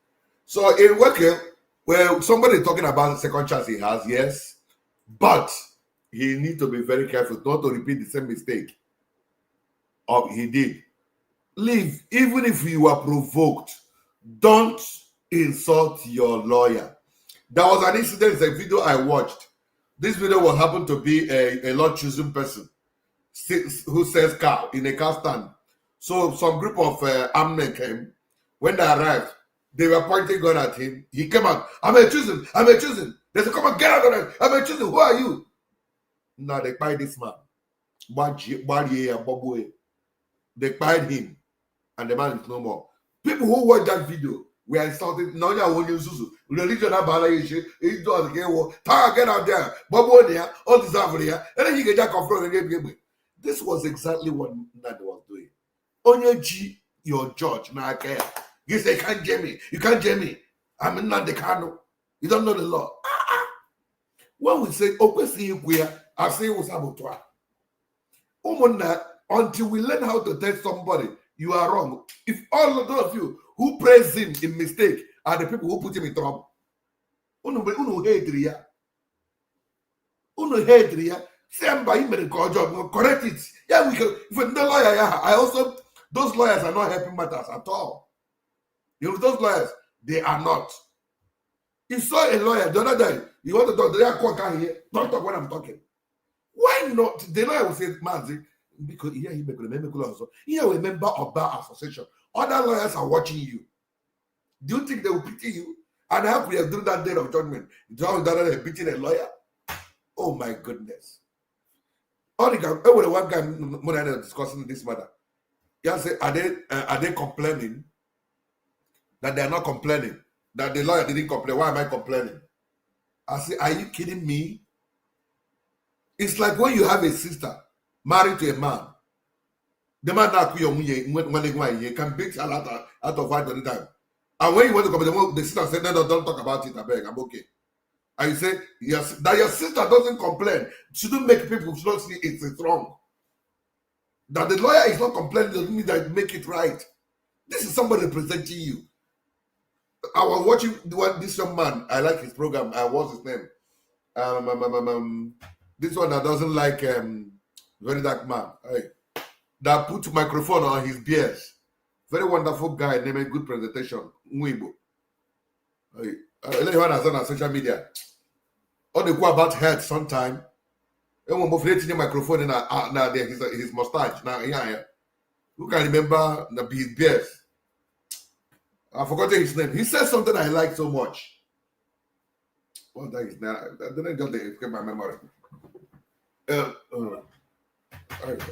So in working, well, somebody talking about the second chance he has, yes, but he needs to be very careful not to repeat the same mistake he did. Leave, even if you were provoked, don't insult your lawyer. There was an incident, a video I watched. This video will happen to be a Lord-chosen person who sells cow in a cow stand. So some group of armed men came. When they arrived, they were pointing gun at him. He came out. I'm a chosen. I'm a chosen. They said, come on, get out of there. I'm a chosen. Who are you? Now they pied this man. They pied him. And the man is no more. People who watch that video were insulted. Religion, get out there. All this over there. And then you get that confront. This was exactly what Nnamdi was doing. Onye G, your judge, now I care. You say, you can't jam me. You can't jam me. I'm Nnamdi Kanu. You don't know the law. When we say, I say, until we learn how to tell somebody, you are wrong. If all of those of you who praise him in mistake are the people who put him in trouble, correct it. Yeah, we can. If the lawyer, I also, those lawyers are not helping matters at all. You know, those lawyers, they are not. You saw a lawyer the other day, you want to talk, they are quite here, don't talk when I'm talking. Why not? The lawyer will say, Mazi, because here he a member of that association. Other lawyers are watching you. Do you think they will pity you? And how we have done that day of judgment? They're beating a lawyer? Oh my goodness. One guy more than discussing this matter. He said, are they complaining? That they are not complaining. That the lawyer didn't complain. Why am I complaining? I say, are you kidding me? It's like when you have a sister married to a man. The man that can beat her out of fight any time. And when you want to come, the sister said, no, don't talk about it. I beg, I'm okay. I say yes, that your sister doesn't complain shouldn't make people not see it's wrong. That the lawyer is not complaining doesn't mean that make it right. This is somebody representing you. I was watching this young man. I like his program. What's his name? This one that doesn't like very dark man. That put microphone on his beers. Very wonderful guy. Name a good presentation. Ndi Igbo. Anyone has done on social media. All they go about health sometime. And when the microphone in now his mustache. Now yeah. Who can remember his beers? I forgot his name. He said something I like so much. What that is now? I didn't just escape my memory.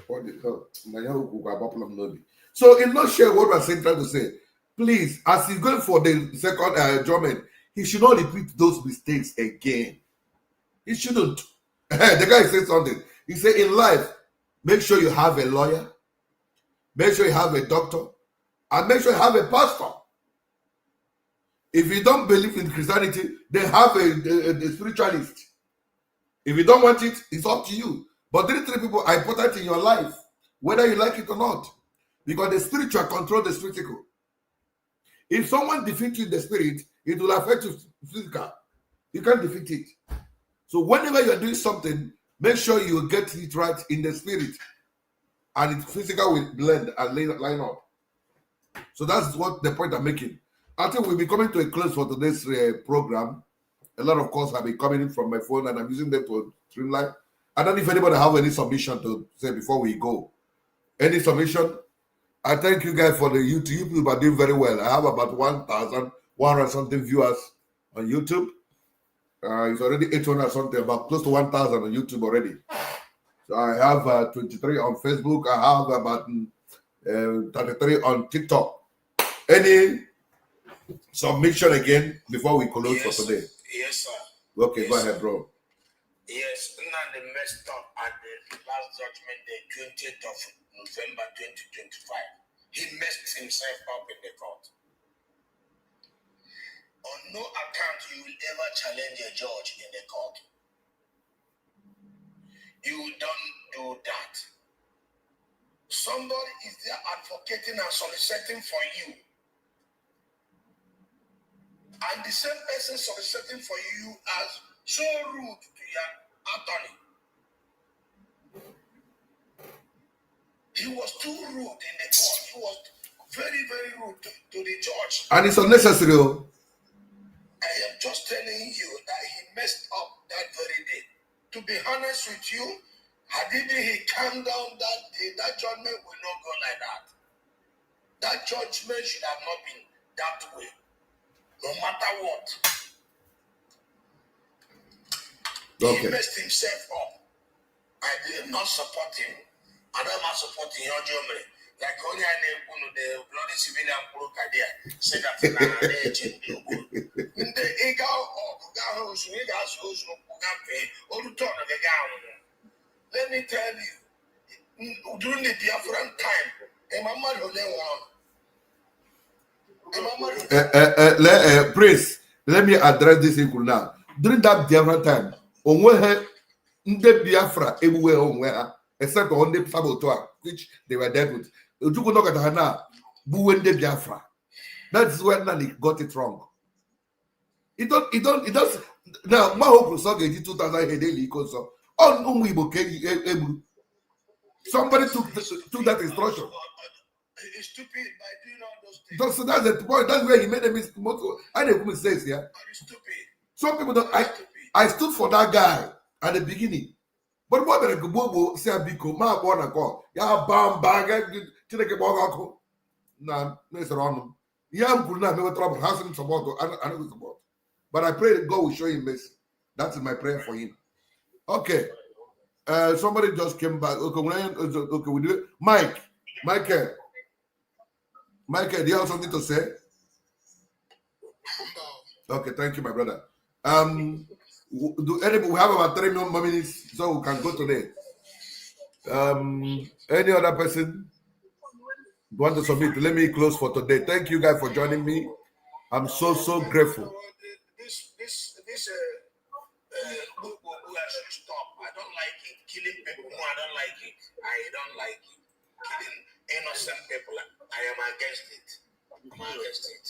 What the hell? So in nutshell, what we're saying, trying to say, please, as he's going for the second adjournment, he should not repeat those mistakes again. He shouldn't. The guy said something. He said, in life, make sure you have a lawyer, make sure you have a doctor, and make sure you have a pastor. If you don't believe in Christianity, then have a spiritualist. If you don't want it, it's up to you. But these three people are important in your life, whether you like it or not. Because the spiritual control the physical. If someone defeats you in the spirit, it will affect you physical. You can't defeat it. So whenever you're doing something, make sure you get it right in the spirit. And its physical will blend and line up. So that's what the point I'm making. I think we'll be coming to a close for today's program. A lot of calls have been coming in from my phone and I'm using them to streamline. I don't know if anybody have any submission to say before we go. Any submission? I thank you guys for the YouTube. You people are doing very well. I have about 1,100 something viewers on YouTube. It's already 800 something, about close to 1,000 on YouTube already. So I have 23 on Facebook. I have about 33 on TikTok. Any submission again before we close for today? Yes, sir. Okay, yes, go ahead, bro. Yes, Nandi messed up at the last judgment day, 20th of November 2025. He messed himself up in the court. On no account you will ever challenge a judge in the court. You don't do that. Somebody is there advocating and soliciting for you. And the same person soliciting for you as so rude to your attorney. He was too rude in the court. He was very, very rude to the judge. And it's unnecessary. I am just telling you that he messed up that very day. To be honest with you, had he calmed down that day, that judgment will not go like that. That judgment should have not been that way. No matter what. Okay. He messed himself up. I did not support him. I don't not support him. Like only I know the bloody civilian career said that in the ego of Gahos, we got so let me tell you, during the Biafran time, a mama don't Prince, let me address this issue now. During that Biafra time, on Ndi Biafra everywhere, except on the saboteur, which they were dead with. You could look at her now, Ndi Biafra. That's when Nani got it wrong. It does. Now, Maho Kusog 2000 daily console. On somebody took that instruction. It's stupid by doing all those things. So that's the point. That's where he made a mistake. I didn't mistakes here. Stupid. Some people don't. I stood for that guy at the beginning. But what the Gubobo say Biko, ma born a call. Ya bam bag to the Gaboko. Nah, Mr. Ronald. Yeah, could not have trouble. Has him support. I know support. But I pray that God will show him mercy. That's my prayer for him. Okay. Somebody just came back. Okay, we do it. Michael, do you have something to say? Okay, thank you, my brother. We have about 3 more minutes, so we can go today. Any other person want to submit? Let me close for today. Thank you guys for joining me. I'm so grateful. who should stop. I don't like it. Killing people, no, I don't like it. I don't like it. Killing innocent people, I am against it. I'm against it.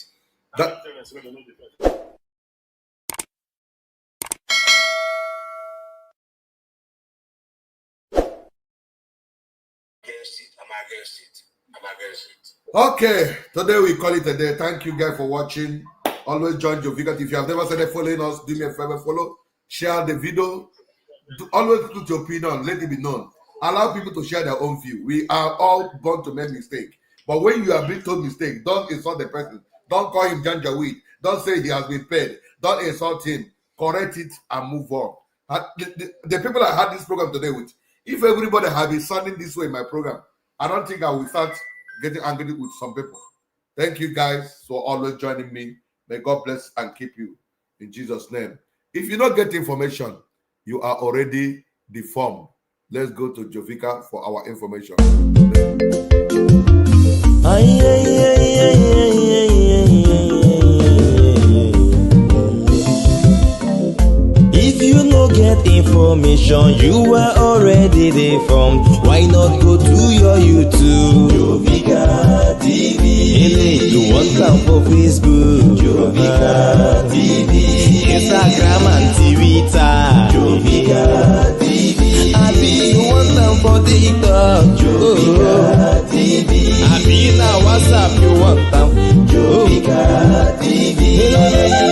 I'm against it. Okay, today we call it a day. Thank you guys for watching. Always join Jovika. If you have never started following us, do me a favor, follow, share the video. Always put your opinion, let it be known. Allow people to share their own view. We are all born to make mistakes. But when you are being told mistake, don't insult the person. Don't call him Janjaweed. Don't say he has been paid. Don't insult him. Correct it and move on. The people I had this program today with, if everybody had been sounding this way in my program, I don't think I will start getting angry with some people. Thank you guys for always joining me. May God bless and keep you in Jesus' name. If you don't get information, you are already deformed. Let's go to Jovika for our information. If you no get information, you are already deformed. Why not go to your YouTube? Jovika TV. You want them for Facebook? Jovika TV. Instagram and Twitter. Jovika TV. You want them for TikTok? Jovika TV. Now WhatsApp, you want them? Jovika TV.